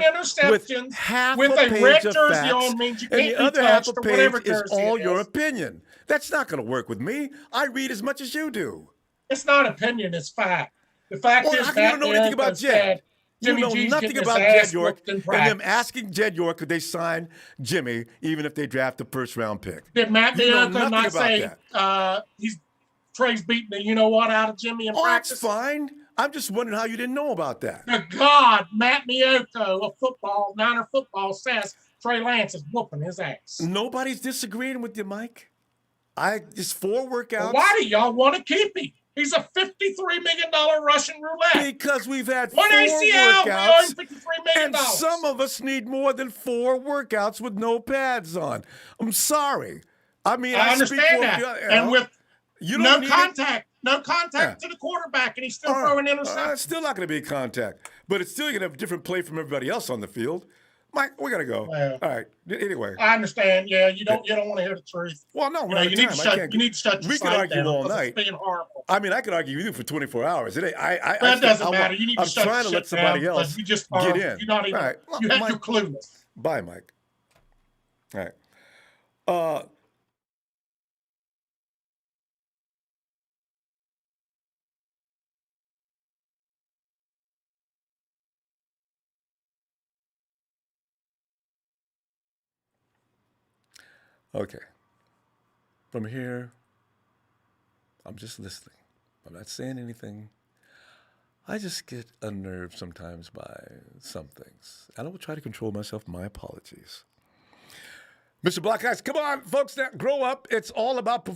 with half with a page red of jersey facts, on means you and can't the other be half a touched, page is all your opinion. That's not going to work with me. I read as much as you do. It's not opinion. It's fact. The fact is that you don't know anything about Jed. You know nothing about Jed York and them asking Jed York could they sign Jimmy even if they draft the 1st-round pick. Did Matt Bianco not say Trey's beating the you-know-what out of Jimmy in practice? That's fine. I'm just wondering how you didn't know about that. Matt Bianco of Niner football says Trey Lance is whooping his ass. Nobody's disagreeing with you, Mike. It's 4 workouts. Well, why do y'all want to keep him? He's a $53 million Russian roulette. Because we've had 4 ACL, workouts, $53 million. And some of us need more than 4 workouts with no pads on. I'm sorry. I understand that. And with no contact to the quarterback, and he's still throwing interceptions. It's still not going to be contact, but it's still going to have a different play from everybody else on the field. Mike, we got to go. Well, all right. Anyway. I understand. Yeah, you don't want to hear the truth. Well, no, you need to shut your We can argue all night. It's being horrible. I mean, I could argue with you for 24 hours. That doesn't matter. You need to shut trying to let somebody else you just get in. You're not even, right. You're clueless. Bye, Mike. All right. Okay. From here, I'm just listening. I'm not saying anything. I just get unnerved sometimes by some things. And I will try to control myself. My apologies. Mr. Black Eyes, come on, folks, now grow up. It's all about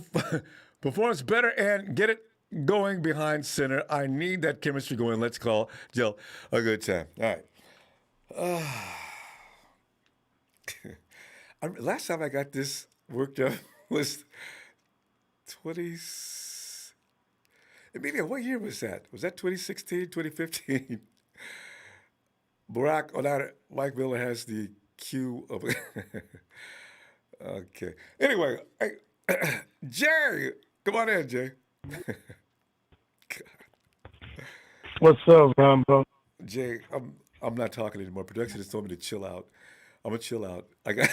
performance better and get it going behind center. I need that chemistry going. Let's call Jill a good time. All right. Last time I got this worked up was 20. Emilia, what year was that? Was that 2016, 2015? Mike Miller has the cue of. Okay. Anyway, Jay, come on in, Jay. What's up, Ronbo? Jay, I'm not talking anymore. Production just told me to chill out. I'm gonna chill out. I got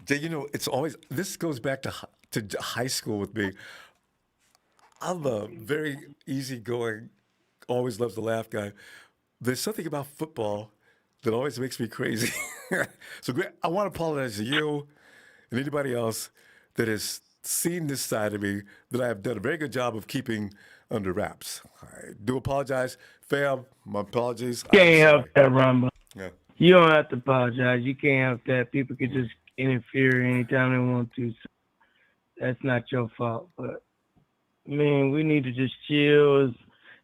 Jay. You know, it's always this goes back to high school with me. I'm a very easygoing, always loves to laugh guy. There's something about football that always makes me crazy. So I want to apologize to you and anybody else that has seen this side of me that I have done a very good job of keeping under wraps. I do apologize, fam. My apologies. Can't help that, Ronbo. Yeah. You don't have to apologize. You can't help that. People can just interfere anytime they want to. So that's not your fault. But, man, we need to just chill.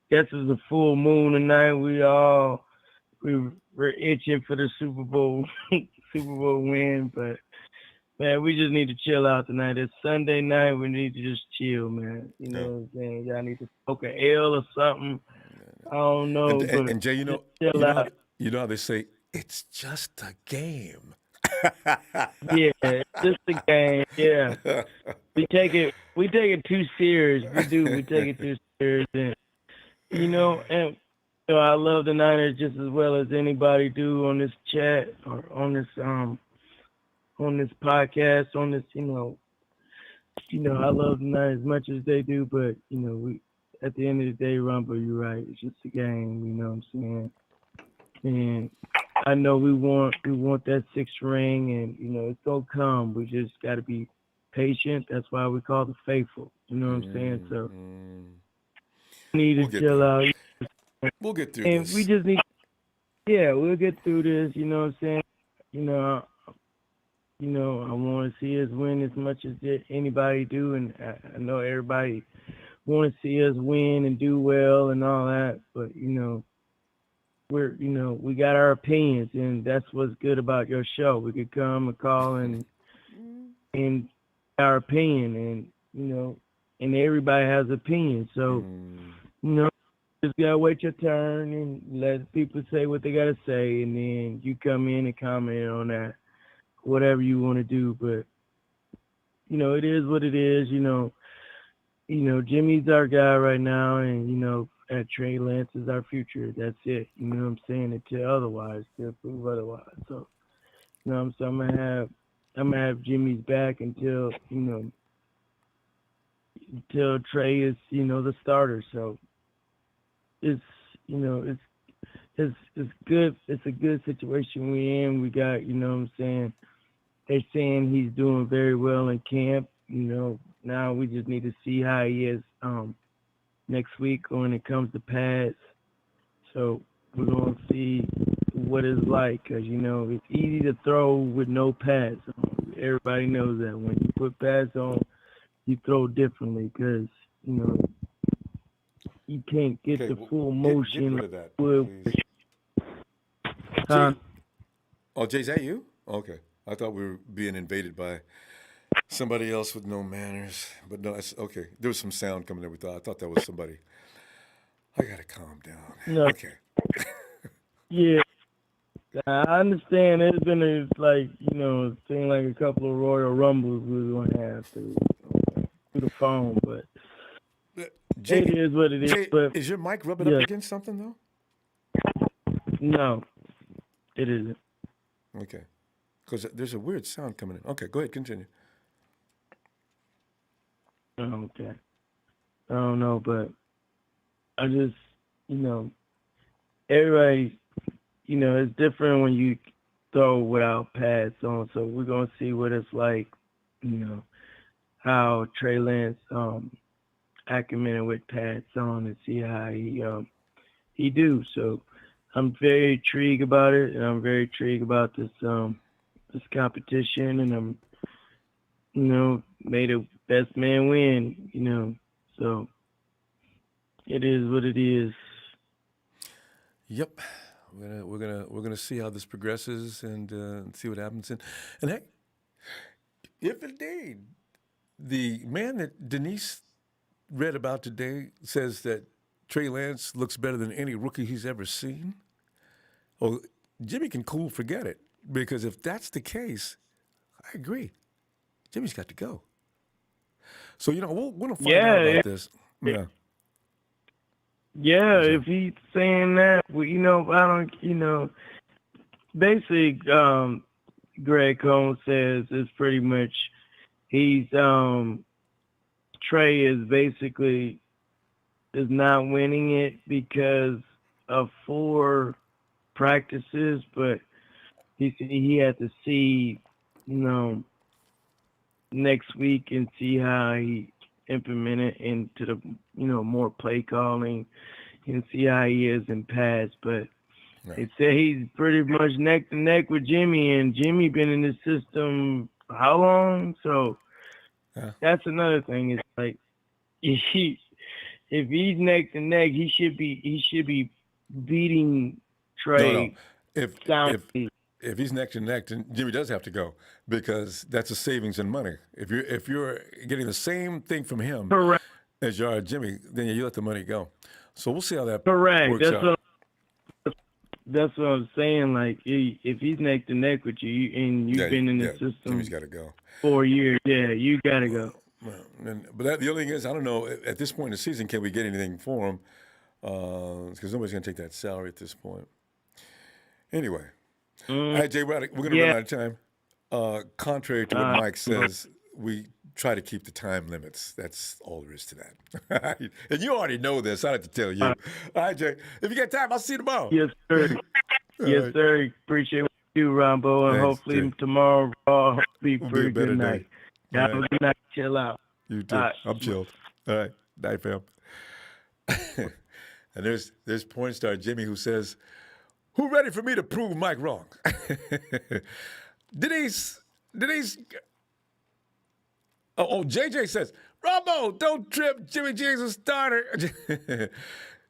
Guess it's a full moon tonight. We're itching for the Super Bowl win. But, man, we just need to chill out tonight. It's Sunday night. We need to just chill, man. You know what I'm saying? Y'all need to poke an L or something. I don't know, And Jay, you know how they say it's just a game. yeah, it's just a game. Yeah, we take it too serious. We do. We take it too serious, and I love the Niners just as well as anybody do on this chat or on this podcast, on this, I love the Niners as much as they do, but we at the end of the day, Ronbo, you're right. It's just a game, you know what I'm saying? And I know we want that sixth ring, and it's gonna come. We just got to be patient. That's why we call the faithful. You know what I'm saying? So we need to chill out. We'll get through and this. We just need, we'll get through this. You know what I'm saying? I want to see us win as much as anybody do, and I know everybody want to see us win and do well and all that. But we got our opinions, and that's what's good about your show. We could come and call and our opinion, and everybody has opinions. So just gotta wait your turn and let people say what they gotta say, and then you come in and comment on that, whatever you want to do. But it is what it is. Jimmy's our guy right now, and Trey Lance is our future. That's it. You know what I'm saying? Until otherwise, to prove otherwise. So, so I'm gonna have Jimmy's back until Trey is the starter. So it's good. It's a good situation we're in. We got they're saying he's doing very well in camp. Now we just need to see how he is next week when it comes to pads. So we're going to see what it's like, because, it's easy to throw with no pads on. Everybody knows that. When you put pads on, you throw differently, because, you can't get the full motion. Get rid of that, please. Huh? Oh, Jay, is that you? Okay. I thought we were being invaded by somebody else with no manners. But no, it's okay. There was some sound coming in. I thought that was somebody. I got to calm down. No. Okay. Yeah. I understand. It's been seemed like a couple of Royal Rumbles we were going to have through the phone, but Jay, it is what it is. Jay, but is your mic rubbing up against something, though? No, it isn't. Okay. Because there's a weird sound coming in. Okay, go ahead, continue. Okay. I don't know, but I just, everybody, it's different when you throw without pads on. So we're going to see what it's like, how Trey Lance acclimated with pads on, and see how he do. So I'm very intrigued about it, and I'm very intrigued about this competition, and I'm, may the best man win, so it is what it is. Yep, we're gonna see how this progresses and see what happens. And hey, if indeed the man that Denise read about today says that Trey Lance looks better than any rookie he's ever seen, well, Jimmy can forget it, because if that's the case, I agree. Jimmy's got to go. So we'll find out about this. Yeah. Yeah, if he's saying that, I don't, basically, Greg Cohn says it's pretty much Trey is basically is not winning it because of 4 practices, but he had to see, next week and see how he implemented into the, more play calling, and see how he is in pads. But they say he's pretty much neck to neck with Jimmy, and Jimmy been in the system how long? So that's another thing. It's like if he's neck to neck, he should be beating Trey. No. If he's neck to neck, then Jimmy does have to go, because that's a savings in money. If you're getting the same thing from him Correct. as you are Jimmy, then you let the money go. So we'll see how that Correct. works out. That's what I'm saying. Like, if he's neck to neck with you, and you've been in the system, Jimmy's got to go. 4 years, you got to go. But the other thing is, I don't know. At this point in the season, can we get anything for him? Because nobody's going to take that salary at this point. Anyway, all right, Jay, we're going to run out of time. Contrary to what Mike says, we try to keep the time limits. That's all there is to that. And you already know this. I don't have to tell you. All right, Jay. If you got time, I'll see you tomorrow. Yes, sir. Yes, sir. Appreciate what you do, Ronbo. And Thanks, hopefully Jay. tomorrow will be a pretty a better good night. day. Have All a good night. Chill out. You too. I'm chilled. All right. Night, fam. And there's porn star Jimmy who says, "Who ready for me to prove Mike wrong?" Denise. Oh, JJ says, "Ronbo, don't trip. Jimmy G's a starter."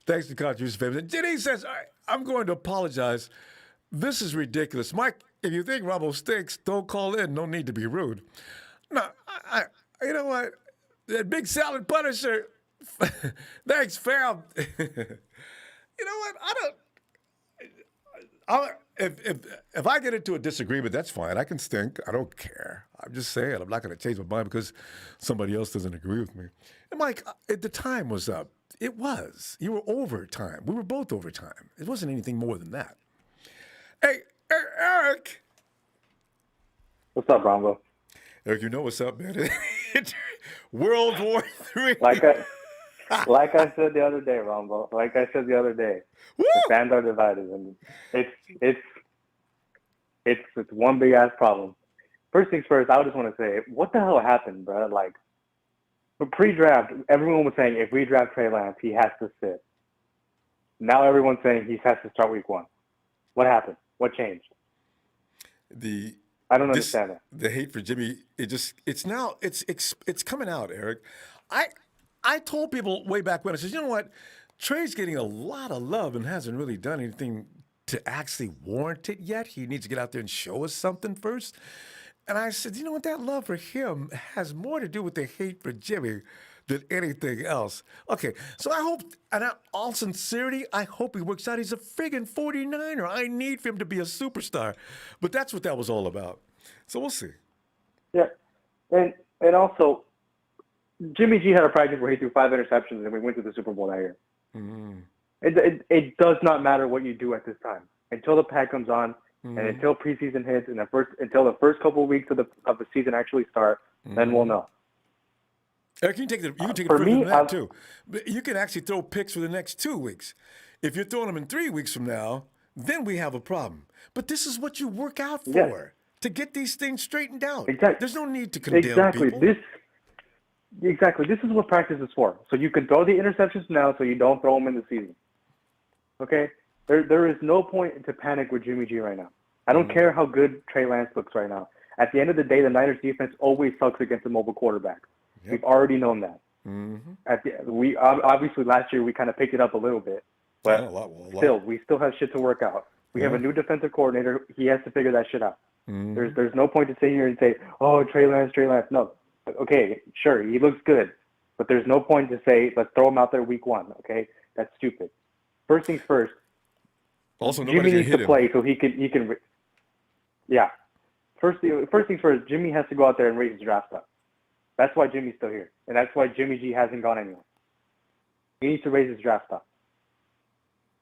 Thanks to contribution, famous. Denise says, "I'm going to apologize. This is ridiculous. Mike, if you think Ronbo stinks, don't call in. No need to be rude." No, you know what? That big salad punisher. Thanks, fam. You know what? If I get into a disagreement, that's fine. I can stink. I don't care. I'm just saying. I'm not going to change my mind because somebody else doesn't agree with me. And Mike, the time was up. It was. You were over time. We were both over time. It wasn't anything more than that. Hey, Eric. What's up, Ronbo? Eric, you know what's up, man. World War III. Like I said the other day, Ronbo. Like I said the other day, the fans are divided, and it's one big ass problem. First things first, I just want to say, what the hell happened, bro? Like, for pre-draft, everyone was saying if we draft Trey Lance, he has to sit. Now everyone's saying he has to start week 1. What happened? What changed? I don't understand that. The hate for Jimmy, it's coming out, Eric. I told people way back when, I said, you know what? Trey's getting a lot of love and hasn't really done anything to actually warrant it yet. He needs to get out there and show us something first. And I said, you know what? That love for him has more to do with the hate for Jimmy than anything else. Okay, so I hope, and in all sincerity, I hope he works out. He's a friggin' 49er. I need for him to be a superstar. But that's what that was all about. So we'll see. Yeah, and also, Jimmy G had a practice where he threw 5 interceptions and we went to the Super Bowl that year. Mm-hmm. It does not matter what you do at this time until the pad comes on and until preseason hits and until the first couple of weeks of the season actually start. Then we'll know. Eric, you can take it further than that too. But you can actually throw picks for the next 2 weeks. If you're throwing them in 3 weeks from now, then we have a problem. But this is what you work out for, to get these things straightened out. Exactly. There's no need to condemn people. Exactly. This is what practice is for. So you can throw the interceptions now so you don't throw them in the season. Okay? There is no point to panic with Jimmy G right now. I don't care how good Trey Lance looks right now. At the end of the day, the Niners defense always sucks against a mobile quarterback. Yep. We've already known that. We obviously last year we kind of picked it up a little bit, but we still have shit to work out. We have a new defensive coordinator. He has to figure that shit out. There's no point to sit here and say, "Oh, Trey Lance." No, okay, sure, he looks good, but there's no point to say, "Let's throw him out there week 1." Okay, that's stupid. First things first. Also, Jimmy needs to play so he can. Yeah. First things first. Jimmy has to go out there and raise his draft stock. That's why Jimmy's still here, and that's why Jimmy G hasn't gone anywhere. He needs to raise his draft stock.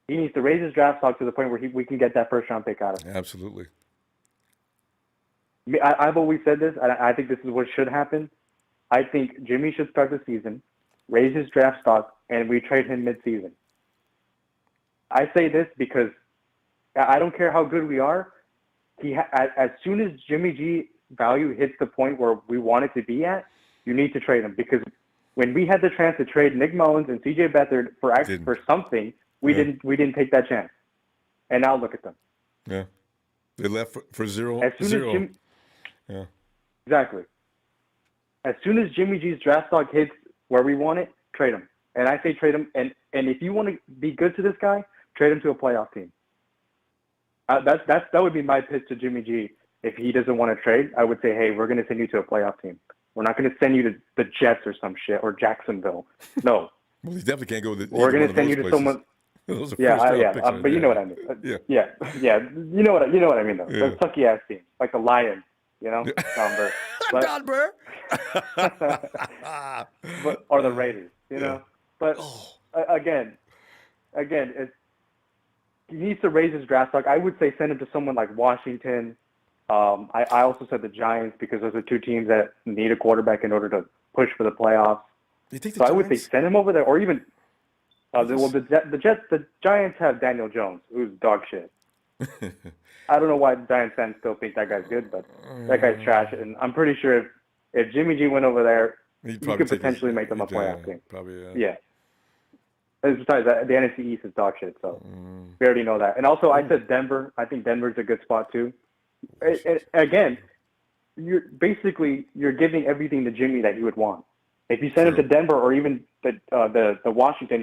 He needs to raise his draft stock to the point where we can get that first round pick out of him. Absolutely. I've always said this, and I think this is what should happen. I think Jimmy should start the season, raise his draft stock, and we trade him mid-season. I say this because I don't care how good we are. As soon as Jimmy G value hits the point where we want it to be at, you need to trade him, because when we had the chance to trade Nick Mullins and CJ Beathard for something, we didn't take that chance. And now look at them. Yeah, they left for zero. Yeah, exactly. As soon as Jimmy G's draft stock hits where we want it, trade him. And I say trade him. And if you want to be good to this guy, trade him to a playoff team. That would be my pitch to Jimmy G. If he doesn't want to trade, I would say, hey, we're going to send you to a playoff team. We're not going to send you to the Jets or some shit or Jacksonville. No, Well, he definitely can't go to we're going to send you to someone. Those are but you know what I mean. Yeah. You know what I mean though. Yeah. The sucky ass team, like the Lions, you know, Don Burr. Don Burr. Or the Raiders, you know. But again, he needs to raise his draft stock. I would say send him to someone like Washington. I also said the Giants because those are two teams that need a quarterback in order to push for the playoffs. So I would say send him over there, or even the Giants have Daniel Jones, who's dog shit. I don't know why Giants fans still think that guy's good, but that guy's trash. And I'm pretty sure if Jimmy G went over there, he could potentially make them a playoff team. Probably, yeah. Besides, the NFC East is dog shit, so we already know that. And also, I said Denver. I think Denver's a good spot too. Again, you're giving everything to Jimmy that you would want. If you send him to Denver or even the Washington,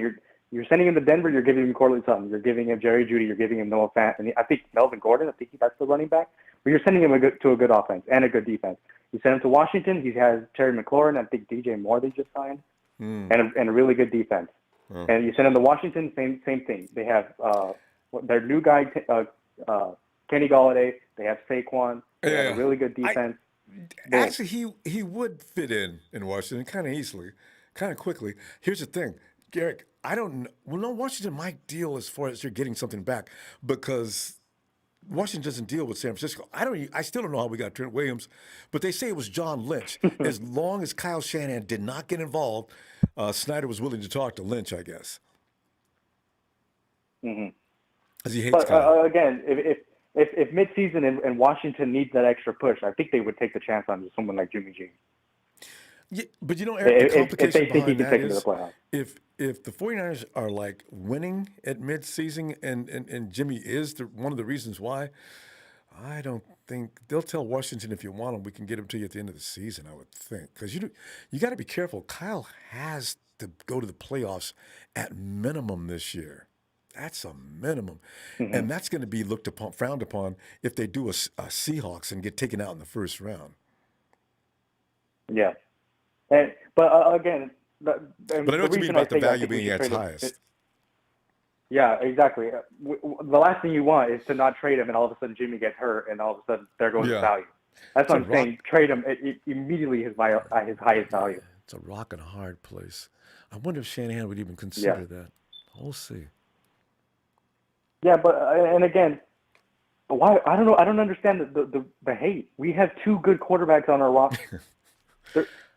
you're sending him to Denver. You're giving him Cortland Sutton. You're giving him Jerry Jeudy. You're giving him Noah Fant. And I think Melvin Gordon. I think that's the running back. But you're sending him to a good offense and a good defense. You send him to Washington. He has Terry McLaurin. I think DJ Moore they just signed, and a really good defense. And you send him to Washington. Same thing. They have their new guy Kenny Golladay. They have Saquon. They have a really good defense. Actually, he would fit in Washington kind of easily, kind of quickly. Here's the thing, Garrick. I don't know. Well, no, Washington might deal as far as you're getting something back because Washington doesn't deal with San Francisco. I still don't know how we got Trent Williams, but they say it was John Lynch. As long as Kyle Shanahan did not get involved, Snyder was willing to talk to Lynch, I guess. Because he hates Kyle. Again, if midseason and Washington needs that extra push, I think they would take the chance on someone like Jimmy G. Yeah, but you know, Eric, the complication if they think he can take it to the playoffs. If the 49ers are like winning at midseason and Jimmy is one of the reasons why, I don't think they'll tell Washington if you want him, we can get him to you at the end of the season, I would think. Because you got to be careful. Kyle has to go to the playoffs at minimum this year. That's a minimum. And that's going to be frowned upon if they do a Seahawks and get taken out in the first round. Yeah. But again, but I know what you mean about the value being at its highest. Yeah, exactly. The last thing you want is to not trade him and all of a sudden Jimmy gets hurt and all of a sudden there goes his value. That's what I'm saying. Trade him immediately his highest value. It's a rock and a hard place. I wonder if Shanahan would even consider that. We'll see. Yeah, but and again, why? I don't know. I don't understand the hate. We have two good quarterbacks on our roster.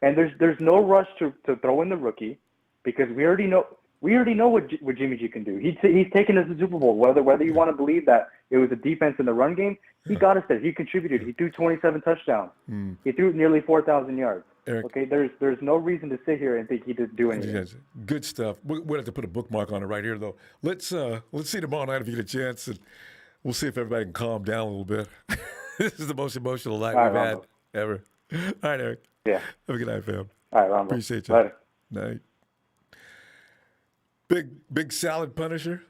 And there's no rush to throw in the rookie because we already know what Jimmy G can do. He's taken us to the Super Bowl. Whether you want to believe that it was a defense in the run game, he got us there. He contributed. He threw 27 touchdowns. He threw nearly 4,000 yards. Eric, okay, there's no reason to sit here and think he didn't do anything. Good stuff. We'll have to put a bookmark on it right here, though. Let's see tomorrow night if you get a chance, and we'll see if everybody can calm down a little bit. This is the most emotional night we've had ever. All right, Eric. Yeah. Have a good night, fam. All right, Ronbo. Appreciate you. Later. Night. Big salad punisher.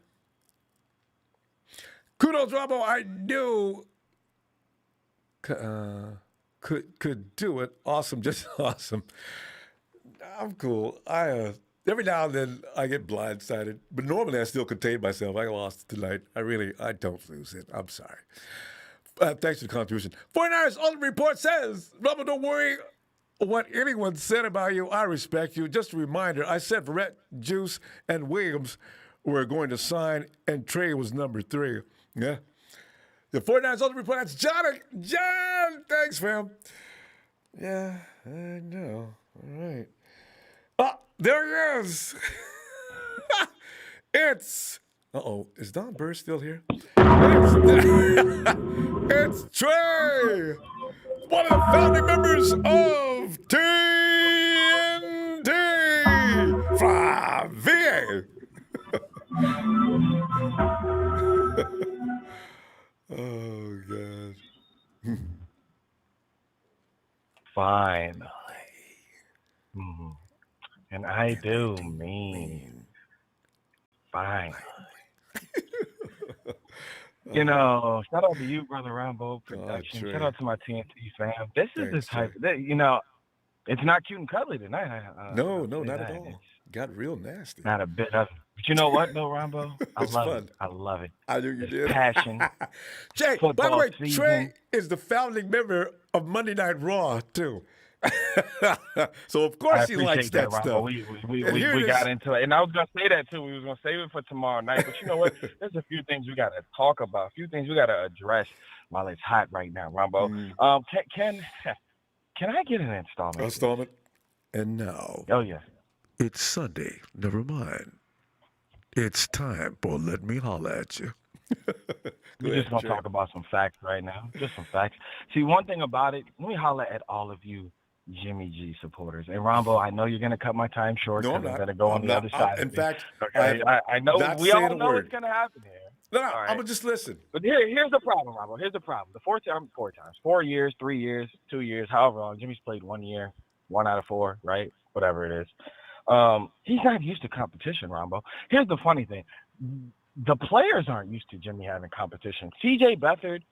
Kudos, Ronbo. I knew could do it. Awesome, just awesome. I'm cool. Every now and then I get blindsided, but normally I still contain myself. I lost tonight. I don't lose it. I'm sorry. Thanks for the contribution. 49ers Ultimate Report says, Ronbo, don't worry what anyone said about you. I respect you. Just a reminder, I said Verrett, Juice, and Williams were going to sign, and Trey was number 3. Yeah. The 49ers Ultimate Report, that's John, thanks, fam. Yeah, I know. All right. Oh, there he is. It's... is Don Burr still here? It's Trey, one of the founding members of TNT from VA. Oh, God. Finally. And I do mean finally. Shout out to you, Brother Ronbo Production. Shout out to my TNT fam. This is the type of, it's not cute and cuddly tonight. No, not at all. got real nasty. Not a bit of. But you know what, though, Ronbo? I It's love fun. it. I love it. I knew you There's did. passion. Jay, by the Football way, season. Trey is the founding member of Monday Night Raw, too. So, of I course, he likes appreciate that, that Ronbo. stuff. We got into it. And I was going to say that, too. We was going to save it for tomorrow night. But you know what? There's a few things we got to talk about, a few things we got to address while it's hot right now, Ronbo. Can I get an installment? Installment? And now. Oh, yeah. It's Sunday. Never mind. It's time for Let Me Holler at You. We're just going to talk about some facts right now. Just some facts. See, one thing about it, let me holler at all of you Jimmy G supporters. And Ronbo, I know you're going to cut my time short because I'm going to go on the other side. In fact, okay? I know we all know what's going to happen here. No, I'm going to just listen. But here's the problem, Ronbo. Here's the problem. The 4 years, 3 years, 2 years, however long. Jimmy's played 1 year, 1 out of 4, right? Whatever it is. He's not used to competition, Ronbo. Here's the funny thing. The players aren't used to Jimmy having competition. C.J. Beathard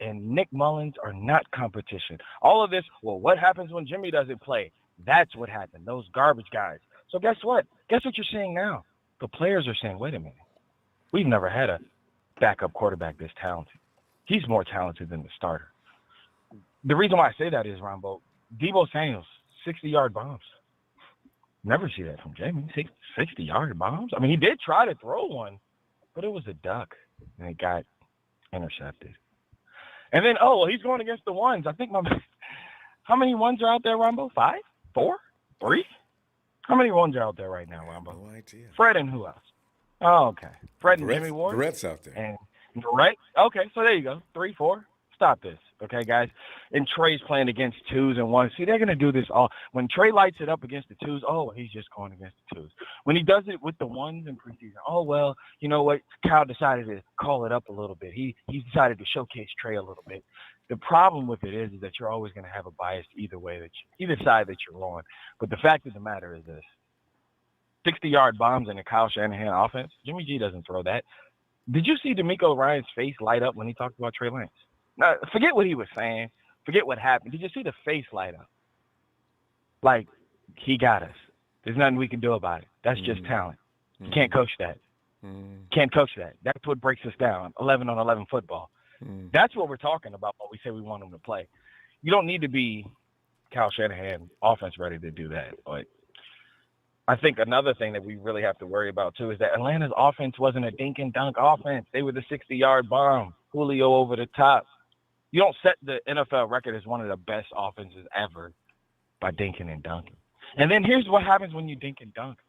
and Nick Mullins are not competition. All of this, well, what happens when Jimmy doesn't play? That's what happened. Those garbage guys. So guess what? Guess what you're seeing now? The players are saying, wait a minute. We've never had a backup quarterback this talented. He's more talented than the starter. The reason why I say that is, Ronbo, Deebo Samuel's 60-yard bombs. Never see that from Jamie. 60-yard bombs? I mean, he did try to throw one, but it was a duck, and it got intercepted. And then, he's going against the ones. I think how many ones are out there, Ronbo? 5? 4? 3? How many ones are out there right now, Ronbo? No idea. Fred and who else? Oh, okay. Fred and Jimmy Ward? Barrett's out there. And Barrett? Okay, so there you go. 3, 4. Stop this, okay, guys? And Trey's playing against 2s and 1s. See, they're going to do this all. When Trey lights it up against the 2s, he's just going against the 2s. When he does it with the 1s in preseason, well, you know what? Kyle decided to call it up a little bit. He decided to showcase Trey a little bit. The problem with it is that you're always going to have a bias either side that you're on. But the fact of the matter is this. 60-yard bombs in a Kyle Shanahan offense, Jimmy G doesn't throw that. Did you see D'Amico Ryan's face light up when he talked about Trey Lance? Now, forget what he was saying. Forget what happened. Did you see the face light up? Like, he got us. There's nothing we can do about it. That's just talent. You can't coach that. Can't coach that. That's what breaks us down. 11-on-11 football. That's what we're talking about when we say we want him to play. You don't need to be Kyle Shanahan offense ready to do that. But I think another thing that we really have to worry about, too, is that Atlanta's offense wasn't a dink and dunk offense. They were the 60-yard bomb. Julio over the top. You don't set the NFL record as one of the best offenses ever by dinking and dunking. And then here's what happens when you dink and dunk.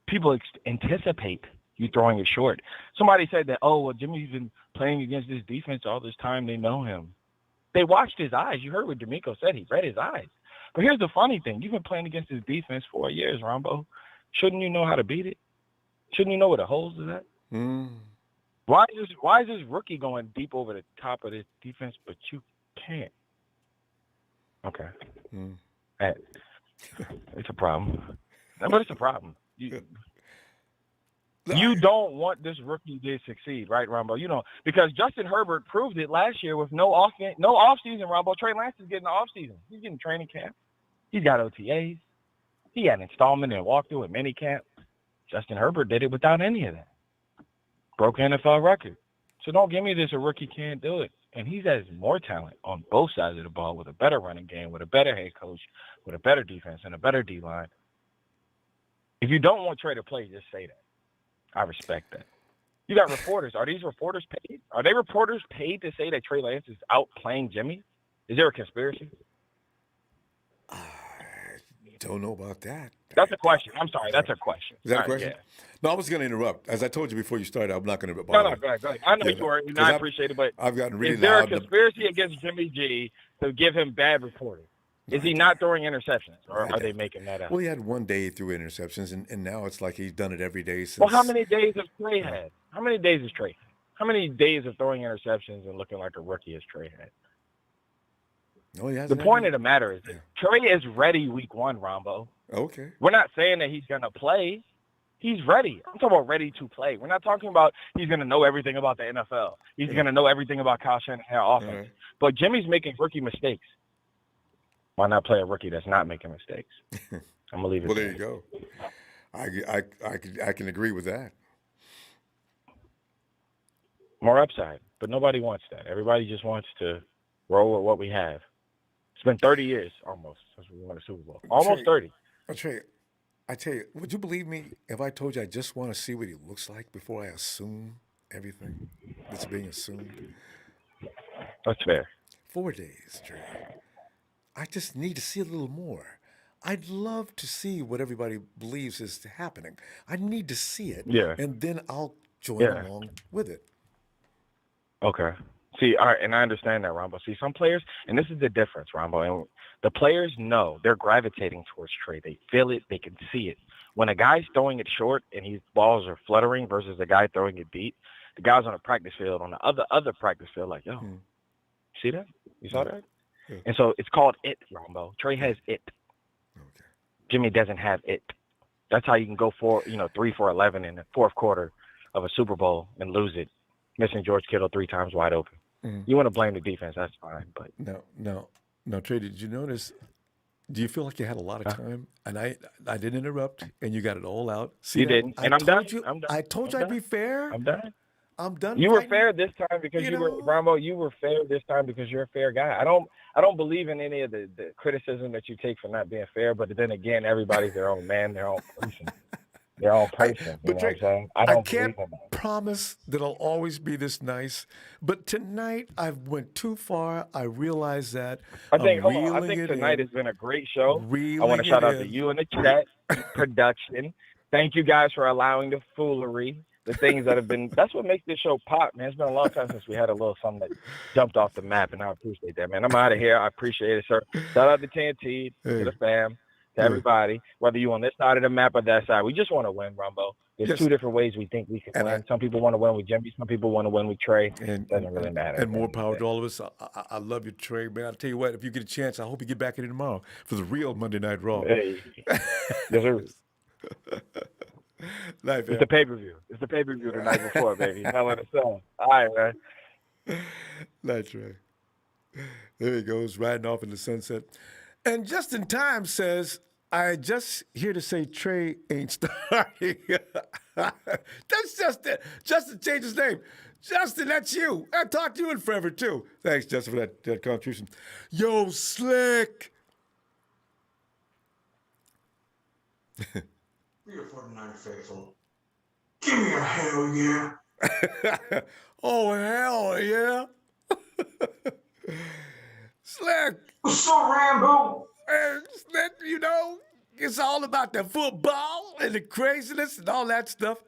People anticipate you throwing it short. Somebody said that, Jimmy's been playing against this defense all this time. They know him. They watched his eyes. You heard what D'Amico said. He read his eyes. But here's the funny thing. You've been playing against this defense for 4 years, Ronbo. Shouldn't you know how to beat it? Shouldn't you know where the holes is at? Why is this rookie going deep over the top of this defense, but you can't? Okay. It's a problem. But it's a problem. You don't want this rookie to succeed, right, Ronbo? You know, because Justin Herbert proved it last year with no offseason, Ronbo. Trey Lance is getting the offseason. He's getting training camp. He's got OTAs. He had installment and walkthrough at minicamp. Justin Herbert did it without any of that. Broke NFL record. So don't give me this, a rookie can't do it. And he has more talent on both sides of the ball with a better running game, with a better head coach, with a better defense, and a better D-line. If you don't want Trey to play, just say that. I respect that. You got reporters. Are these reporters paid? Are they reporters paid to say that Trey Lance is out playing Jimmy? Is there a conspiracy? Don't know about that. That's a question. I'm sorry. That's a question. Is that a question? Yeah. No, I was going to interrupt. As I told you before you started, I'm not going to No, go ahead. I know you were. I appreciate it, but I've gotten really is there loud. a conspiracy against Jimmy G to give him bad reporting? Is he not throwing interceptions, or are they making that up? Well, he had one day he threw interceptions, and now it's like he's done it every day since. Well, how many days has Trey had? How many days has Trey had? How many days of throwing interceptions and looking like a rookie has Trey had? No, he The point of the matter is Trey is ready week 1, Ronbo. Okay. We're not saying that he's going to play. He's ready. I'm talking about ready to play. We're not talking about he's going to know everything about the NFL. He's going to know everything about Kyle Shanahan offense. Right. But Jimmy's making rookie mistakes. Why not play a rookie that's not making mistakes? I'm going to leave it there you go. I can agree with that. More upside, but nobody wants that. Everybody just wants to roll with what we have. It's been 30 years almost since we won a Super Bowl. Almost 30. Trey, I tell you, would you believe me if I told you I just want to see what he looks like before I assume everything that's being assumed? That's fair. 4 days, Trey. I just need to see a little more. I'd love to see what everybody believes is happening. I need to see it, and then I'll join along with it. Okay. See, all right, and I understand that, Ronbo. See, some players, and this is the difference, Ronbo, and the players know they're gravitating towards Trey. They feel it. They can see it. When a guy's throwing it short and his balls are fluttering versus a guy throwing it deep, the guys on the practice field, on the other practice field, like, yo, see that? You saw that? Yeah. And so it's called it, Ronbo. Trey has it. Okay. Jimmy doesn't have it. That's how you can go 3 for 11 in the fourth quarter of a Super Bowl and lose it, missing George Kittle 3 times wide open. You want to blame the defense, that's fine. But no, Trey, did you notice? Do you feel like you had a lot of time? And I didn't interrupt, and you got it all out. See, you didn't, and I'm done. I told you I'd be fair. I'm done. I'm done. You were fair this time because you were Ronbo. You were fair this time because you're a fair guy. I don't believe in any of the criticism that you take for not being fair. But then again, everybody's their own man, their own person. Their own person. You know what I'm saying? I can't promise that I'll always be this nice, but tonight I went too far. I realize that. I think tonight has been a great show. I want to shout out to you in the chat, production. Thank you guys for allowing the foolery, the things that have been. That's what makes this show pop, man. It's been a long time since we had a little something that jumped off the map, and I appreciate that, man. I'm out of here. I appreciate it, sir. Shout out to TNT, to the fam. To everybody, whether you on this side of the map or that side, we just want to win, Ronbo. There's 2 different ways we think we can win. Some people want to win with Jimmy. Some people want to win with Trey. Doesn't really matter. And more power to all of us. I love you, Trey, man. I'll tell you what, if you get a chance, I hope you get back in tomorrow for the real Monday Night Raw. Hey. Yes, sir. Night, it's the pay-per-view. It's the pay-per-view the night before, baby. Hell in a song. All right, man. Night, Trey. There he goes, riding off in the sunset. And Just in Time says, I just here to say Trey ain't starting. That's just it. Justin changed his name. Justin, that's you. I haven't talked to you in forever, too. Thanks, Justin, for that contribution. Yo, Slick. Be a 49er faithful. Give me a hell yeah. Oh, hell yeah. Slick. What's up, Rambo? Slick, it's all about the football and the craziness and all that stuff.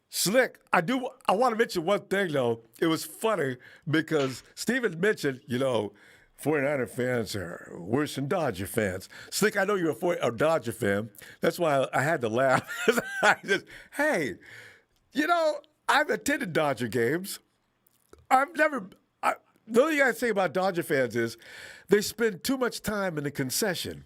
Slick, I want to mention one thing, though. It was funny because Steven mentioned, 49er fans are worse than Dodger fans. Slick, I know you're a Dodger fan. That's why I had to laugh. Hey, I've attended Dodger games. The only thing I say about Dodger fans is they spend too much time in the concession.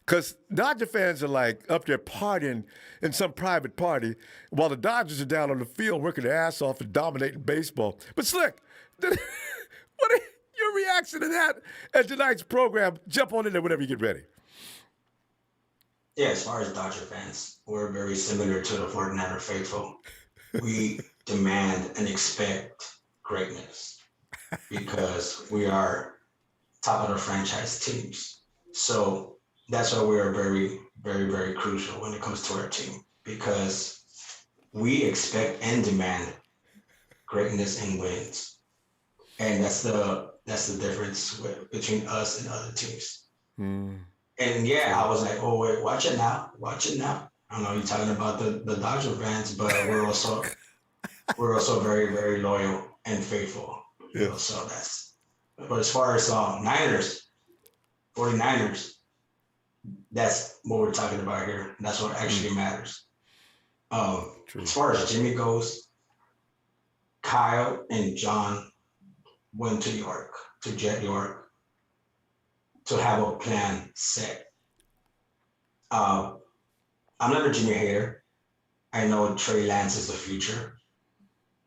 Because Dodger fans are like up there partying in some private party while the Dodgers are down on the field working their ass off and dominating baseball. But Slick, what are your reaction to that at tonight's program? Jump on in there whenever you get ready. Yeah, as far as Dodger fans, we're very similar to the 49er faithful. We demand and expect greatness because we are top of the franchise teams. So that's why we are very, very, very crucial when it comes to our team, because we expect and demand greatness and wins. And that's the difference between us and other teams. And yeah, I was like, oh wait, watch it now. I know you're talking about the Dodger fans, but we're also very, very loyal and faithful. Yeah. So but as far as Niners, 49ers, that's what we're talking about here. That's what actually matters. As far as Jimmy goes, Kyle and John went to Jet York, to have a plan set. I'm not a Jimmy hater. I know Trey Lance is the future,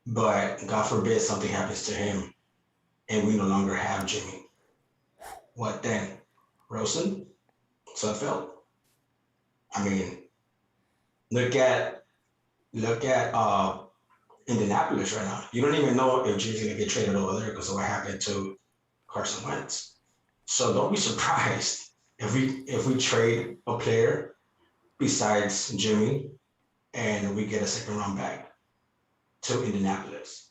but God forbid something happens to him and we no longer have Jimmy. What then? Rosen? Sudfeld? I mean, look at Indianapolis right now. You don't even know if Jimmy's gonna get traded over there because of what happened to Carson Wentz. So don't be surprised if we trade a player besides Jimmy and we get a second round back to Indianapolis.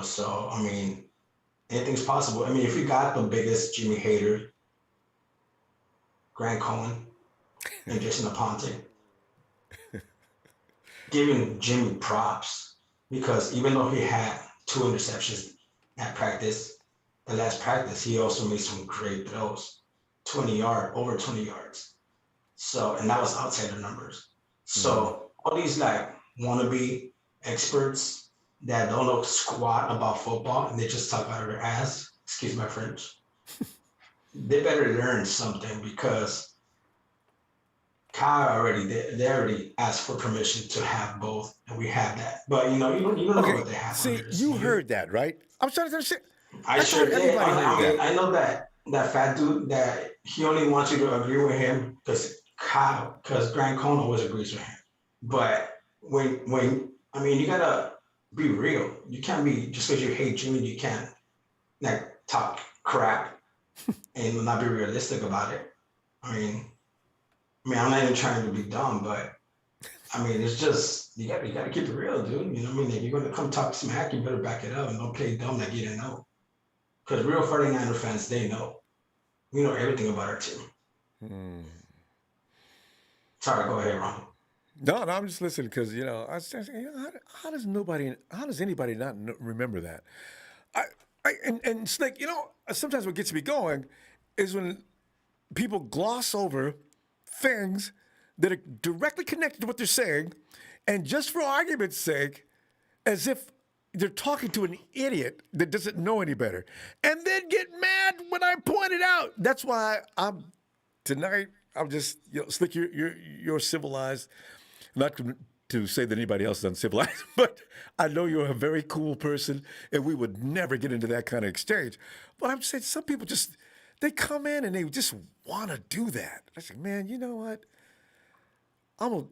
So I mean, anything's possible. I mean, if we got the biggest Jimmy hater, Grant Cohen and Jason Aponte, giving Jimmy props because even though he had 2 interceptions at practice, the last practice, he also made some great throws, over 20 yards. So, and that was outside the numbers. So all these like wannabe experts that don't know squat about football and they just talk out of their ass, excuse my French, they better learn something because Kyle they already asked for permission to have both, and we have that. But you don't know what they have. See, you heard that, right? I'm trying to understand. I sure did. Everybody heard that. I know that fat dude that he only wants you to agree with him because Grant Cohn always agrees with him. But when you gotta be real. You can't be just because you hate Jimmy, you can't like talk crap and not be realistic about it. I mean, I'm not even trying to be dumb, but I mean, it's just you gotta keep it real, dude. You know what I mean? If you're gonna come talk smack, you better back it up and don't play dumb like you didn't know. Because real 49er fans, they know. We know everything about our team. Sorry, go ahead, Ron. No, I'm just listening because how does anybody not remember that? And Snake, sometimes what gets me going is when people gloss over things that are directly connected to what they're saying, and just for argument's sake, as if they're talking to an idiot that doesn't know any better, and then get mad when I point it out. That's why I'm just Slick. You're civilized, not to say that anybody else is uncivilized, but I know you're a very cool person, and we would never get into that kind of exchange. But I'm saying some people they come in and they just want to do that. I say, man, you know what? I'm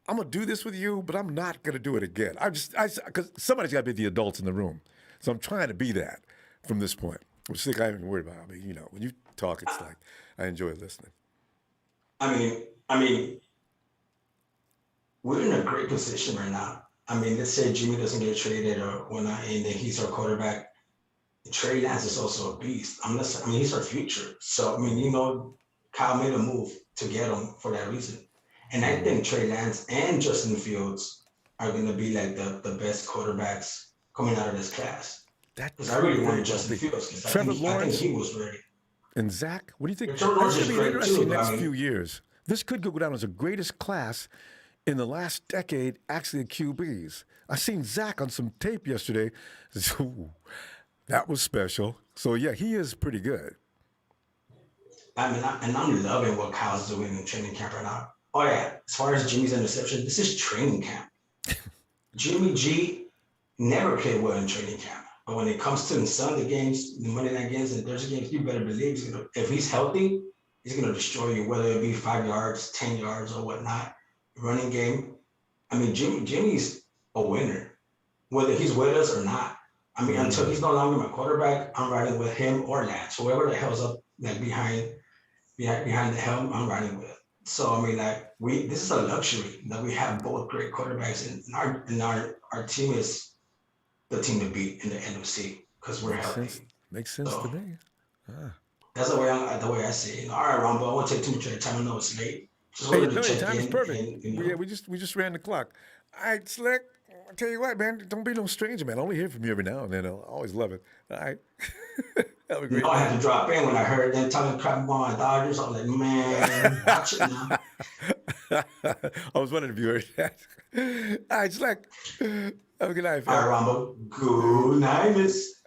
gonna do this with you, but I'm not gonna do it again. Because somebody's got to be the adults in the room, so I'm trying to be that from this point. Which I ain't even worried about. I mean, when you talk, it's like I enjoy listening. I mean, we're in a great position right now. I mean, let's say Jimmy doesn't get traded or whatnot, and then he's our quarterback. Trey Lance is also a beast. He's our future. So Kyle made a move to get him for that reason. And I think Trey Lance and Justin Fields are going to be like the best quarterbacks coming out of this class. Because I really wanted Justin Fields because I think he was ready. And Zach, what do you think? Trevor Lawrence This is could be great interesting too, next few years. This could go down as the greatest class in the last decade, actually, in QBs. I seen Zach on some tape yesterday. Ooh, that was special. So, yeah, he is pretty good. I'm loving what Kyle's doing in training camp right now. Oh, yeah. As far as Jimmy's interception, this is training camp. Jimmy G never played well in training camp. But when it comes to the Sunday games, the Monday night games, and Thursday games, you better believe if he's healthy, he's going to destroy you, whether it be 5 yards, 10 yards, or whatnot. Running game. I mean, Jimmy's a winner, whether he's with us or not. I mean, until he's no longer my quarterback, I'm riding with him or Lance. Whoever the hell's up like behind the helm, I'm riding with. So I mean, this is a luxury that we have both great quarterbacks, and our team is the team to beat in the NFC because we're healthy. Makes sense to me. That's the way I see it. All right, Ronbo, I won't take too much of your time. I know it's late. Hey, no, time is perfect. Yeah, we just ran the clock. All right, Slick. I tell you what, man, don't be no stranger, man. I only hear from you every now and then. I always love it. All right. Have a great I had to drop in when I heard them talking crap about my Dodgers. I was like, man, watch it now. I was wondering if you heard that. All right, Slick. Have a good night, fam. All right, Ronbo. Good night, miss.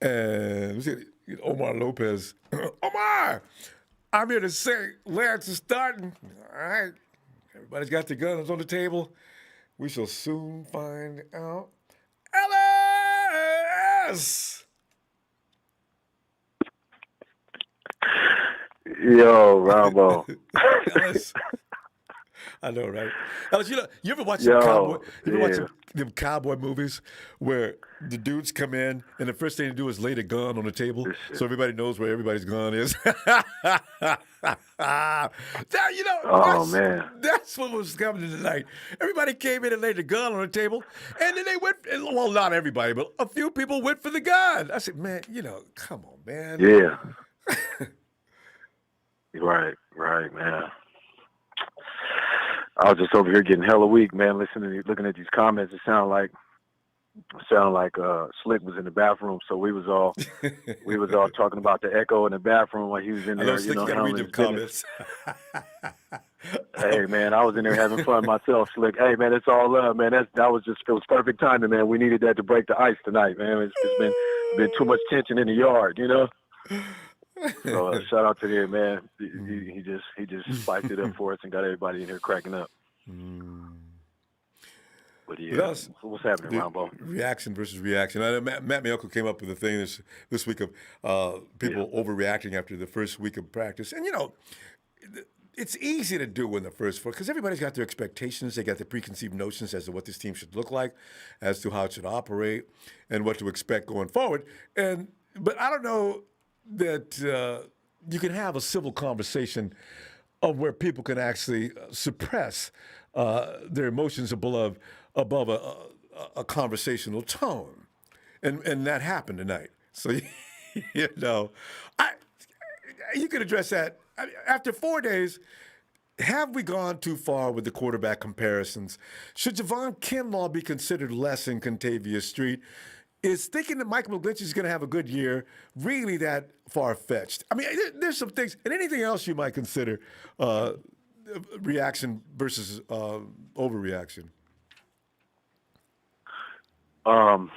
And let's see, Omar Lopez. Omar! I'm here to say Lance is starting. All right. Everybody's got their guns on the table. We shall soon find out. Ellis! Yo, Ronbo. Ellis, I know, right? Ellis, you ever watch some cowboy? You ever watch them cowboy movies where the dudes come in and the first thing they do is lay the gun on the table so everybody knows where everybody's gun is? That's what was coming tonight. Everybody came in and laid the gun on the table, and then they went. Well, not everybody, but a few people went for the gun. I said, man, come on, man. Yeah. Right, man. I was just over here getting hella weak, man. Looking at these comments. It sounded like Slick was in the bathroom, so we was all talking about the echo in the bathroom while he was in there. Slick, you gotta read them comments. Hey man, I was in there having fun myself, Slick. Hey man, it's all love, man. It was perfect timing, man. We needed that to break the ice tonight, man. It's been too much tension in the yard, So shout out to him, man. He just spiced it up for us and got everybody in here cracking up. But yeah, what's happening, Ronbo? Reaction versus reaction. I know Matt Mielko came up with a thing this week of people overreacting after the first week of practice. And, it's easy to do in the first four because everybody's got their expectations. They got their preconceived notions as to what this team should look like, as to how it should operate, and what to expect going forward. But I don't know that you can have a civil conversation of where people can actually suppress their emotions above a conversational tone, and that happened tonight. So you could address that after 4 days. Have we gone too far with the quarterback comparisons? Should Javon Kinlaw be considered less in Contavious Street? Is thinking that Mike McGlinchey is going to have a good year really that far-fetched? I mean, there's some things, and anything else you might consider reaction versus overreaction? Well,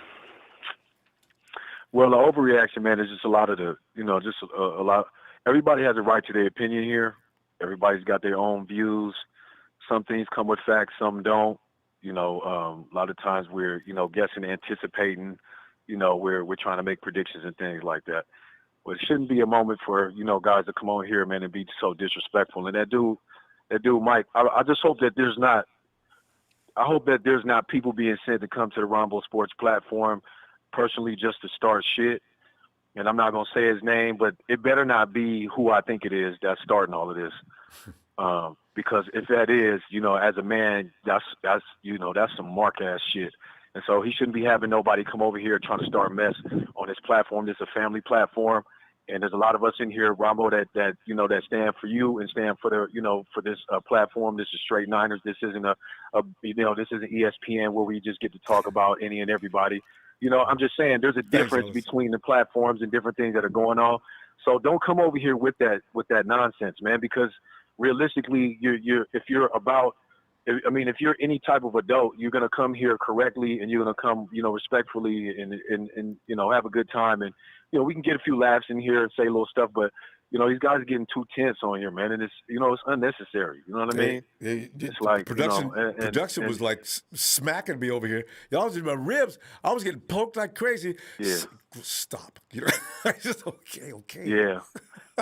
the overreaction, man, is just a lot of just a lot. Everybody has a right to their opinion here. Everybody's got their own views. Some things come with facts, some don't. A lot of times we're, guessing, anticipating. We're trying to make predictions and things like that. But it shouldn't be a moment for, guys to come on here, man, and be so disrespectful. And that dude, Mike, I just hope that there's not people being sent to come to the Ronbo Sports platform personally just to start shit. And I'm not going to say his name, but it better not be who I think it is that's starting all of this. Because if that is, as a man, that's some mark-ass shit. And so he shouldn't be having nobody come over here trying to start mess on his platform. This is a family platform. And there's a lot of us in here, Ronbo, that stand for you and stand for for this platform. This is straight Niners. This isn't this isn't ESPN where we just get to talk about any and everybody. I'm just saying there's a difference between the platforms and different things that are going on. So don't come over here with that nonsense, man, because realistically, if you're any type of adult, you're going to come here correctly and you're going to come, respectfully and have a good time. And, we can get a few laughs in here and say little stuff, but, these guys are getting too tense on here, man. And it's, it's unnecessary. You know what I mean? It's like production was like smacking me over here. Y'all was in my ribs. I was getting poked like crazy. Yeah. Stop. Just okay. Yeah.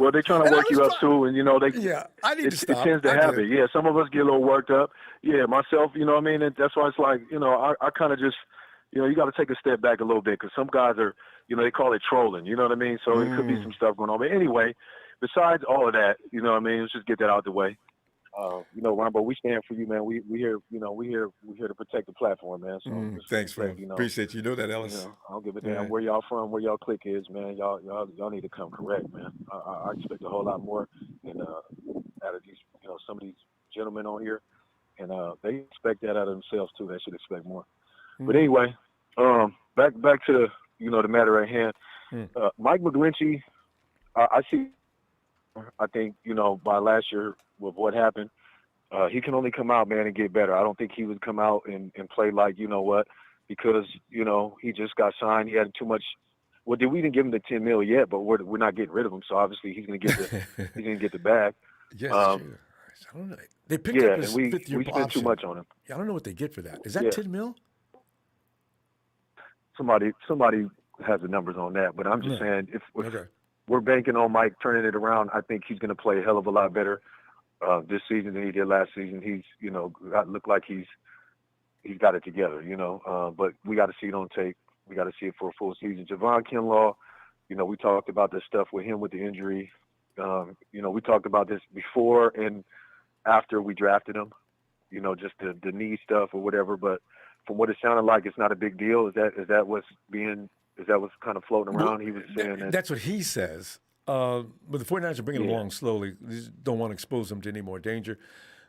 Well, they're trying to work you up too, and I need to stop. It tends to happen. Yeah, some of us get a little worked up. Yeah, myself, you know what I mean? And that's why it's like, I kind of just, you got to take a step back a little bit because some guys are, they call it trolling, you know what I mean? So it could be some stuff going on. But anyway, besides all of that, you know what I mean? Let's just get that out the way. Ronbo, we stand for you, man. We here to protect the platform, man. So thanks, man. Appreciate you. You know that, Ellis. I don't give a damn where y'all from, where y'all clique is, man. Y'all need to come correct, man. I expect a whole lot more out of these, some of these gentlemen on here, and they expect that out of themselves too. They should expect more. But anyway, back to the matter at hand. Mike McGlinchey, I think by last year with what happened, he can only come out, man, and get better. I don't think he would come out and play like because he just got signed. He had too much. Well, we didn't give him the $10 million yet, but we're not getting rid of him. So obviously he's gonna get the bag. Yes, I don't know. They picked up his fifth-year we spent too much on him. I don't know what they get for that. Is that $10 million? Somebody has the numbers on that, but I'm just saying we're banking on Mike turning it around. I think he's going to play a hell of a lot better this season than he did last season. He's, look like he's got it together, but we got to see it on tape. We got to see it for a full season. Javon Kinlaw, we talked about this stuff with him with the injury. We talked about this before and after we drafted him, just the knee stuff or whatever. But from what it sounded like, it's not a big deal. Is that what's kind of floating around? He was saying that's what he says. But the 49ers are bringing him along slowly. They just don't want to expose him to any more danger.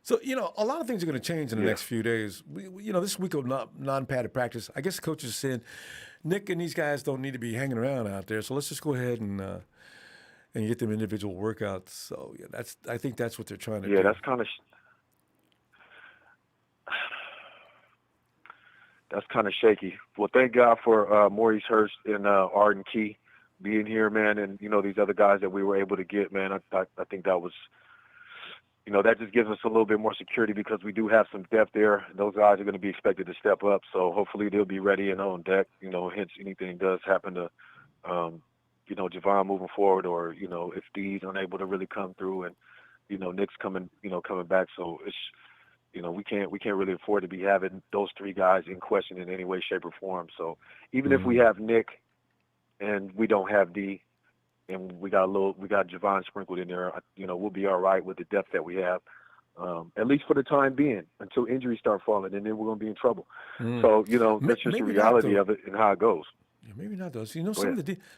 So, a lot of things are going to change in the next few days. This week of non-padded practice, I guess the coaches are saying, Nick and these guys don't need to be hanging around out there, so let's just go ahead and get them individual workouts. So, I think that's what they're trying to do. Yeah, that's kind of shaky. Well, thank God for Maurice Hurst and Arden Key being here, man, and, these other guys that we were able to get, man. I think that was – that just gives us a little bit more security because we do have some depth there. Those guys are going to be expected to step up, so hopefully they'll be ready and on deck. Hence anything does happen to, Javon moving forward, or if D's unable to really come through, and Nick's coming back. So it's we can't really afford to be having those three guys in question in any way, shape, or form. So even if we have Nick and we don't have D, and we got Javon sprinkled in there, we'll be all right with the depth that we have, at least for the time being, until injuries start falling, and then we're going to be in trouble. So, that's just the reality of it and how it goes. Yeah, maybe not those.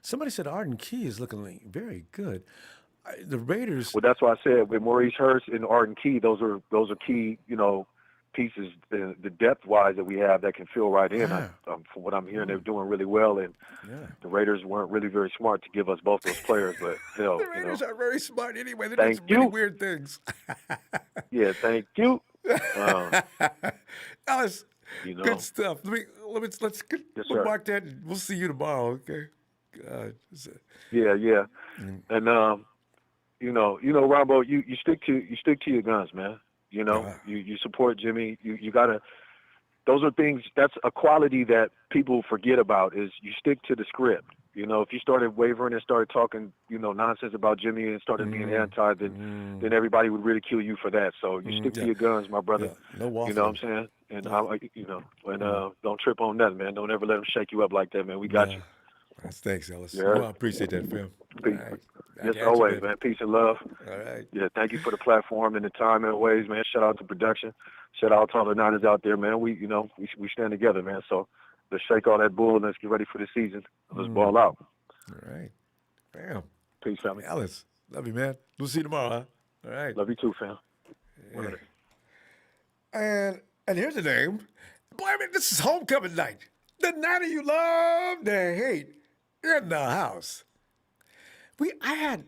Somebody said Arden Key is looking very good. The Raiders. Well, that's why I said with Maurice Hurst and Arden Key, those are key, pieces, the depth-wise that we have that can fill right in. From what I'm hearing, they're doing really well, and the Raiders weren't really very smart to give us both those players. But hell, the Raiders are very smart anyway. They're doing some really weird things. Yeah, thank you, Alice. Good stuff. Let's mark that. We'll see you tomorrow. Okay. Yeah, and Ronbo, you stick to your guns, man. You support Jimmy. You gotta. Those are things. That's a quality that people forget about. Is you stick to the script. If you started wavering and started talking, nonsense about Jimmy and started being anti, then everybody would ridicule you for that. So you stick to your guns, my brother. No waffling. You know what I'm saying? And don't trip on nothing, man. Don't ever let them shake you up like that, man. We got you. Thanks, Ellis. Yeah. Well, I appreciate that, fam. Peace. Yes, always, man. Peace and love. All right. Yeah, thank you for the platform and the time and ways, man. Shout out to production. Shout out to all the Niners out there, man. We stand together, man. So let's shake all that bull and let's get ready for the season. Let's ball out. All right. Bam. Peace, family. Ellis, love you, man. We'll see you tomorrow, huh? All right. Love you too, fam. Yeah. And here's the name. Boy, this is homecoming night. The Niner you love to hate in the house. I had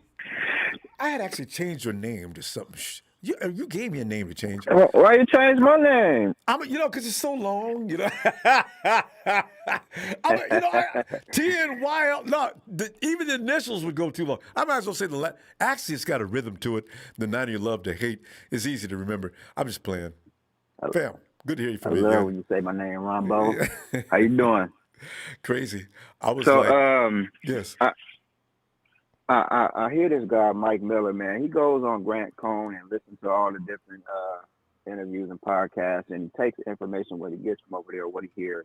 actually changed your name to something. You gave me a name to change. Why you change my name? Because it's so long. TNYL. No, even the initials would go too long. I might as well say actually, it's got a rhythm to it. The Niner you love to hate is easy to remember. I'm just playing. Fam, good to hear you from you. I love when you say my name, Ronbo. How you doing? Crazy. Yes. I hear this guy, Mike Miller, man. He goes on Grant Cohn and listens to all the different interviews and podcasts, and he takes information what he gets from over there, what he hears.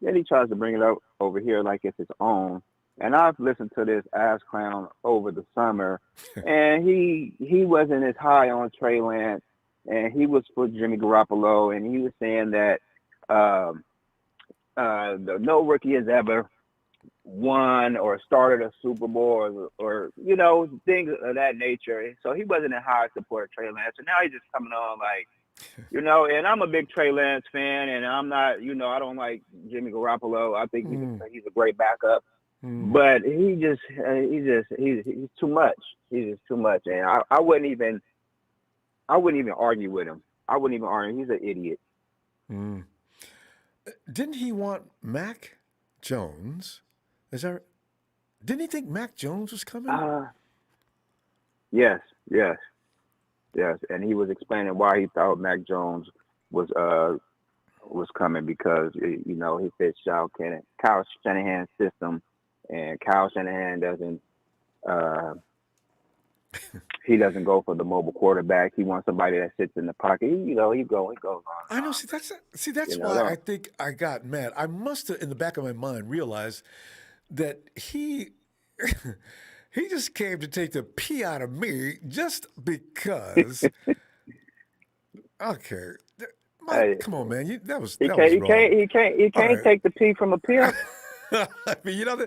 Then he tries to bring it up over here like it's his own. And I've listened to this ass clown over the summer, and he wasn't as high on Trey Lance, and he was for Jimmy Garoppolo, and he was saying that no rookie has ever won or started a Super Bowl or things of that nature. So he wasn't a high support of Trey Lance. And now he's just coming on like, and I'm a big Trey Lance fan, and I'm not, I don't like Jimmy Garoppolo. I think he's a great backup. But he's too much. He's just too much. And I wouldn't even argue with him. I wouldn't even argue. He's an idiot. Didn't he want Mac Jones? Didn't he think Mac Jones was coming? Yes. And he was explaining why he thought Mac Jones was coming because he fits Kyle Shanahan's system, and Kyle Shanahan doesn't He doesn't go for the mobile quarterback. He wants somebody that sits in the pocket. He goes on. I know. See, that's why I think I got mad. I must have, in the back of my mind, realized that he he just came to take the pee out of me just because. Okay, Mike, come on, man. That was wrong. He can't take the pee from a pimp. I mean, I'm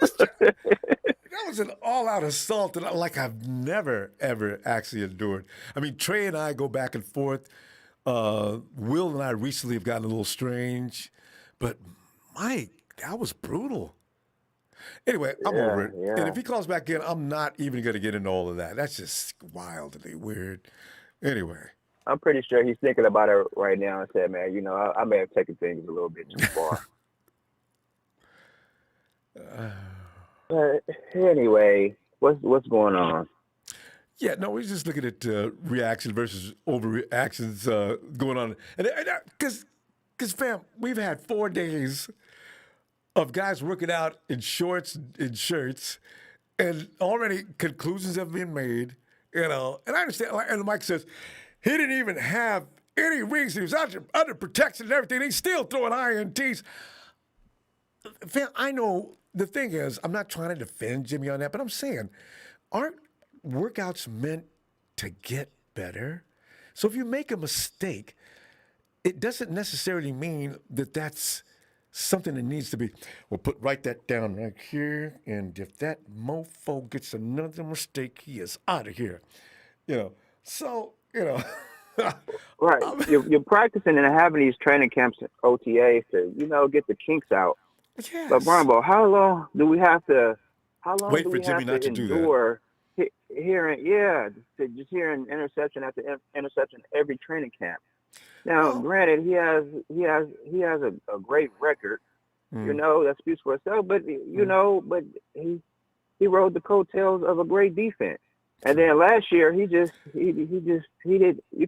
just that was an all-out assault that I've never ever actually endured. I mean, Trey and I go back and forth. Will and I recently have gotten a little strange, but Mike, that was brutal. Anyway, I'm over it. Yeah. And if he calls back in, I'm not even going to get into all of that. That's just wildly weird. Anyway. I'm pretty sure he's thinking about it right now and said, man, I may have taken things a little bit too far. But anyway, what's going on? Yeah, no, we're just looking at reaction versus overreactions going on. And because, fam, we've had 4 days of guys working out in shorts and shirts, and already conclusions have been made, And I understand, and Mike says, he didn't even have any rings. He was under protection and everything. He's still throwing INTs. Fam, I know the thing is, I'm not trying to defend Jimmy on that, but I'm saying, aren't workouts meant to get better? So if you make a mistake, it doesn't necessarily mean that that's something that needs to be, write that down right here, and if that mofo gets another mistake, he is out of here. Right. You're practicing and having these training camps and OTAs to, get the kinks out. Yes. But Ronbo, how long do we have to endure hearing interception after interception every training camp? Now, granted, he has a great record. That speaks for itself. But but he rode the coattails of a great defense. And then last year, he did. You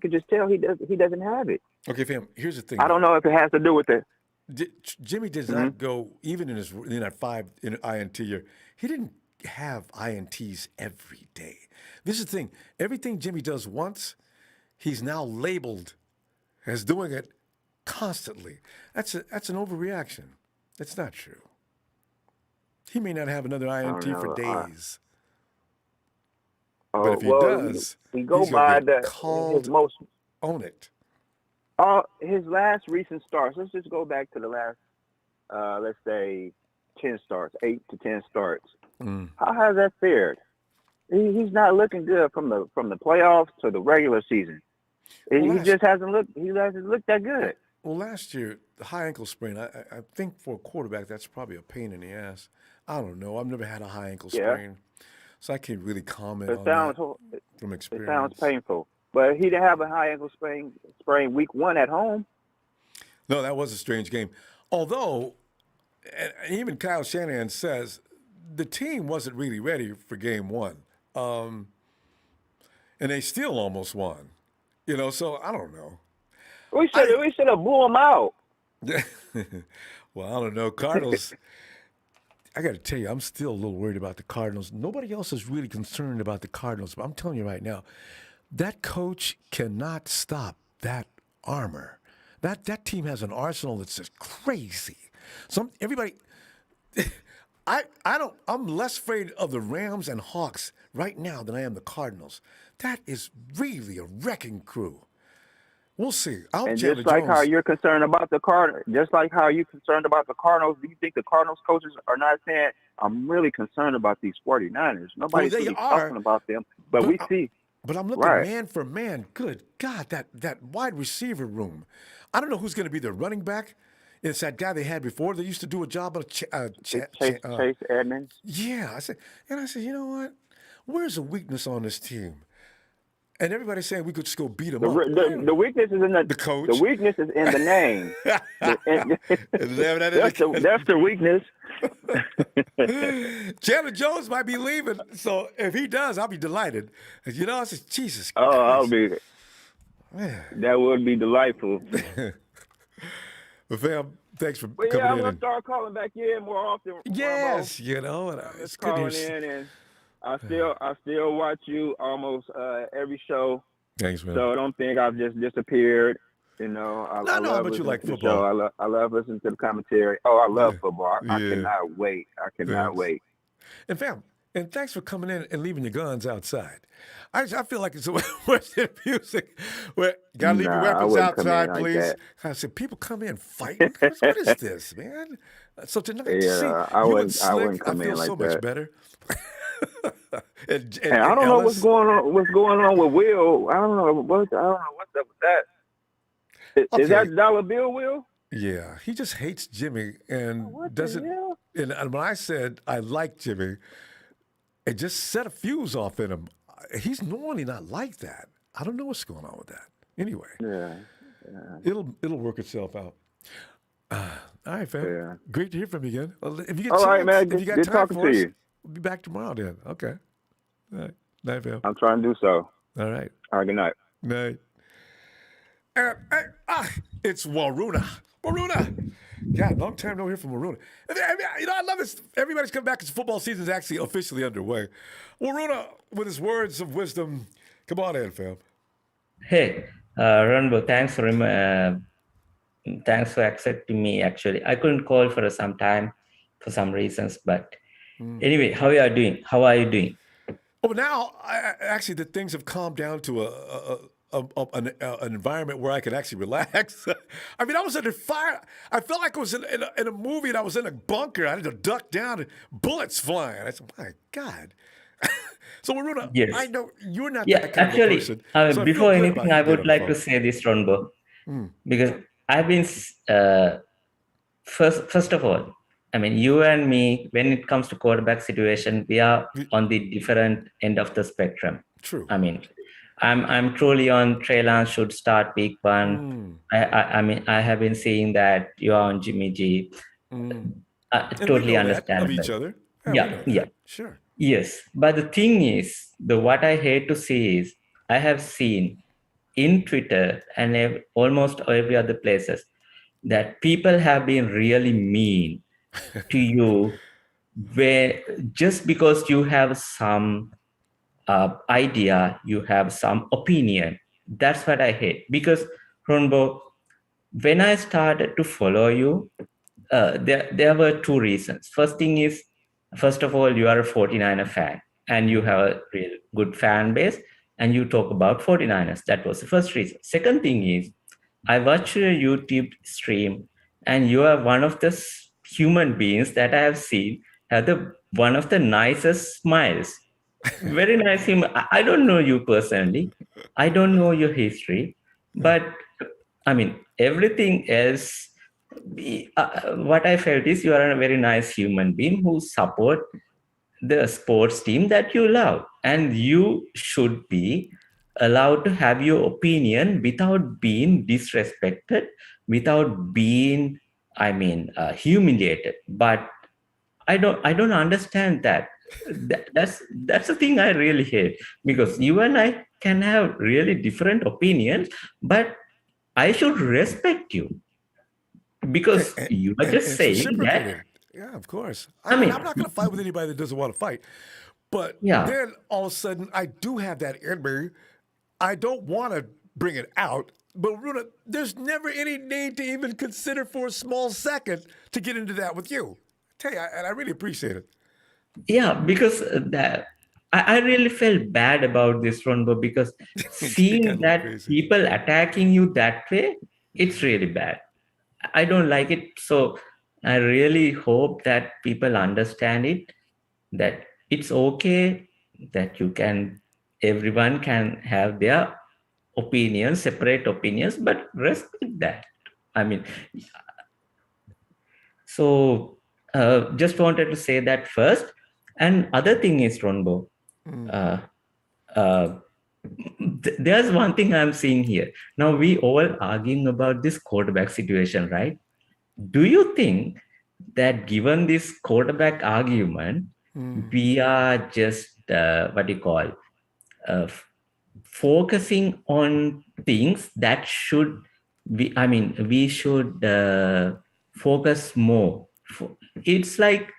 could just tell he doesn't have it. Okay, fam. Here's the thing. I don't know if it has to do with it. Jimmy does not go even in that 5 INT year. He didn't have INTs every day. This is the thing. Everything Jimmy does once, he's now labeled as doing it constantly. That's an overreaction. That's not true. He may not have another INT for days. But if he does, we go he's by called his most on it. His last recent starts. Let's just go back to the last, let's say, 10 starts, 8 to 10 starts. How has that fared? He's not looking good from the playoffs to the regular season. He just hasn't looked. He hasn't looked that good. Well, last year, the high ankle sprain. I think for a quarterback, that's probably a pain in the ass. I don't know. I've never had a high ankle sprain, so I can't really comment on that from experience. It sounds painful. But he didn't have a high ankle sprain week 1 at home. No, that was a strange game. Although, and even Kyle Shanahan says the team wasn't really ready for game 1, and they still almost won. So I don't know. We should have blew them out. Well, I don't know. Cardinals. I got to tell you, I'm still a little worried about the Cardinals. Nobody else is really concerned about the Cardinals, but I'm telling you right now, that coach cannot stop that armor. That team has an arsenal that's just crazy. Everybody, I'm less afraid of the Rams and Hawks right now than I am the Cardinals. That is really a wrecking crew. We'll see. And just like how you're concerned about the Cardinals, do you think the Cardinals coaches are not saying, I'm really concerned about these 49ers? Nobody's really talking about them, but we see. But I'm looking man for man. Good God, that wide receiver room. I don't know who's going to be the running back. It's that guy they had before. They used to do a job on Chase Edmonds. Yeah, I said, you know what? Where's the weakness on this team? And everybody's saying we could just go beat them up. The weakness is in the coach. The weakness is in the name. That's the weakness. Chandler Jones might be leaving, so if he does, I'll be delighted. I said, Jesus Christ. I'll be. Man. That would be delightful. Well, fam, thanks for coming in. I'm gonna start calling back in more often. Yes, and it's good to hear. I still watch you almost every show. Thanks, man. So I don't think I've just disappeared. You know, I love but you listening like to the football. show. I love listening to the commentary. Oh, I love football. I cannot wait. I cannot wait. And fam, and thanks for coming in and leaving your guns outside. I feel like it's a Western music where you gotta leave your weapons outside, please. I said, people come in fighting. What is this, man? So tonight, you and Slick, I feel so much better. and I don't know what's going on. What's going on with Will? I don't know what's up with that. Is that Dollar Bill Will? Yeah, he just hates Jimmy and doesn't. And when I said I like Jimmy, it just set a fuse off in him. He's normally not like that. I don't know what's going on with that. Anyway, it'll work itself out. All right, fam. Yeah. Great to hear from you again. Well, if you get all right, man. If you got good time talking for to us, you. we'll be back tomorrow then. Okay. All right. Night, fam. I'm trying to do so. All right. All right. Good night. Night. It's Waruna. Waruna. God, long time no hear from Waruna. You know, I love this. Everybody's come back because football season is actually officially underway. Waruna, with his words of wisdom, come on in, fam. Hey, Ronbo, thanks for accepting me. Actually, I couldn't call for some time for some reasons, but anyway, how are you doing? Oh, now actually the things have calmed down to an environment where I could actually relax. I mean, I was under fire. I felt like I was in a movie and I was in a bunker. I had to duck down and bullets flying. I said, my God. So, Waruna, yes. I know you're not that kind actually, of a person. So before anything, I would like to say this, Ronbo, because I've been, first of all, I mean, you and me, when it comes to quarterback situation, we are on the different end of the spectrum. True. I mean, I'm truly on Trey Lance should start week 1. I mean, I have been seeing that you are on Jimmy G. Totally understand. Of each other. Yeah. Sure. Yes, but the thing is, what I hate to see is, I have seen in Twitter and almost every other places that people have been really mean to you, where just because you have some idea, you have some opinion. That's what I hate. Because, Ronbo, when I started to follow you, there were 2 reasons. First of all, you are a 49er fan and you have a real good fan base and you talk about 49ers. That was the first reason. Second thing is, I watched your YouTube stream and you are one of the human beings that I have seen have one of the nicest smiles. Very nice human. I don't know you personally. I don't know your history, but I mean, everything else, what I felt is you are a very nice human being who support the sports team that you love, and you should be allowed to have your opinion without being disrespected, without being, humiliated. But I don't understand that. That's the thing I really hate, because you and I can have really different opinions, but I should respect you. Because you are just saying that. Yeah, of course. I mean, I'm not going to fight with anybody that doesn't want to fight. But then all of a sudden, I do have that in me. I don't want to bring it out. But Runa, there's never any need to even consider for a small second to get into that with you. I tell you, and I really appreciate it. Yeah, because I really felt bad about this, Ronbo, because seeing that people attacking you that way, it's really bad. I don't like it. So I really hope that people understand it, that it's okay, that everyone can have their opinions, separate opinions, but respect that. I mean, so just wanted to say that first. And other thing is, Ronbo, there's one thing I'm seeing here. Now we all arguing about this quarterback situation, right? Do you think that given this quarterback argument, we are just, focusing on things that we should focus more. It's like,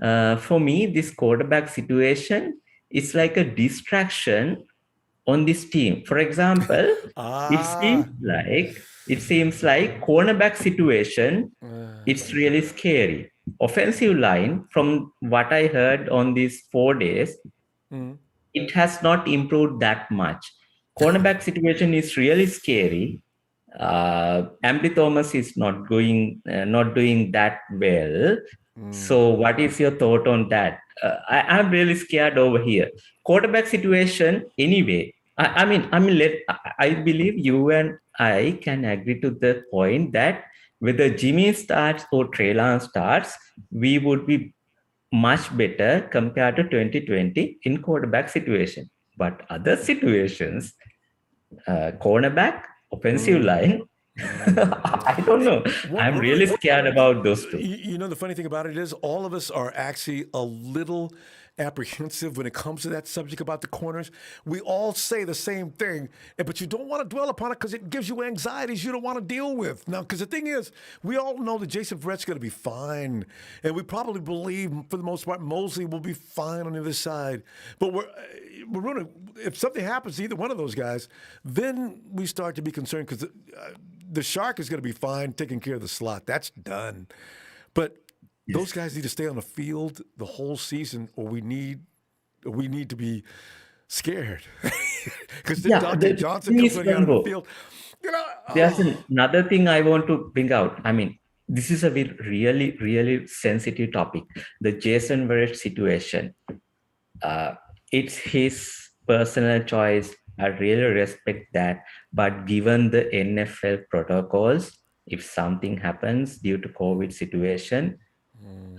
for me, this quarterback situation it's like a distraction on this team. For example, it seems like cornerback situation, it's really scary. Offensive line, from what I heard on these 4 days, it has not improved that much. Cornerback situation is really scary. Ambry Thomas is not doing that well. So what is your thought on that? I'm really scared over here. Quarterback situation, anyway. I believe you and I can agree to the point that whether Jimmy starts or Trey Lance starts, we would be much better compared to 2020 in quarterback situation. But other situations, cornerback, offensive line, I don't know. I'm really scared about those two. You know, the funny thing about it is all of us are actually a little apprehensive when it comes to that subject about the corners. We all say the same thing, but you don't want to dwell upon it because it gives you anxieties you don't want to deal with. Now, because the thing is, we all know that Jason Verrett's going to be fine, and we probably believe, for the most part, Mosley will be fine on the other side. But if something happens to either one of those guys, then we start to be concerned because the Shark is going to be fine taking care of the slot. That's done. But those guys need to stay on the field the whole season, or we need to be scared. Because Dante Johnson comes running out of the field. There's another thing I want to bring out. I mean, this is a really, really sensitive topic. The Jason Verrett situation. It's his personal choice. I really respect that. But given the NFL protocols, if something happens due to COVID situation,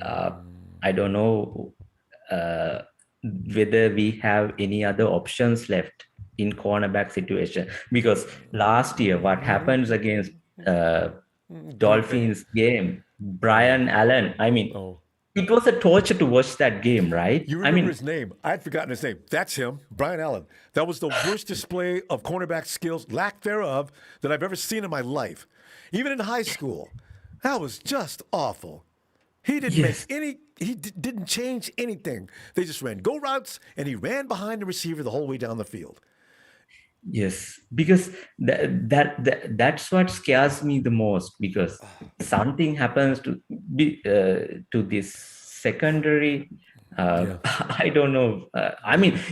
I don't know whether we have any other options left in cornerback situation. Because last year, what happens against Dolphins game, Brian Allen, it was a torture to watch that game, right? You remember his name. I'd forgotten his name. That's him, Brian Allen. That was the worst display of cornerback skills, lack thereof, that I've ever seen in my life. Even in high school. That was just awful. He didn't change anything. They just ran go routes, and he ran behind the receiver the whole way down the field. Yes, because that's what scares me the most, because something happens to this secondary. I don't know.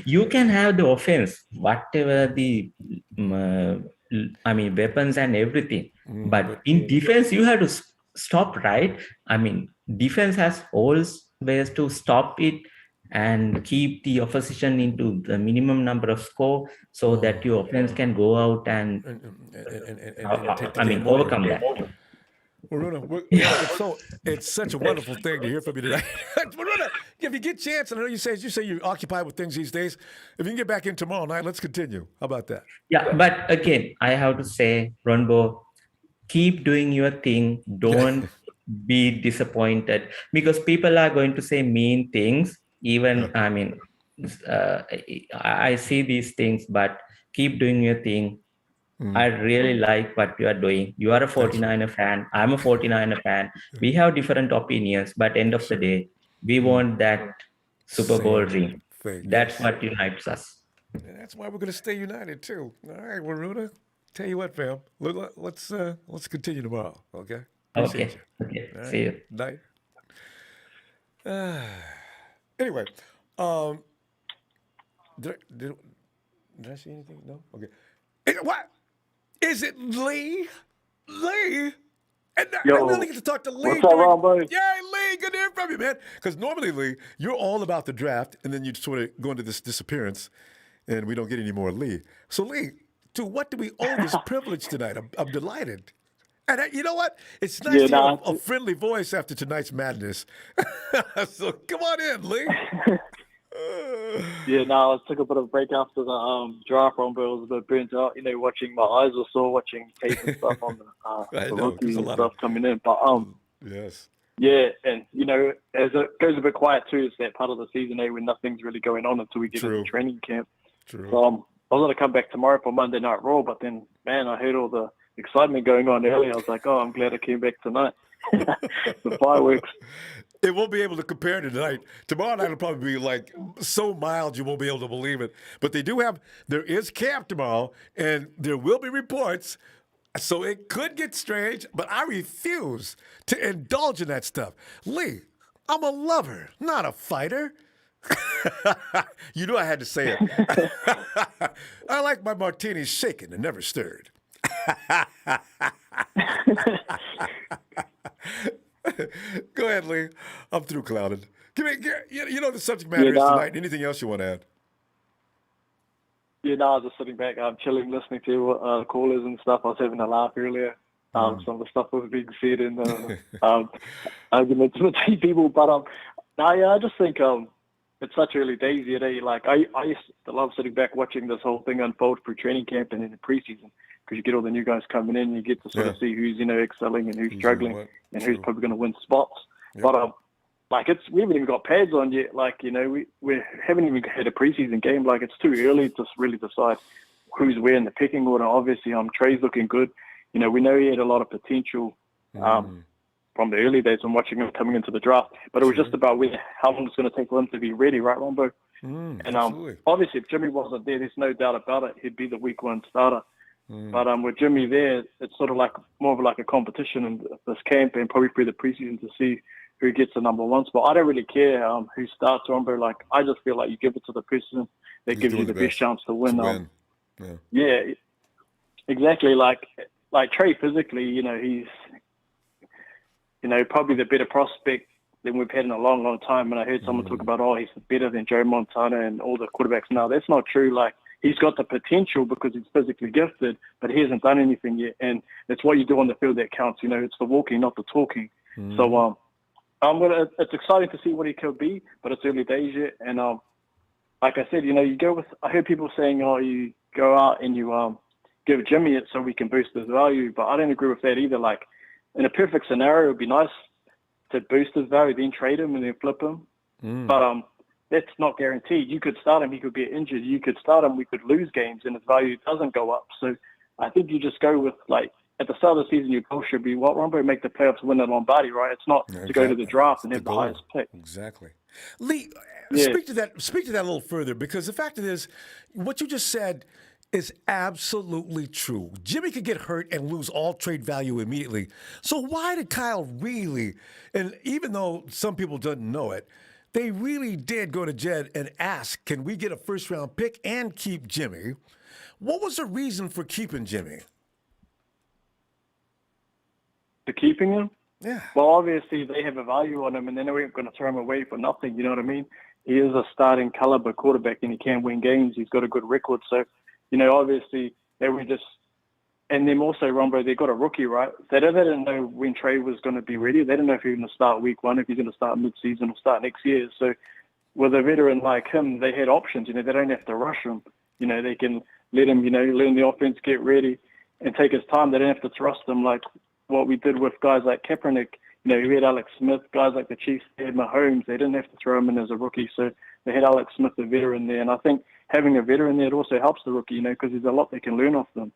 You can have the offense, whatever the weapons and everything, but in defense you have to stop, right? Defense has always ways to stop it and keep the opposition into the minimum number of score so that your offense can go out and overcome that. Well, it's such a wonderful thing to hear from you today. Runa, if you get a chance, and I know you say you're occupied with things these days, if you can get back in tomorrow night, let's continue. How about that? Yeah, but again, I have to say, Ronbo, keep doing your thing. Don't be disappointed, because people are going to say mean things. Even, I see these things, but keep doing your thing. I really like what you are doing. You are a 49er fan. I'm a 49er fan. We have different opinions, but end of the day, we want that Super Bowl ring. That's what unites us. And that's why we're going to stay united too. All right, Runa. Tell you what, fam. Let's continue tomorrow. Okay. Appreciate you. Okay. Right. See you. Night. Anyway, did I see anything? No. Okay. What? Is it Lee? Lee? And I really get to talk to Lee. What's up, Ronbo? Yeah, Lee, good to hear from you, man. Because normally, Lee, you're all about the draft, and then you sort of go into this disappearance, and we don't get any more Lee. So, Lee, to what do we owe this privilege tonight? I'm delighted. And you know what? It's nice to hear a friendly voice after tonight's madness. So come on in, Lee. I took a bit of a break after the draft. Ronbo was a bit burnt out, watching my eyes were sore, watching tape and stuff on the rookies and stuff coming in. But yes. Yeah, and as it goes a bit quiet too, it's that part of the season when nothing's really going on until we get into training camp. True. So I was going to come back tomorrow for Monday Night Raw, but then, man, I heard all the excitement going on earlier. I was like, I'm glad I came back tonight. The fireworks. It won't be able to compare tonight. Tomorrow night will probably be like so mild you won't be able to believe it. But there is camp tomorrow, and there will be reports. So it could get strange, but I refuse to indulge in that stuff. Lee, I'm a lover, not a fighter. You knew I had to say it. I like my martinis shaken and never stirred. Go ahead, Lee. I'm through clouded. You know the subject matter is tonight. Anything else you want to add? Yeah, no, I was just sitting back, chilling, listening to callers and stuff. I was having a laugh earlier. Some of the stuff that was being said in arguments between people. But I just think it's such early days yet. Like I used to love sitting back watching this whole thing unfold through training camp and in the preseason, because you get all the new guys coming in, and you get to sort of see who's excelling and who's struggling and who's probably going to win spots. Yep. But we haven't even got pads on yet. Like we haven't even had a preseason game. Like it's too early to really decide who's where in the pecking order. Obviously, Trey's looking good. We know he had a lot of potential from the early days when watching him coming into the draft. But it was just about how long it's going to take for him to be ready, right, Ronbo? And obviously, if Jimmy wasn't there, there's no doubt about it. He'd be the week one starter. But with Jimmy there, it's sort of like more of like a competition in this camp and probably through the preseason to see who gets the number one spot. I don't really care who starts, Ronbo. Like I just feel like you give it to the person that gives you the best chance to win. Yeah, exactly. Like Trey physically, he's probably the better prospect than we've had in a long, long time. And I heard someone talk about, he's better than Joe Montana and all the quarterbacks now. That's not true. Like he's got the potential because he's physically gifted, but he hasn't done anything yet. And it's what you do on the field that counts. It's the walking, not the talking. So it's exciting to see what he could be, but it's early days yet. And like I said, you go with. I heard people saying, you go out and you give Jimmy it so we can boost his value, but I don't agree with that either. Like in a perfect scenario, it would be nice to boost his value, then trade him and then flip him. But that's not guaranteed. You could start him, he could get injured. You could start him, we could lose games, and his value doesn't go up. So I think you just go with at the start of the season, your goal should be Ronbo, make the playoffs, win the Lombardi, right? It's not to go to the draft and have the highest pick. Exactly. Lee, speak to that a little further, because the fact is, what you just said is absolutely true. Jimmy could get hurt and lose all trade value immediately. So why did Kyle really, and even though some people didn't know it, they really did go to Jed and ask, can we get a first-round pick and keep Jimmy? What was the reason for keeping Jimmy? To keeping him? Yeah. Well, obviously they have a value on him, and they're not going to throw him away for nothing. You know what I mean? He is a starting caliber quarterback, and he can win games. He's got a good record. So, obviously they were just, and then also Ronbo, they got a rookie, right? They didn't know when Trey was going to be ready. They didn't know if he was going to start week one, if he's going to start mid-season or start next year. So with a veteran like him, they had options. They don't have to rush him. They can let him, learn the offense, get ready, and take his time. They don't have to thrust him like what we did with guys like Kaepernick. We had Alex Smith, guys like the Chiefs, they had Mahomes. They didn't have to throw him in as a rookie. So they had Alex Smith, a veteran there. And I think having a veteran there, it also helps the rookie, because there's a lot they can learn off them.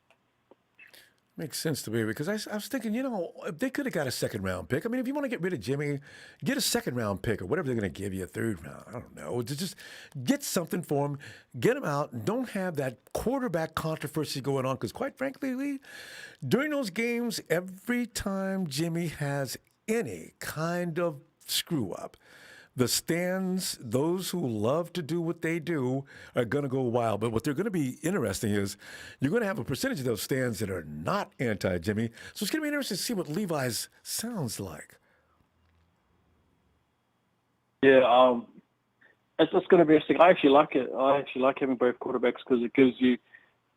Makes sense to me, because I was thinking, if they could have got a second-round pick. I mean, if you want to get rid of Jimmy, get a second-round pick or whatever they're going to give you, a third round. I don't know. Just get something for him, get him out, don't have that quarterback controversy going on, because quite frankly, Lee, during those games, every time Jimmy has any kind of screw-up, the stands, those who love to do what they do, are going to go wild. But what they're going to be interesting is you're going to have a percentage of those stands that are not anti-Jimmy. So it's going to be interesting to see what Levi's sounds like. Yeah, it's just going to be interesting. I actually like it. I actually like having both quarterbacks because it gives you,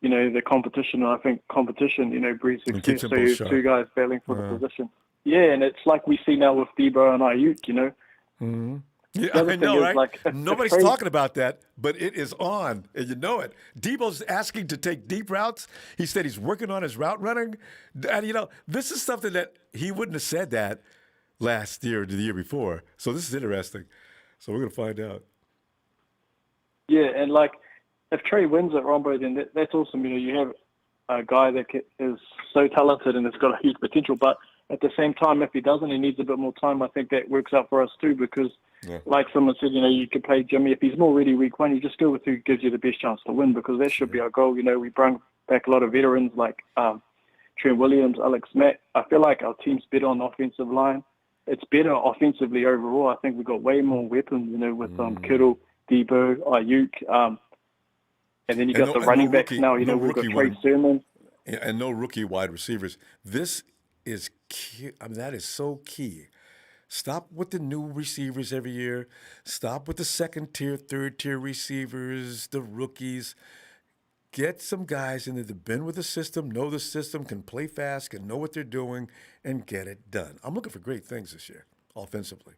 the competition. And I think competition, breeds success. So you have two guys battling for the position. Yeah, and it's like we see now with Debo and Ayuk, Mm-hmm. Yeah, I know, right? Nobody's talking about that, but it is on, and you know it. Debo's asking to take deep routes. He said he's working on his route running. And, this is something that he wouldn't have said that last year or the year before. So this is interesting. So we're going to find out. Yeah, and, if Trey wins at Ronbo, then that's awesome. You have a guy that is so talented and has got a huge potential, but at the same time, if he doesn't, he needs a bit more time. I think that works out for us too because, like someone said, you could play Jimmy. If he's more ready week 1, you just go with who gives you the best chance to win because that should be our goal. We bring back a lot of veterans like Trent Williams, Alex Mack. I feel like our team's better on the offensive line. It's better offensively overall. I think we've got way more weapons, with Kittle, Debo, Ayuk, and then you got the running backs now. We've got Trey Sermon. And no rookie wide receivers. This is key. That is so key. Stop with the new receivers every year. Stop with the second tier, third tier receivers, the rookies. Get some guys in there that have been with the system, know the system, can play fast, can know what they're doing, and get it done. I'm looking for great things this year, offensively.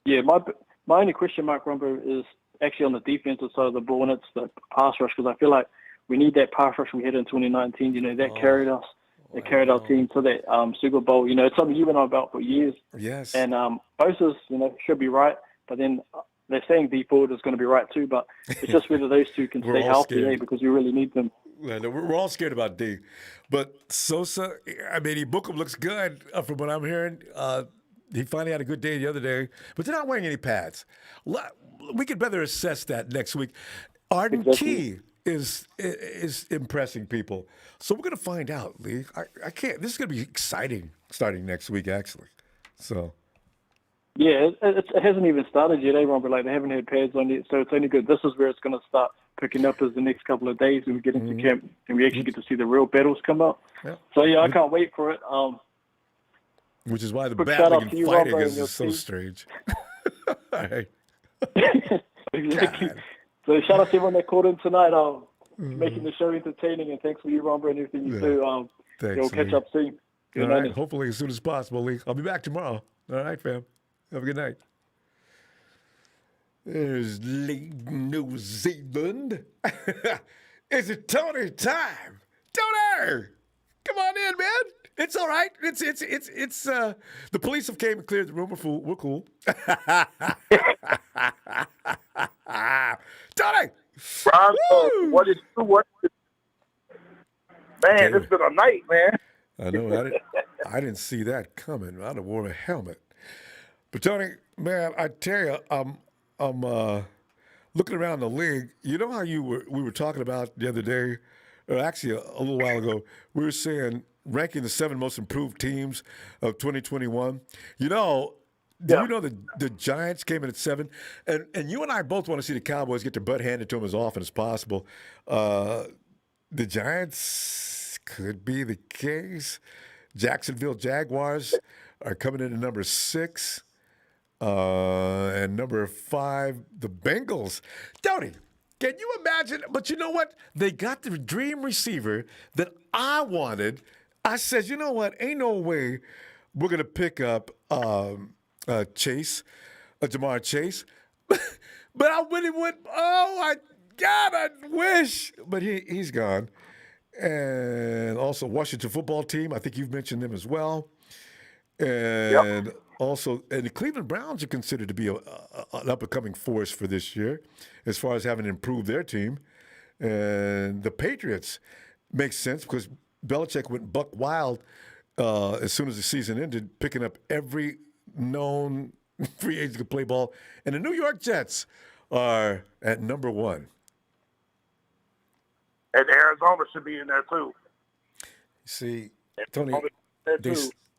Yeah, my only question mark, Ronbo, is actually on the defensive side of the ball, and it's the pass rush, because I feel like we need that pass rush we had in 2019. That carried us. It carried our team to that Super Bowl. It's something you've been on about for years. Yes. And Bosa's, should be right, but then they're saying D Ford is going to be right too, but it's just whether those two can stay healthy, because we really need them. Yeah, no, we're all scared about D. But Sosa, Bookham looks good from what I'm hearing. He finally had a good day the other day, but they're not wearing any pads. We could better assess that next week. Arden Key is impressing people. So we're going to find out, Lee. I can't. This is going to be exciting starting next week, actually. So. Yeah, it hasn't even started yet, everyone, but they haven't had pads on yet, so it's only good. This is where it's going to start picking up as the next couple of days when we get into camp and we actually get to see the real battles come up. Yeah. So, I can't wait for it. Which is why the battling and fighting is so strange. All right. Exactly. God. So shout out to everyone that called in tonight, making the show entertaining, and thanks for you, Ronbo, and everything you do. Thanks, we'll catch up soon. All right. Hopefully as soon as possible, Lee. I'll be back tomorrow. All right, fam. Have a good night. There's League New Zealand. It's a Tony time. Tony! Come on in, man. It's all right. It's the police have came and cleared the room. We're cool. Tony! What is man, it's been a night, man. I know. I didn't see that coming. I'd have worn a helmet. But Tony, man, I tell you, I'm looking around the league. You know how we were talking about the other day, or actually a little while ago, we were saying ranking the 7 most improved teams of 2021. You know the Giants came in at 7, and you and I both want to see the Cowboys get their butt handed to them as often as possible. The Giants could be the case. Jacksonville Jaguars are coming in at number 6. And number 5, the Bengals. Tony, can you imagine? But you know what? They got the dream receiver that I wanted. I said, you know what? Ain't no way we're going to pick up Jamar Chase. But I really would. Oh, my God, I wish. But he's gone. And also Washington football team. I think you've mentioned them as well. And also, and the Cleveland Browns are considered to be an up-and-coming force for this year as far as having improved their team. And the Patriots makes sense because Belichick went buck wild as soon as the season ended, picking up every known free agent to play ball. And the New York Jets are at number 1. And Arizona should be in there, too. See, Tony,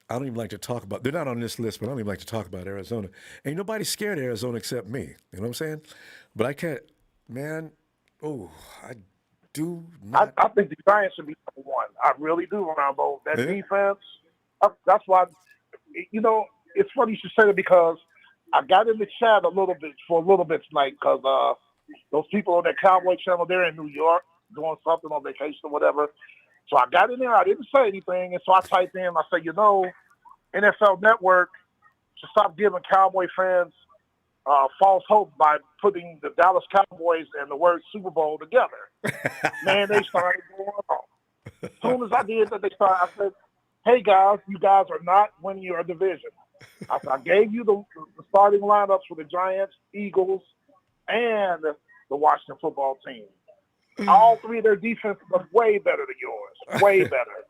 I don't even like to talk about. They're not on this list, but I don't even like to talk about Arizona. Ain't nobody scared of Arizona except me. You know what I'm saying? But I can't, man. Oh, I do not. I think the Giants should be number 1. I really do, Ronbo. That defense. That's why. It's funny you should say that because I got in the chat a little bit tonight because those people on that Cowboy channel, they're in New York doing something on vacation or whatever. So I got in there. I didn't say anything. And so I typed in, I said, NFL Network should stop giving Cowboy fans false hope by putting the Dallas Cowboys and the word Super Bowl together. Man, they started going on. As soon as I did that, I said, hey, guys, you guys are not winning your division. I gave you the starting lineups for the Giants, Eagles, and the Washington football team. All 3 of their defense was way better than yours. Way better.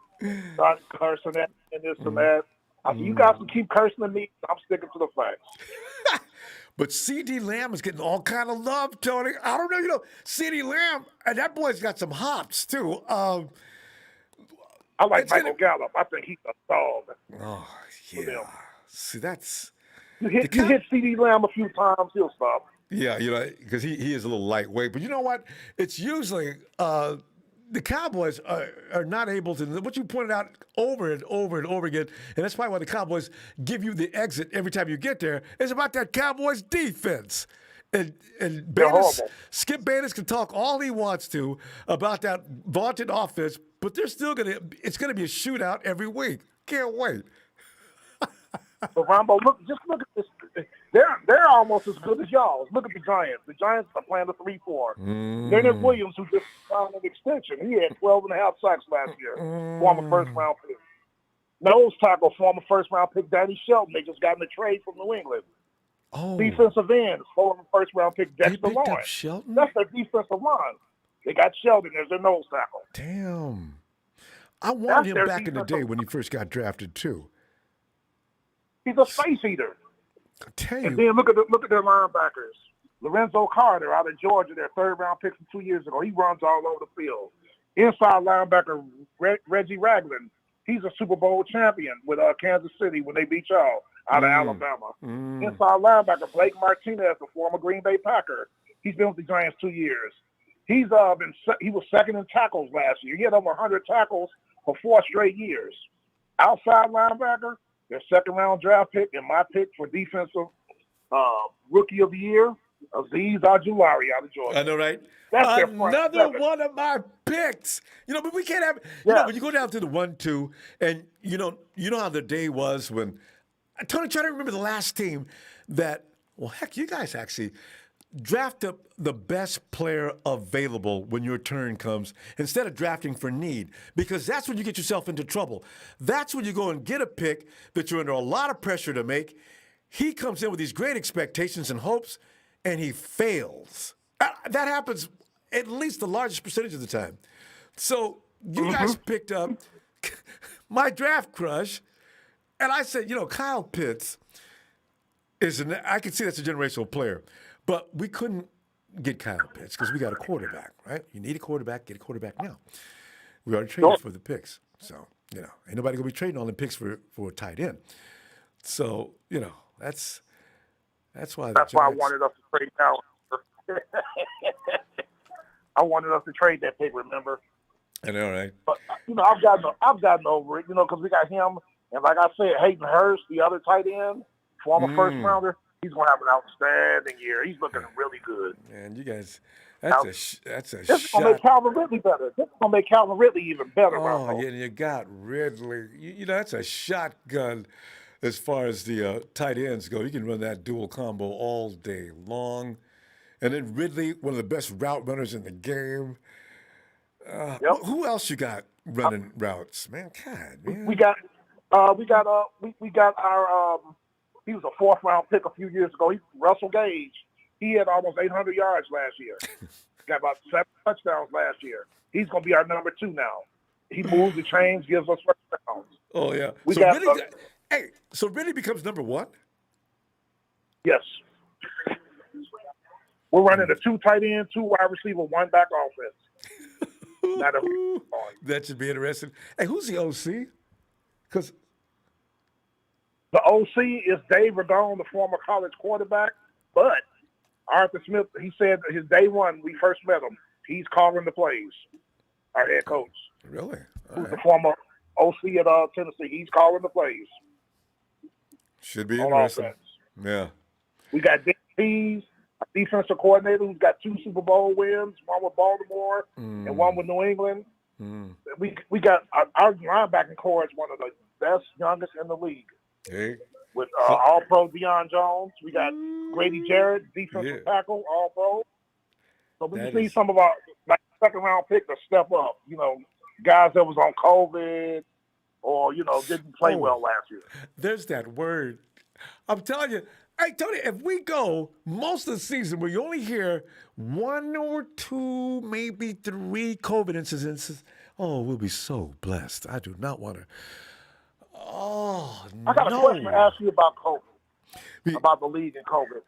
Not cursing that and this and that. I said, you guys can keep cursing at me. I'm sticking to the facts. But C.D. Lamb is getting all kind of love, Tony. I don't know, C.D. Lamb, and that boy's got some hops, too. I like Michael Gallup. I think he's a dog. Oh, yeah. See, that's... You hit C.D. Lamb a few times, he'll stop. Yeah, because he is a little lightweight. But you know what? It's usually... the Cowboys are not able to, what you pointed out over and over and over again, and that's probably why the Cowboys give you the exit every time you get there, is about that Cowboys defense. And Skip Bayless can talk all he wants to about that vaunted offense, but it's going to be a shootout every week. Can't wait. But Ronbo, just look at this. They're almost as good as y'all. Look at the Giants. The Giants are playing the 3-4. Leonard Williams, who just signed an extension, he had 12.5 sacks last year. Former first-round pick. Nose tackle, former first-round pick Danny Shelton. They just got in a trade from New England. Defensive end, former first-round pick Dexter Lawrence. Shelton? That's their defensive line. They got Shelton as their nose tackle. Damn. I wanted him back in the day when he first got drafted, too. He's a space eater. I tell you. And then look at their linebackers. Lorenzo Carter out of Georgia, their third-round pick from 2 years ago. He runs all over the field. Inside linebacker Reggie Ragland. He's a Super Bowl champion with Kansas City when they beat y'all out of Alabama. Inside linebacker Blake Martinez, the former Green Bay Packer. He's been with the Giants 2 years. He was second in tackles last year. He had over 100 tackles for 4 straight years. Outside linebacker, their second-round draft pick and my pick for defensive rookie of the year, Azeez Ojulari out of Georgia. I know, right? That's another one of my picks. But we can't have. When you go down to the 1-2, and you know how the day was when Tony, try to remember the last team that. Well, heck, you guys actually draft up the best player available when your turn comes instead of drafting for need, because that's when you get yourself into trouble. That's when you go and get a pick that you're under a lot of pressure to make. He comes in with these great expectations and hopes, and he fails. That happens at least the largest percentage of the time. So you guys picked up my draft crush, and I said, Kyle Pitts I can see that's a generational player. But we couldn't get Kyle Pitts because we got a quarterback, right? You need a quarterback, get a quarterback now. We already traded for the picks. So, ain't nobody going to be trading all the picks for a tight end. So, that's why. That's why I wanted us to trade now. I wanted us to trade that pick, remember? I know, right? But, I've gotten over it, because we got him. And like I said, Hayden Hurst, the other tight end, former first rounder, he's going to have an outstanding year. He's looking really good. Man, you guys, that's a This is going to make Calvin Ridley better. This is going to make Calvin Ridley even better. Oh, yeah, you got Ridley. That's a shotgun as far as the tight ends go. You can run that dual combo all day long. And then Ridley, one of the best route runners in the game. Who else you got running routes, man? God, man. We got our he was a 4th-round pick a few years ago. Russell Gage. He had almost 800 yards last year. Got about 7 touchdowns last year. He's going to be our number 2 now. He moves the chains, gives us first downs. Oh yeah. So Ridley becomes number 1? Yes. We're running a 2 tight end, 2 wide receiver, 1 back offense. That should be interesting. Hey, who's the OC? Because the OC is Dave Ragone, the former college quarterback. But Arthur Smith, he said his day one, we first met him, he's calling the plays, our head coach. Really? Who's the former OC at Tennessee. He's calling the plays. Should be interesting. Offense. Yeah. We got Dick Pease, a defensive coordinator who's got 2 Super Bowl wins, one with Baltimore and one with New England. We got our linebacking core is one of the best, youngest in the league. Hey. With All-Pro Deion Jones. We got Grady Jarrett, defensive tackle, All-Pro. So we just need some of our second-round pick to step up. Guys that was on COVID or, didn't play well last year. There's that word. I'm telling you. Hey, Tony, if we go most of the season where you only hear 1 or 2, maybe 3 COVID incidences, we'll be so blessed. I do not want to. Oh, I got a question to ask you about COVID, about the league and COVID.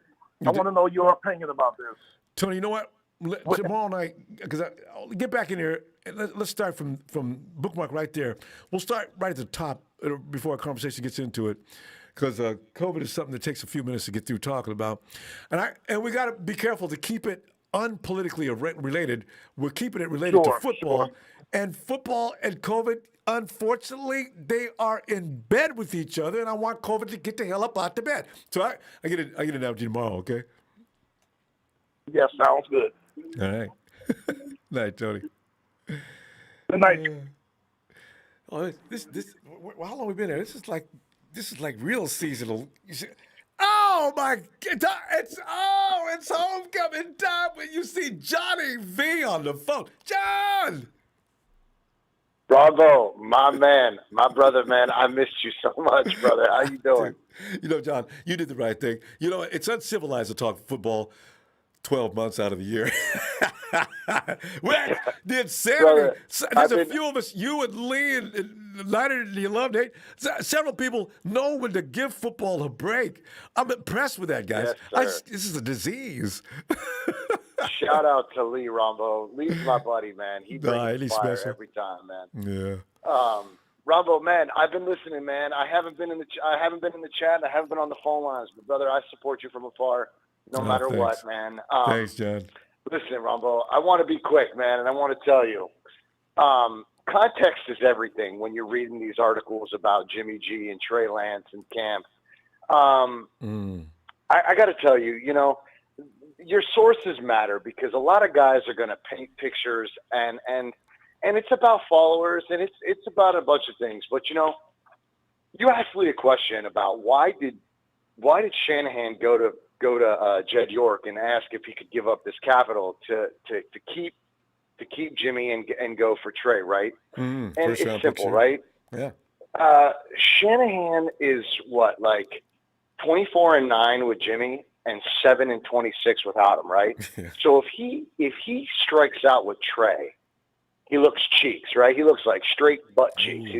I want to know your opinion about this. Tony, you know what? Tomorrow night, because I'll get back in here. Let's start from bookmark right there. We'll start right at the top before our conversation gets into it, because COVID is something that takes a few minutes to get through talking about, and we got to be careful to keep it unpolitically related. We're keeping it related to football, and football and COVID. Unfortunately, they are in bed with each other, and I want COVID to get the hell up out the bed. So I get it out to you tomorrow, okay? Yes, sounds good. All right. Night, Tony. Good night. Oh, how long have we been here? This is like real seasonal. Oh my God! It's homecoming time when you see Johnny V on the phone. John. Bravo, my man, my brother, man. I missed you so much, brother. How you doing? John, you did the right thing. It's uncivilized to talk football 12 months out of the year. The insanity. There's a few of us, you and Lee and Leonard and you love Nate. Several people know when to give football a break. I'm impressed with that, guys. Yes, this is a disease. Shout out to Lee Ronbo. Lee's my buddy, man. He brings fire special every time, man. Yeah. Ronbo, man, I've been listening, man. I haven't been in the chat. I haven't been on the phone lines, but brother, I support you from afar, no matter what, man. Thanks, John. Listen, Ronbo, I want to be quick, man, and I want to tell you, context is everything when you're reading these articles about Jimmy G and Trey Lance and Camp. I got to tell you, your sources matter, because a lot of guys are going to paint pictures and it's about followers and it's about a bunch of things. But you asked Lee a question about why did Shanahan go to Jed York and ask if he could give up this capital to keep Jimmy and go for Trey, right? And it's simple, right? Yeah. Shanahan is what, like 24-9 with Jimmy and 7-26 without him, right? So if he strikes out with Trey, he looks cheeks, right? He looks like straight butt cheeks.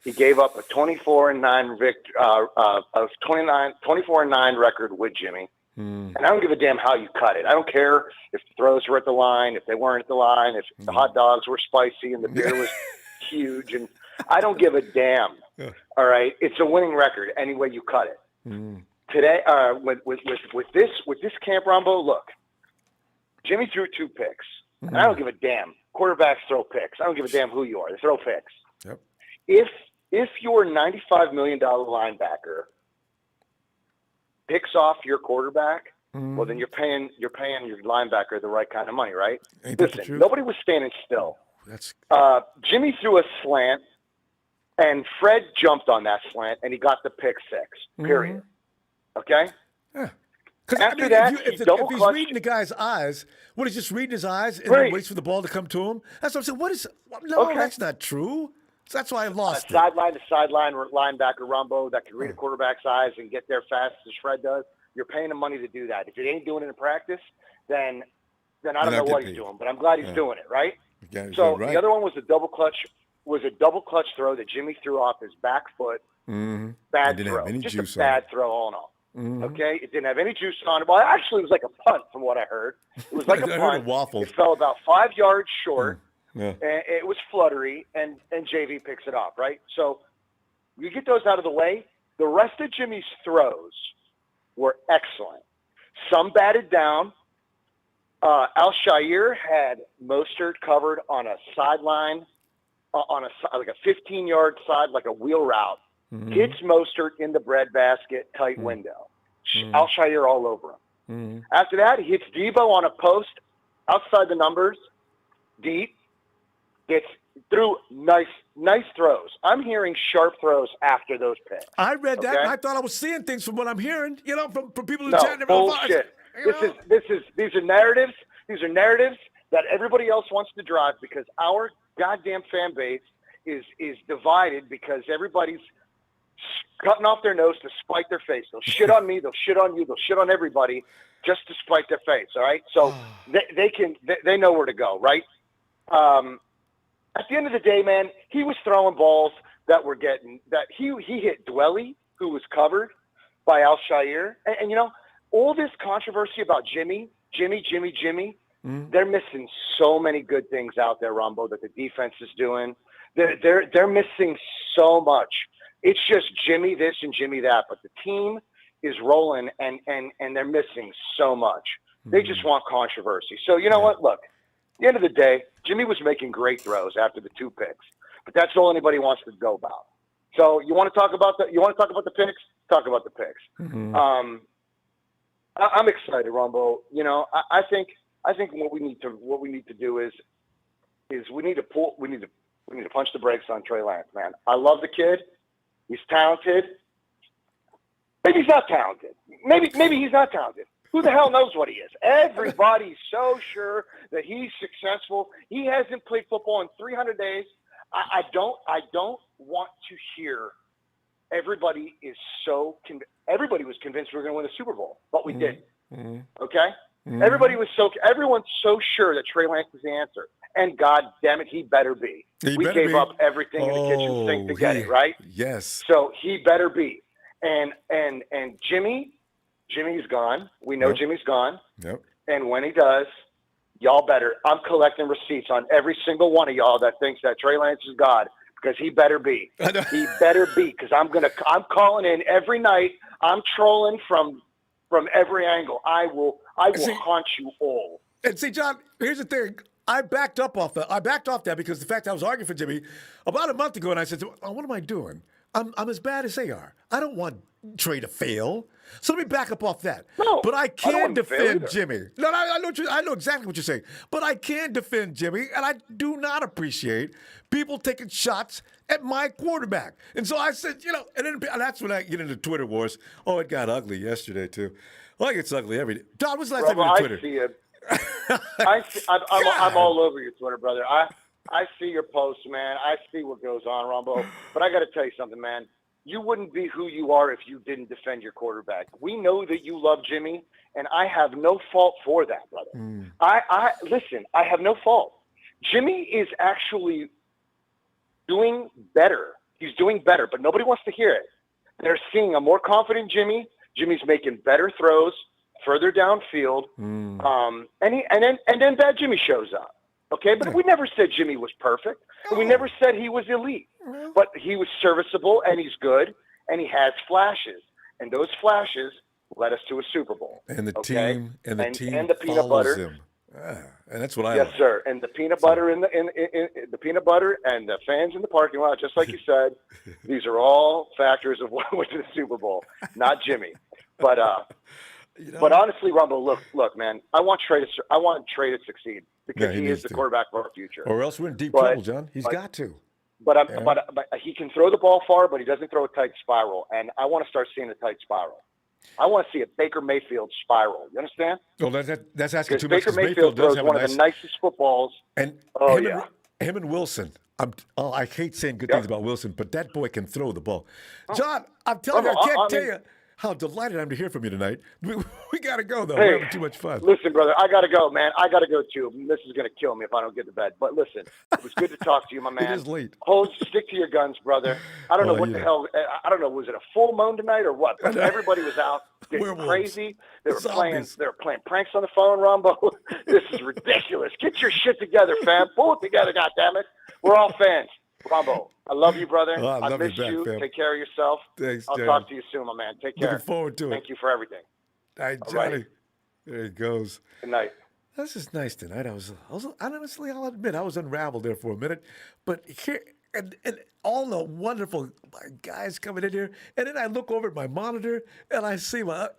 He gave up a 24-9 record with Jimmy. And I don't give a damn how you cut it. I don't care if the throws were at the line, if they weren't at the line, if the hot dogs were spicy and the beer was huge, and I don't give a damn. All right, it's a winning record any way you cut it. Today, with this Camp Ronbo, look, Jimmy threw 2 picks, and I don't give a damn. Quarterbacks throw picks. I don't give a damn who you are. They throw picks. Yep. If your $95 million linebacker picks off your quarterback, well, then you're paying your linebacker the right kind of money, right? Listen, nobody was standing still. Jimmy threw a slant, and Fred jumped on that slant, and he got the pick 6. Period. Okay. Yeah. After that, if he's reading the guy's eyes, he's just reading his eyes and then waits for the ball to come to him? That's what I'm saying. That's not true. So that's why I lost it. Sideline to sideline linebacker Ronbo that can read a quarterback's eyes and get there fast as Fred does. You're paying him money to do that. If he ain't doing it in practice, then I don't know what he's doing. But I'm glad he's doing it, right? So the other one was a double clutch throw that Jimmy threw off his back foot. Bad throw. Just a bad throw all in all. Okay, it didn't have any juice on it. Well, actually, it was like a punt from what I heard. It was like a punt. It fell about 5 yards short. And it was fluttery, and JV picks it off, right? So you get those out of the way. The rest of Jimmy's throws were excellent. Some batted down. Al-Shaair had Mostert covered on a sideline, like a 15-yard side, like a wheel route. Hits Mostert in the breadbasket, tight window. Al-Shaair all over him. After that, he hits Debo on a post outside the numbers, deep. Gets through nice throws. I'm hearing sharp throws after those picks. I read that, and I thought I was seeing things from what I'm hearing. From people in the chat. Bullshit. These are narratives. These are narratives that everybody else wants to drive, because our goddamn fan base is divided, because everybody's cutting off their nose to spite their face. They'll shit on me. They'll shit on you. They'll shit on everybody just to spite their face. All right. So they know where to go. Right. At the end of the day, man, he was throwing balls that were getting that he hit Dwelly, who was covered by Al-Shaair. And you know, all this controversy about Jimmy, they're missing so many good things out there, Ronbo, that the defense is doing. They're missing so much. It's just Jimmy this and Jimmy that, but the team is rolling and they're missing so much. They just want controversy. So you know what? Look, at the end of the day, Jimmy was making great throws after the 2 picks, but that's all anybody wants to go about. So you want to talk about the picks? Talk about the picks. I'm excited, Ronbo. You know, I think what we need to do is we need to punch the brakes on Trey Lance, man. I love the kid. He's talented. Maybe he's not talented. Maybe he's not talented. Who the hell knows what he is? Everybody's so sure that he's successful. He hasn't played football in 300 days. I don't want to hear everybody was convinced we were going to win the Super Bowl, but we didn't. Okay? Everyone's so sure that Trey Lance is the answer. And God damn it, he better be. We gave up everything in the kitchen sink to get it, right? Yes. So he better be. And Jimmy's gone. We know Jimmy's gone. Yep. And when he does, y'all better. I'm collecting receipts on every single one of y'all that thinks that Trey Lance is God, because he better be. He better be, because I'm calling in every night. I'm trolling from every angle. I will haunt you all. And see, John, here's the thing. I backed off that because the fact I was arguing for Jimmy about a month ago, and I said, oh, what am I doing? I'm as bad as they are. I don't want Trey to fail. So let me back up off that. No, but I can defend Jimmy. No, I know exactly what you're saying. But I can defend Jimmy, and I do not appreciate people taking shots at my quarterback. And so I said, and that's when I get into Twitter wars. Oh, it got ugly yesterday, too. Well, it gets ugly every day. Don, when's the last time you were on Twitter? I see it. I'm all over your Twitter, brother. I see your posts, man. I see what goes on, Ronbo. But I got to tell you something, man. You wouldn't be who you are if you didn't defend your quarterback. We know that you love Jimmy, and I have no fault for that, brother. Listen, I have no fault. Jimmy is actually doing better. He's doing better, but nobody wants to hear it. They're seeing a more confident Jimmy. Jimmy's making better throws further downfield, and then bad Jimmy shows up. Okay, but we never said Jimmy was perfect. And we never said he was elite. But he was serviceable, and he's good, and he has flashes. And those flashes led us to a Super Bowl. And the team and the peanut butter. Him. And that's what I Yes, like. sir. And the peanut butter in the peanut butter and the fans in the parking lot, just like you said, these are all factors of what went to the Super Bowl, not Jimmy. But but honestly, Ronbo, look, man, I want Trey to succeed because he is the quarterback of our future. Or else we're in deep trouble, John. He's got to. But he can throw the ball far, but he doesn't throw a tight spiral. And I want to start seeing a tight spiral. I want to see a Baker Mayfield spiral. You understand? Well, that's asking too much. Baker Mayfield throws one of the nicest footballs. And him and Wilson. I hate saying good things about Wilson, but that boy can throw the ball. John, I'm telling you, I can't tell you how delighted I am to hear from you tonight. We got to go, though. We're having too much fun. Listen, brother, I got to go, man. I got to go, too. This is going to kill me if I don't get to bed. But listen, it was good to talk to you, my man. It is late. Stick to your guns, brother. I don't know what the hell. I don't know. Was it a full moon tonight or what? But everybody was out getting crazy. They were playing pranks on the phone, Ronbo. This is ridiculous. Get your shit together, fam. Pull it together, goddammit. We're all fans. Ronbo, I love you, brother. I miss you. Fam. Take care of yourself. Thanks, I'll talk to you soon, my man. Take care. Looking forward to it. Thank you for everything. All right, Johnny. There he goes. Good night. This is nice tonight. Honestly, I'll admit, I was unraveled there for a minute. But here, and all the wonderful guys coming in here, and then I look over at my monitor, and I see Norm,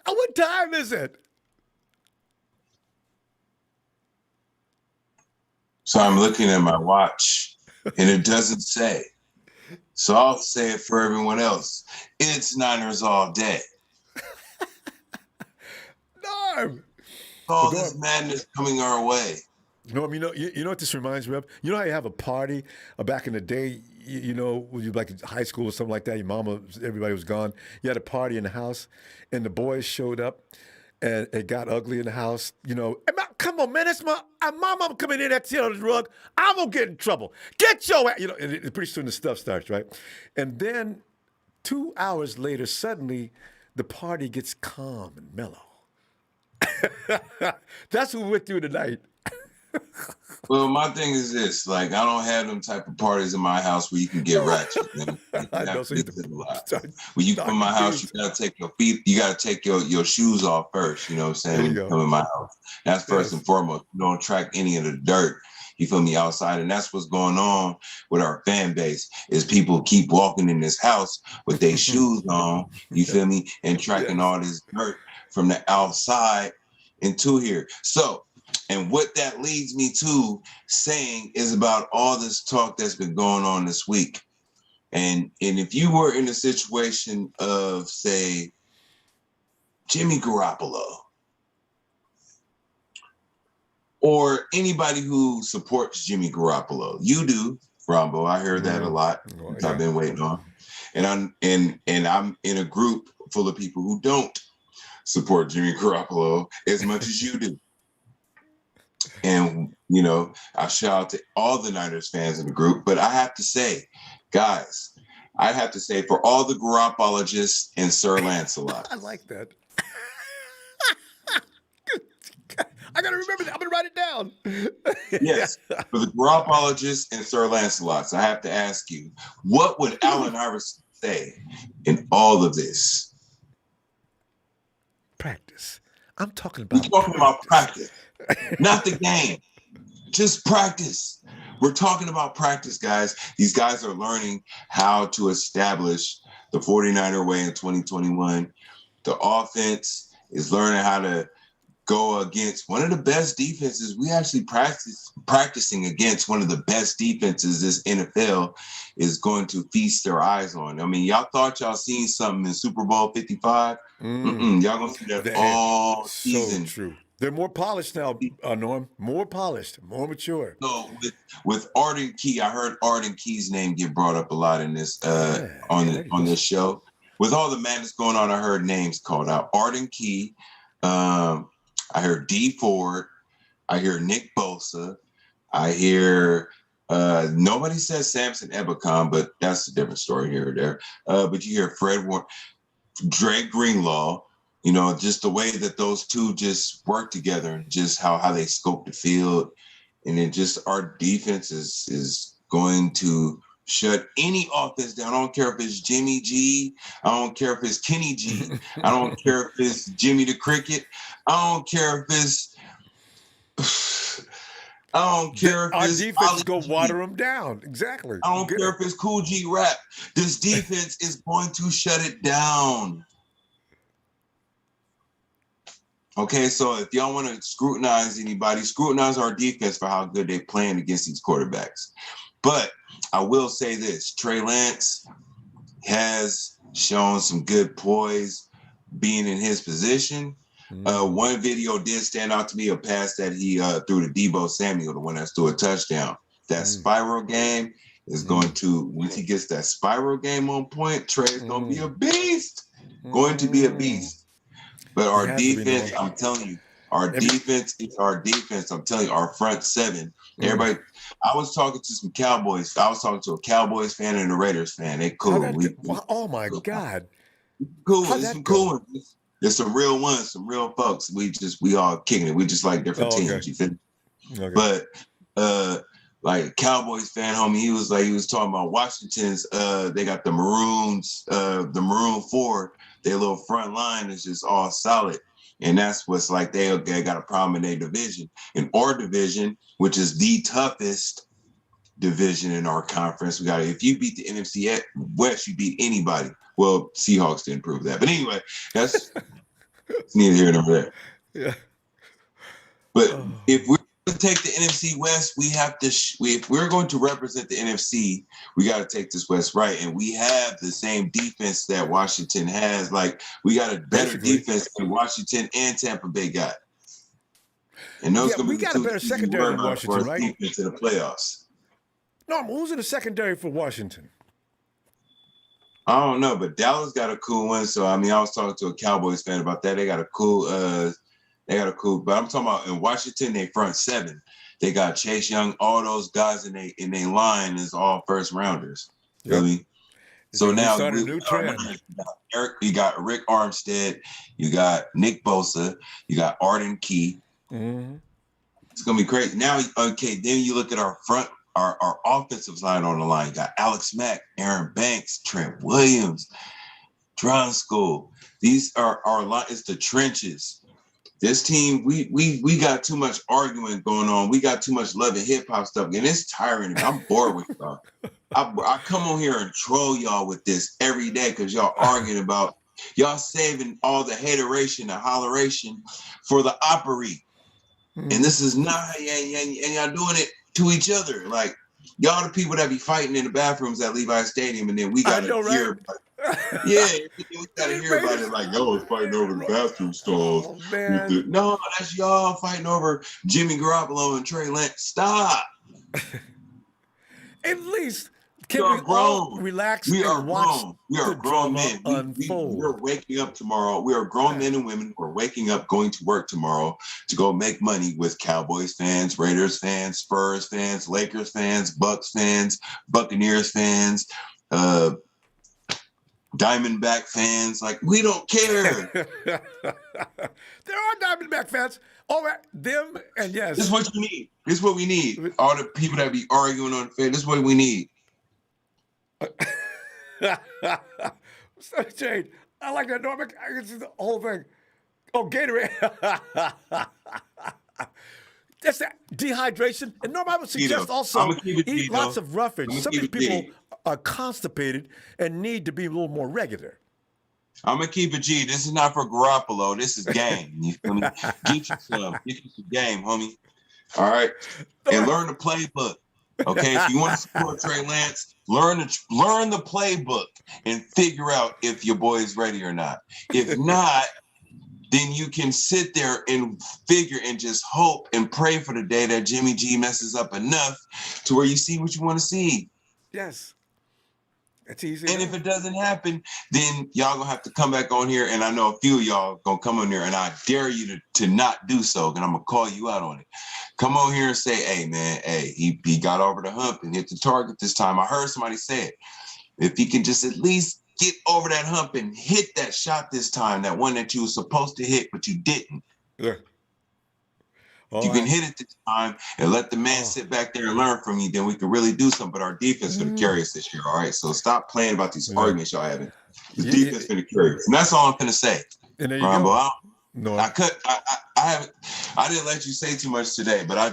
what time is it? So I'm looking at my watch, and it doesn't say. So I'll say it for everyone else. It's Niners all day. Norm! All this madness coming our way. Norm, you know what this reminds me of? You know how you have a party back in the day, when you like in high school or something like that, your mama, everybody was gone. You had a party in the house, and the boys showed up, and it got ugly in the house. You know, come on, man, that's my mom coming in at the rug. I'm gonna get in trouble. Get your ass. You know, and pretty soon the stuff starts, right? And then 2 hours later, suddenly the party gets calm and mellow. That's what we went through tonight. Well, my thing is this: like, I don't have them type of parties in my house where you can get ratchet. I know. So when you come in my house, you gotta take your feet. You gotta take your shoes off first. You know what I'm saying? When you come in my house, that's first and foremost. You don't track any of the dirt. You feel me? Outside, and that's what's going on with our fan base. Is people keep walking in this house with their shoes on. You feel me? And tracking all this dirt from the outside into here. So. And what that leads me to saying is about all this talk that's been going on this week. And if you were in a situation of, say, Jimmy Garoppolo or anybody who supports Jimmy Garoppolo, you do, Ronbo. I heard that a lot. I've been waiting on. And I'm in a group full of people who don't support Jimmy Garoppolo as much as you do. And, you know, I shout out to all the Niners fans in the group, but I have to say, guys, for all the Garoppologists and Sir Lancelot. I like that. I got to remember that. I'm going to write it down. Yes, for the Garoppologists and Sir Lancelots, I have to ask you, what would Allen Iverson say in all of this? Practice. I'm talking about practice. Not the game, just practice. We're talking about practice, guys. These guys are learning how to establish the 49er way in 2021. The offense is learning how to go against one of the best defenses. We actually practicing against one of the best defenses this NFL is going to feast their eyes on. I mean, y'all thought y'all seen something in Super Bowl 55? Y'all gonna see that all season. So true. They're more polished now, Norm. More polished, more mature. So with Arden Key, I heard Arden Key's name get brought up a lot in this on this show. With all the madness going on, I heard names called out. Arden Key, I heard D Ford, I hear Nick Bosa, I hear nobody says Samson Ebicom, but that's a different story here or there. But you hear Fred Warren, Dre Greenlaw. You know, just the way that those two just work together and just how they scope the field. And then just our defense is going to shut any offense down. I don't care if it's Jimmy G. I don't care if it's Kenny G. I don't care if it's Jimmy the Cricket. I don't care if it's... I don't care if our it's defense is going to water them down. Exactly. I don't care if it's Cool G Rap. This defense is going to shut it down. Okay, so if y'all want to scrutinize anybody, scrutinize our defense for how good they're playing against these quarterbacks. But I will say this, Trey Lance has shown some good poise being in his position. One video did stand out to me, a pass that he threw to Deebo Samuel, the one that's threw a touchdown. That spiral game is going to, once he gets that spiral game on point, Trey is going to be a beast. Going to be a beast. But our defense, I'm telling you, our defense is our defense. I'm telling you, our front seven. Everybody, I was talking to some Cowboys. I was talking to a Cowboys fan and a Raiders fan. They cool. Oh my God. Cool. It's some cool ones. There's some real ones, some real folks. We all kicking it. We just like different teams. You feel me? But like Cowboys fan, homie, he was talking about Washington's. They got the Maroons, the Maroon 4. Their little front line is just all solid. And that's what's like they got a problem in their division. In our division, which is the toughest division in our conference, if you beat the NFC West, you beat anybody. Well, Seahawks didn't prove that. But anyway, that's neither here nor there. Yeah. But if we're to take the NFC West, we have to. If we're going to represent the NFC, we got to take this West right, and we have the same defense that Washington has. Like we got a better defense than Washington and Tampa Bay got. And those we got a better secondary than Washington, right? Defense in the playoffs. No, who's in the secondary for Washington? I don't know, but Dallas got a cool one. So I mean, I was talking to a Cowboys fan about that. They got a cool, but I'm talking about in Washington, they front seven. They got Chase Young, all those guys in they line is all first rounders. Yep. Really. So now start a new trend. You got Rick Armstead, you got Nick Bosa, you got Arden Key. Mm-hmm. It's gonna be great. Now, okay, then you look at our front, our offensive line on the line. You got Alex Mack, Aaron Banks, Trent Williams, Dronsko. These are our line. It's the trenches. This team, we got too much arguing going on. We got too much love and hip hop stuff, and it's tiring. I'm bored with y'all. I come on here and troll y'all with this every day because y'all arguing about y'all saving all the hateration and holleration for the operate. And this is not, and y'all doing it to each other. Like, y'all the people that be fighting in the bathrooms at Levi Stadium, and then we got to hear about it. Yeah, we got to hear about it. Like, y'all was fighting over the bathroom stalls. Oh, man. No, that's y'all fighting over Jimmy Garoppolo and Trey Lance. Stop. At least can we all relax and watch We are the grown drama men. unfold? We are waking up tomorrow. We are grown men and women who are waking up, going to work tomorrow to go make money with Cowboys fans, Raiders fans, Spurs fans, Lakers fans, Bucks fans, Buccaneers fans, Diamondback fans. Like, we don't care. There are Diamondback fans. All right, them and yes. This is what you need. This is what we need. All the people that be arguing on the face. This is what we need. Jade, I like that, Norman. I can see the whole thing. Oh, Gatorade. That's that dehydration. And Norman, I would suggest also eat lots of roughage. Some of these people are constipated and need to be a little more regular. I'm gonna keep it G. This is not for Garoppolo. This is game. You feel me? Get you some game, homie. All right, and learn the playbook. Okay, if you want to support Trey Lance, learn the playbook and figure out if your boy is ready or not. If not, then you can sit there and figure and just hope and pray for the day that Jimmy G messes up enough to where you see what you want to see. Yes. That's easy. And if it doesn't happen, then y'all gonna have to come back on here. And I know a few of y'all gonna come on here, and I dare you to not do so. And I'm gonna call you out on it. Come on here and say, hey man, he got over the hump and hit the target this time. I heard somebody say it. If he can just at least get over that hump and hit that shot this time, that one that you were supposed to hit, but you didn't. Yeah. You can hit it this time and let the man sit back there and learn from you, then we can really do something. But our defense is going to carry us this year, all right? So stop playing about these arguments y'all having. The defense is going to carry us. And that's all I'm going to say. And there you Ronbo, go. I didn't let you say too much today, but I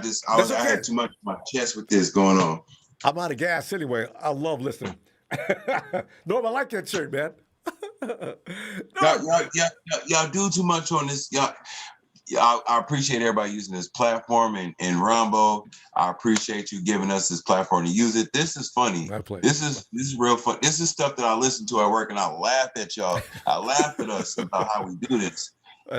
had too much on my chest with this going on. I'm out of gas anyway. I love listening. Norm, I like that shirt, man. Y'all do too much on this. I appreciate everybody using this platform, and Ronbo, I appreciate you giving us this platform to use it. This is funny. This is real fun. This is stuff that I listen to at work, and I laugh at y'all. I laugh at us about how we do this,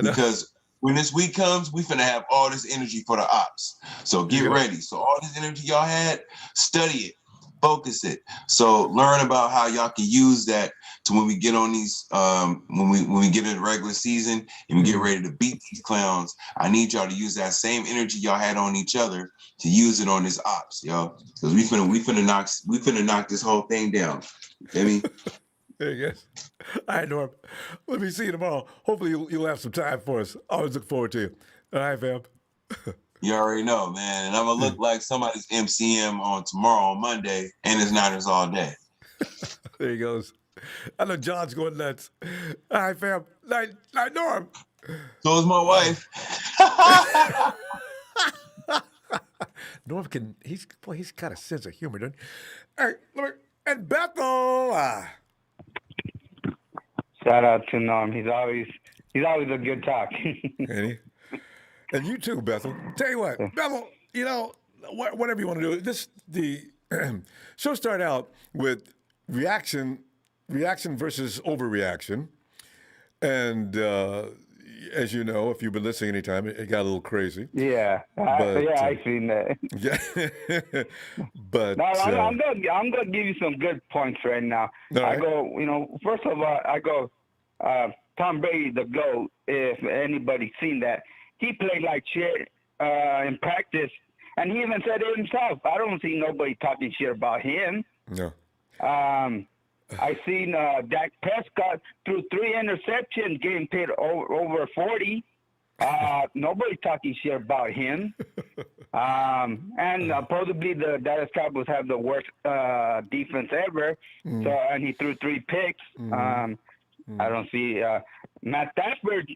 because when this week comes, we finna have all this energy for the ops. So get ready. So all this energy y'all had, study it, focus it. So learn about how y'all can use that to when we get on these, when we get in the regular season and we get ready to beat these clowns. I need y'all to use that same energy y'all had on each other to use it on this ops, yo. Because we finna knock this whole thing down. You feel me? There you go. All right, Norm. Let me see you tomorrow. Hopefully you'll have some time for us. I always look forward to you. All right, fam. You already know, man. And I'm going to look like somebody's MCM on tomorrow, on Monday, and it's Niners all day. There he goes. I know John's going nuts. All right, fam. Night, Norm. So is my wife. Norm he's got a sense of humor, doesn't he? Hey, look, and Bethel. Shout out to Norm. He's always a good talk. And you too, Bethel. Tell you what, Bethel, you know, whatever you want to do. The show started out with reaction versus overreaction, and as you know, if you've been listening anytime, it got a little crazy. Yeah, I seen that. Yeah, but no, I'm gonna give you some good points right now. Right. I go, first of all, I go, Tom Brady, the GOAT. If anybody's seen that, he played like shit in practice, and he even said it himself. I don't see nobody talking shit about him. No. I seen Dak Prescott threw 3 interceptions, getting paid over 40. Nobody talking shit about him. And probably the Dallas Cowboys have the worst defense ever. So, and he threw 3 picks. I don't see Matt Stafford,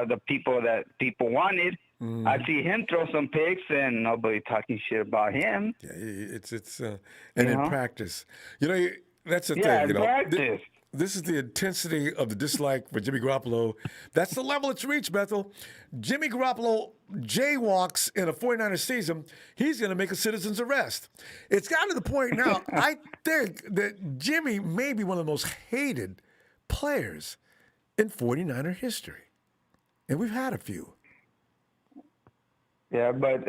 the people that people wanted. I see him throw some picks, and nobody talking shit about him. Yeah, it's and in practice, that's the thing. In practice. This is the intensity of the dislike for Jimmy Garoppolo. That's the level it's reached, Bethel. Jimmy Garoppolo jaywalks in a 49ers season. He's going to make a citizen's arrest. It's gotten to the point now, I think that Jimmy may be one of the most hated players in 49er history. And we've had a few. Yeah, but,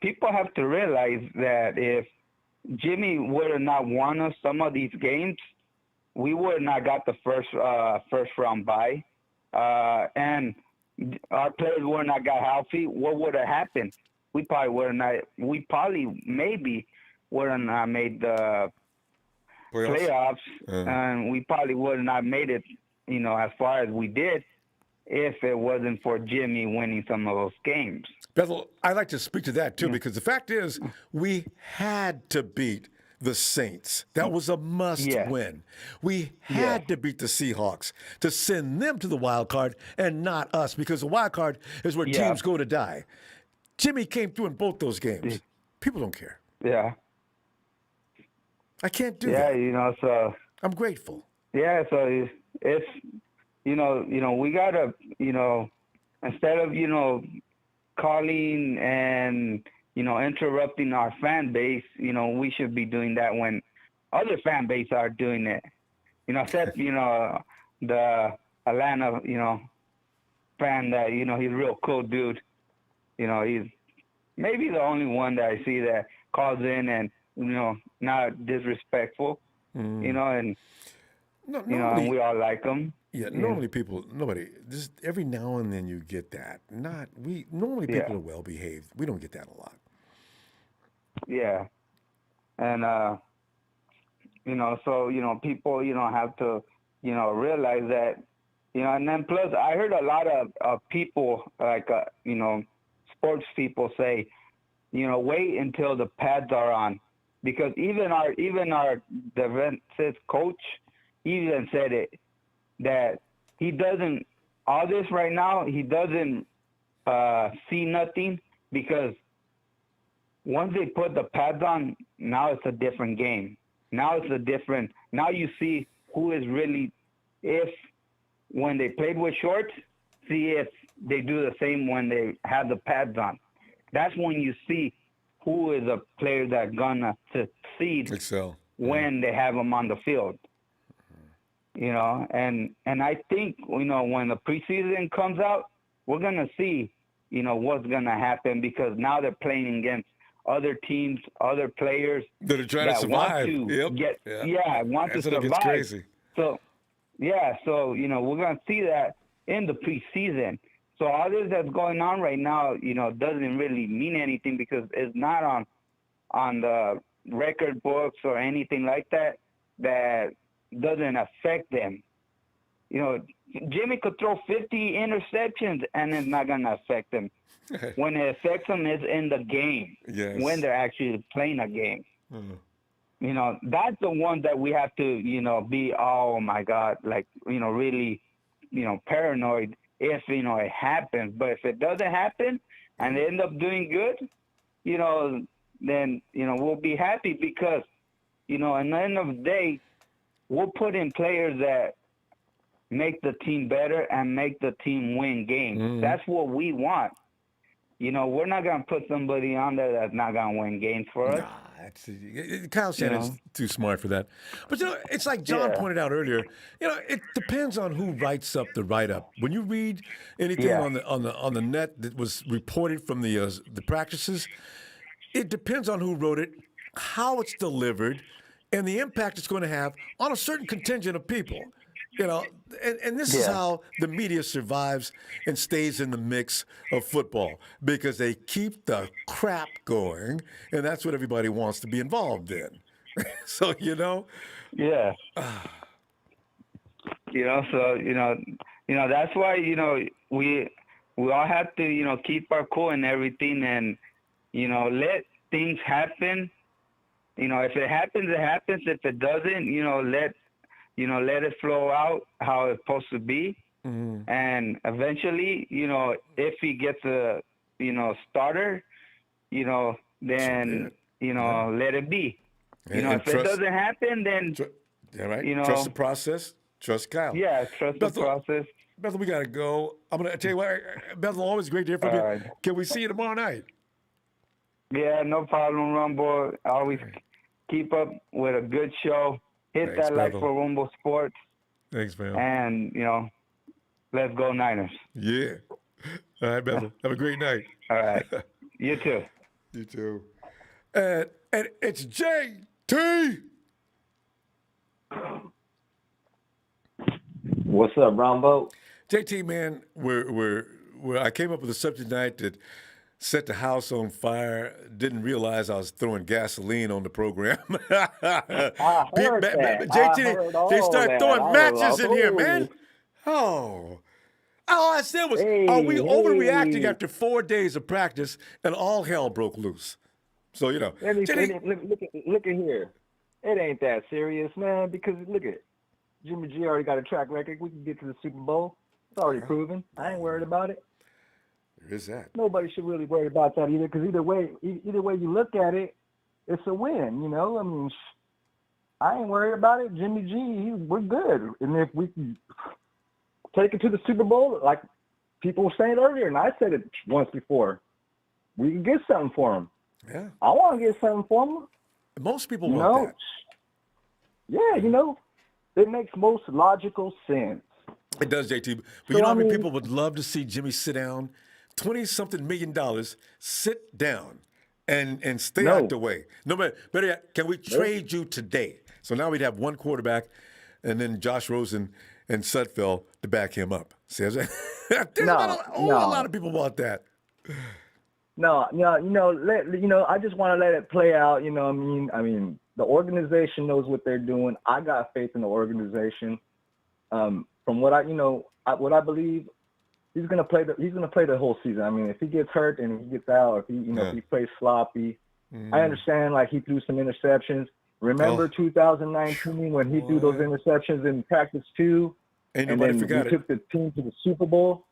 people have to realize that if Jimmy would have not won us some of these games, we would have not got the first round bye, and our players would have not got healthy. What would have happened? We probably maybe would have not made the playoffs, and we probably would have not made it, as far as we did, if it wasn't for Jimmy winning some of those games. Bethel, I'd like to speak to that too, because the fact is we had to beat the Saints. That was a must win. We had to beat the Seahawks to send them to the wild card and not us, because the wild card is where teams go to die. Jimmy came through in both those games. People don't care. Yeah. I can't do that. So I'm grateful. Yeah, so it's we gotta, instead of, calling and, interrupting our fan base, we should be doing that when other fan base are doing it. Except, the Atlanta, fan that, he's a real cool dude. He's maybe the only one that I see that calls in and, not disrespectful, and, and we all like him. Yeah, normally nobody, just every now and then you get that. Normally people are well behaved. We don't get that a lot. Yeah. And, so, people, have to, realize that, and then plus I heard a lot of people, like, sports people say, wait until the pads are on, because even our defensive coach even said it, that he doesn't, all this right now, he doesn't see nothing, because once they put the pads on, now it's a different game. Now you see who is really, when they played with shorts, see if they do the same when they have the pads on. That's when you see who is a player that's gonna succeed when they have them on the field. And I think, when the preseason comes out, we're going to see, what's going to happen, because now they're playing against other teams, other players that are trying to survive. Want to survive. Gets crazy. So, we're going to see that in the preseason. So all this that's going on right now, doesn't really mean anything, because it's not on the record books or anything like that doesn't affect them. Jimmy could throw 50 interceptions and it's not going to affect them. When it affects them, it's in the game, when they're actually playing a game. That's the one that we have to, be, oh my God, like, really, paranoid if, it happens. But if it doesn't happen and they end up doing good, then, we'll be happy, because, at the end of the day, we'll put in players that make the team better and make the team win games. That's what we want. We're not going to put somebody on there that's not going to win games for us. Kyle Shannon's too smart for that. But it's like John pointed out earlier. It depends on who writes up the write-up. When you read anything on the net that was reported from the practices, it depends on who wrote it, how it's delivered, and the impact it's going to have on a certain contingent of people. And this is how the media survives and stays in the mix of football, because they keep the crap going, and that's what everybody wants to be involved in. So Yeah. That's why we all have to keep our cool and everything, and let things happen. If it happens, it happens. If it doesn't, let it flow out how it's supposed to be. Mm-hmm. And eventually, if he gets a, starter, then, let it be. If it doesn't happen, then, trust the process, trust Kyle. Yeah, trust the process. Bethel, we got to go. I'm going to tell you what, Bethel, always great to hear from you. Right. Can we see you tomorrow night? Yeah, no problem, Ronbo. Always keep up with a good show. Hit that like for Ronbo Sports. Thanks, man. And, let's go Niners. Yeah. All right, Bethel. Have a great night. All right. You too. You too. And it's JT. What's up, Ronbo? JT, man, I came up with a subject tonight that set the house on fire. Didn't realize I was throwing gasoline on the program. JT, they start throwing matches in here, man. All I said was, are we overreacting after 4 days of practice and all hell broke loose? So, look at here. It ain't that serious, man, because look at it. Jimmy G already got a track record. We can get to the Super Bowl. It's already proven. I ain't worried about it. There is that. Nobody should really worry about that either, because either way you look at it, it's a win. I mean, I ain't worried about it. Jimmy G, we're good. And if we can take it to the Super Bowl, like people were saying earlier, and I said it once before, we can get something for him. Yeah. I want to get something for him. Most people want that. Yeah, it makes most logical sense. It does, JT. But how many people would love to see Jimmy sit down, $20-something million, sit down and stay out the way. No, better yet, can we trade you today? So now we'd have one quarterback and then Josh Rosen and Sudfeld to back him up. See what I'm saying? A lot of people want that. I just want to let it play out. I mean, the organization knows what they're doing. I got faith in the organization. From what I believe, he's gonna play the whole season. I mean, if he gets hurt and he gets out, or if if he plays sloppy, I understand. Like, he threw some interceptions. Remember 2019 when he threw those interceptions in practice too, and then he took the team to the Super Bowl.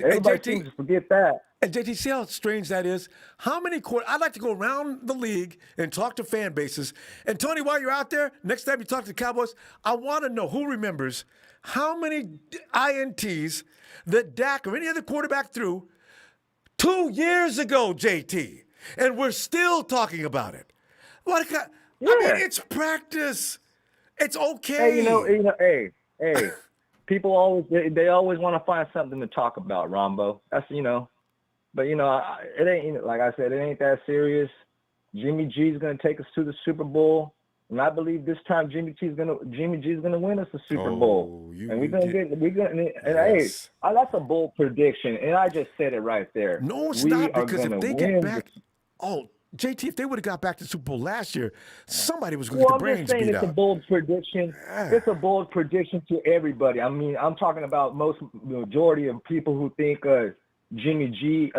Everybody seems to forget that. And JT, see how strange that is? How many I'd like to go around the league and talk to fan bases. And Tony, while you're out there, next time you talk to the Cowboys, I want to know who remembers how many INTs that Dak or any other quarterback threw 2 years ago, JT. And we're still talking about it. I mean, it's practice. It's okay. Hey, people always want to find something to talk about, Ronbo. That's but it ain't, like I said, it ain't that serious. Jimmy G's gonna take us to the Super Bowl, and I believe this time Jimmy G's gonna win us the Super Bowl, and hey, that's a bold prediction, and I just said it right there. No, it's not, because if they get back, JT, if they would have got back to the Super Bowl last year, somebody was going to get the brains beat out. It's a bold prediction. It's a bold prediction to everybody. I mean, I'm talking about majority of people who think Jimmy G,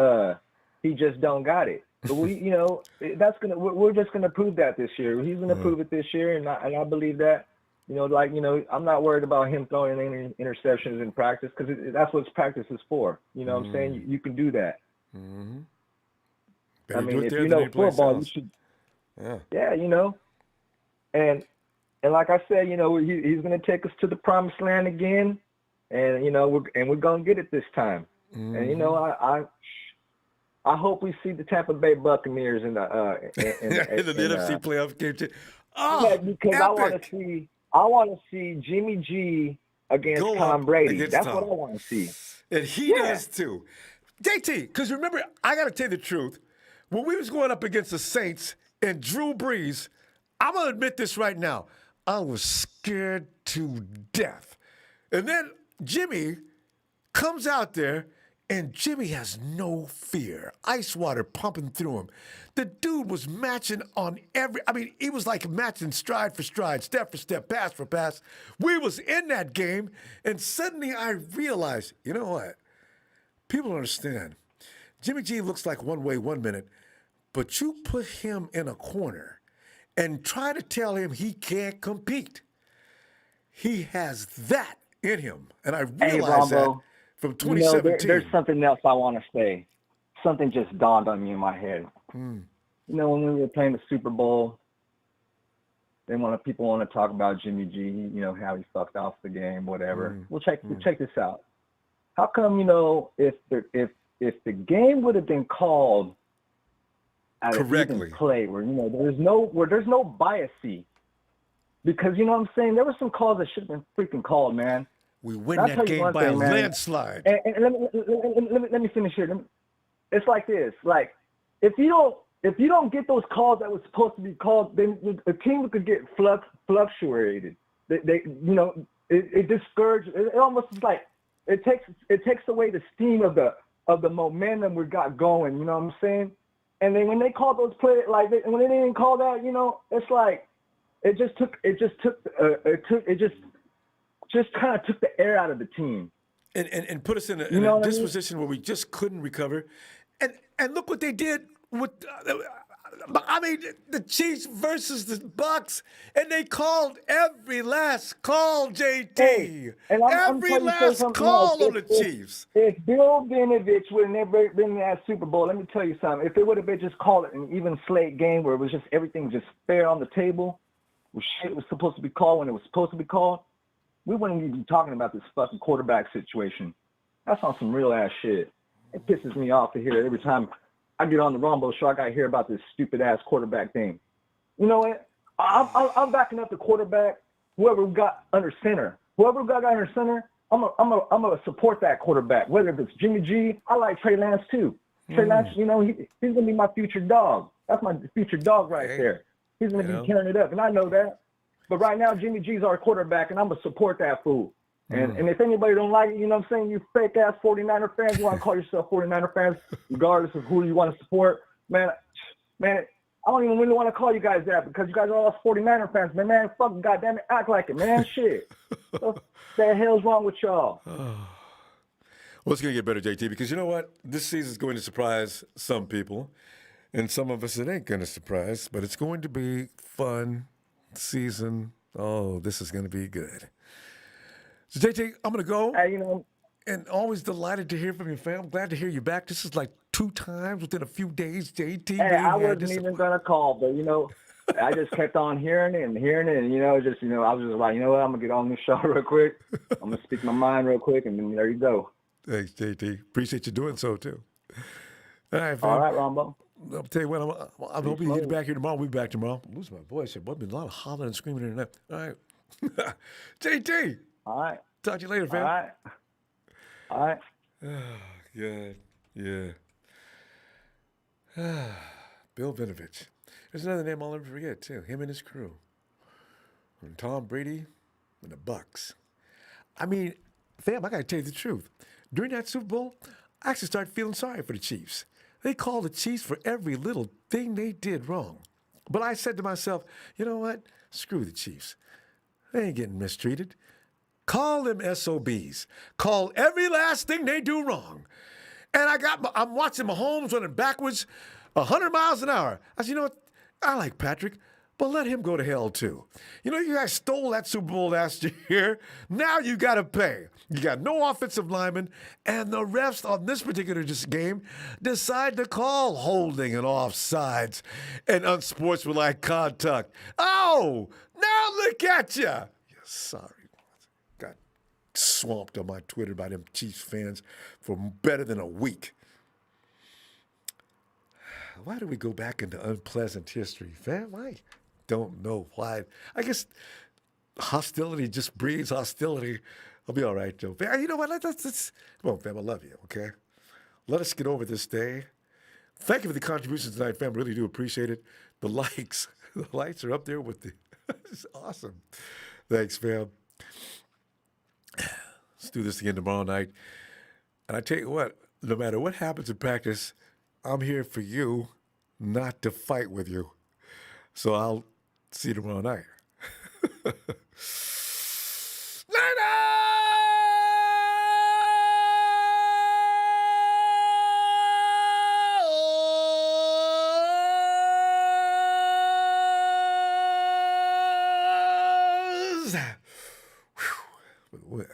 he just don't got it. But we're just gonna prove that this year. He's gonna prove it this year, and I believe that. I'm not worried about him throwing any interceptions in practice, because that's what practice is for. What I'm saying? You can do that. Mm-hmm. I mean, if you know football, you should. Yeah, and like I said, he's gonna take us to the promised land again, and we're gonna get it this time. Mm-hmm. And I hope we see the Tampa Bay Buccaneers in the NFC playoff game. Yeah, because epic. I want to see Jimmy G against Tom Brady. That's what I want to see. And he does too. JT, because remember, I got to tell you the truth. When we was going up against the Saints and Drew Brees, I'm going to admit this right now. I was scared to death. And then Jimmy comes out there, and Jimmy has no fear. Ice water pumping through him. The dude was matching on he was like matching stride for stride, step for step, pass for pass. We was in that game, and suddenly I realized, you know what? People don't understand. Jimmy G looks like one way 1 minute, but you put him in a corner and try to tell him he can't compete. He has that in him, and I realized that from 2017. There's something else I want to say. Something just dawned on me in my head. Mm. You know, when we were playing the Super Bowl, people want to talk about Jimmy G. You know, how he fucked off the game, whatever. We'll check this out. How come, if the game would have been called at correctly, an even play where there's no bias-y, because you know what I'm saying, there were some calls that should have been freaking called, man. We win that game by a landslide. And let me finish here. It's like this: like if you don't get those calls that was supposed to be called, then the team could get fluctuated. It discourages. It almost is like it takes away the steam of the momentum we got going. You know what I'm saying? And then when they call those plays, when they didn't call that, it's like it just kind of took the air out of the team. And put us in a disposition where we just couldn't recover. And look what they did with the Chiefs versus the Bucks, and they called every last call, JT. Hey, and every last call on the Chiefs. If Bill Vinovich would have never been in that Super Bowl, let me tell you something. If they would have been just called it an even slate game where it was just everything just fair on the table, where shit was supposed to be called when it was supposed to be called, we wouldn't even be talking about this fucking quarterback situation. That's on some real ass shit. It pisses me off to hear it every time I get on the Ronbo show. I gotta hear about this stupid ass quarterback thing. You know what? I'm backing up the quarterback. Whoever we got under center, I'm gonna support that quarterback. Whether it's Jimmy G, I like Trey Lance too. Trey Lance, he's gonna be my future dog. That's my future dog right there. He's gonna be tearing it up, and I know that. But right now, Jimmy G's our quarterback, and I'm going to support that fool. And if anybody don't like it, you know what I'm saying, you fake-ass 49er fans, you want to call yourself 49er fans, regardless of who you want to support, man, I don't even really want to call you guys that because you guys are all 49er fans, man, fucking goddamn it, act like it, man, shit. What the hell's wrong with y'all? Well, it's going to get better, JT, because you know what? This season is going to surprise some people, and some of us it ain't going to surprise, but it's going to be fun season. Oh, this is going to be good. So, JT, I'm going to go. And always delighted to hear from you, fam. I'm glad to hear you back. This is like 2 times within a few days, JT. Hey, I wasn't even going to call, but, I just kept on hearing it, and, I was just like, you know what, I'm going to get on this show real quick. I'm going to speak my mind real quick, and then there you go. Thanks, JT. Appreciate you doing so, too. All right, fam. All right, Ronbo. I'll tell you what, I'm hoping you'll be back here tomorrow. We'll be back tomorrow. I'm losing my voice here. There's been a lot of hollering and screaming in the night. All right. JT. All right. Talk to you later, fam. All right. Good. Yeah. Bill Vinovich. There's another name I'll never forget, too. Him and his crew. And Tom Brady and the Bucks. I mean, fam, I got to tell you the truth. During that Super Bowl, I actually started feeling sorry for the Chiefs. They called the Chiefs for every little thing they did wrong. But I said to myself, you know what? Screw the Chiefs. They ain't getting mistreated. Call them SOBs. Call every last thing they do wrong. And I'm watching Mahomes running backwards 100 miles an hour. I said, you know what? I like Patrick, but let him go to hell too. You guys stole that Super Bowl last year. Now you got to pay. You got no offensive linemen, and the refs on this particular game decide to call holding and offsides and unsportsmanlike conduct. Oh, now look at you. Yeah, sorry. Got swamped on my Twitter by them Chiefs fans for better than a week. why do we go back into unpleasant history, fam? I don't know why. I guess hostility just breeds hostility. I'll be all right, Joe. Fam, you know what? Let's come on, fam. I love you, okay? Let us get over this day. Thank you for the contributions tonight, fam. Really do appreciate it. The likes are up there with the. It's awesome. Thanks, fam. Let's do this again tomorrow night. And I tell you what, no matter what happens in practice, I'm here for you, not to fight with you. So I'll see you tomorrow night. Whew.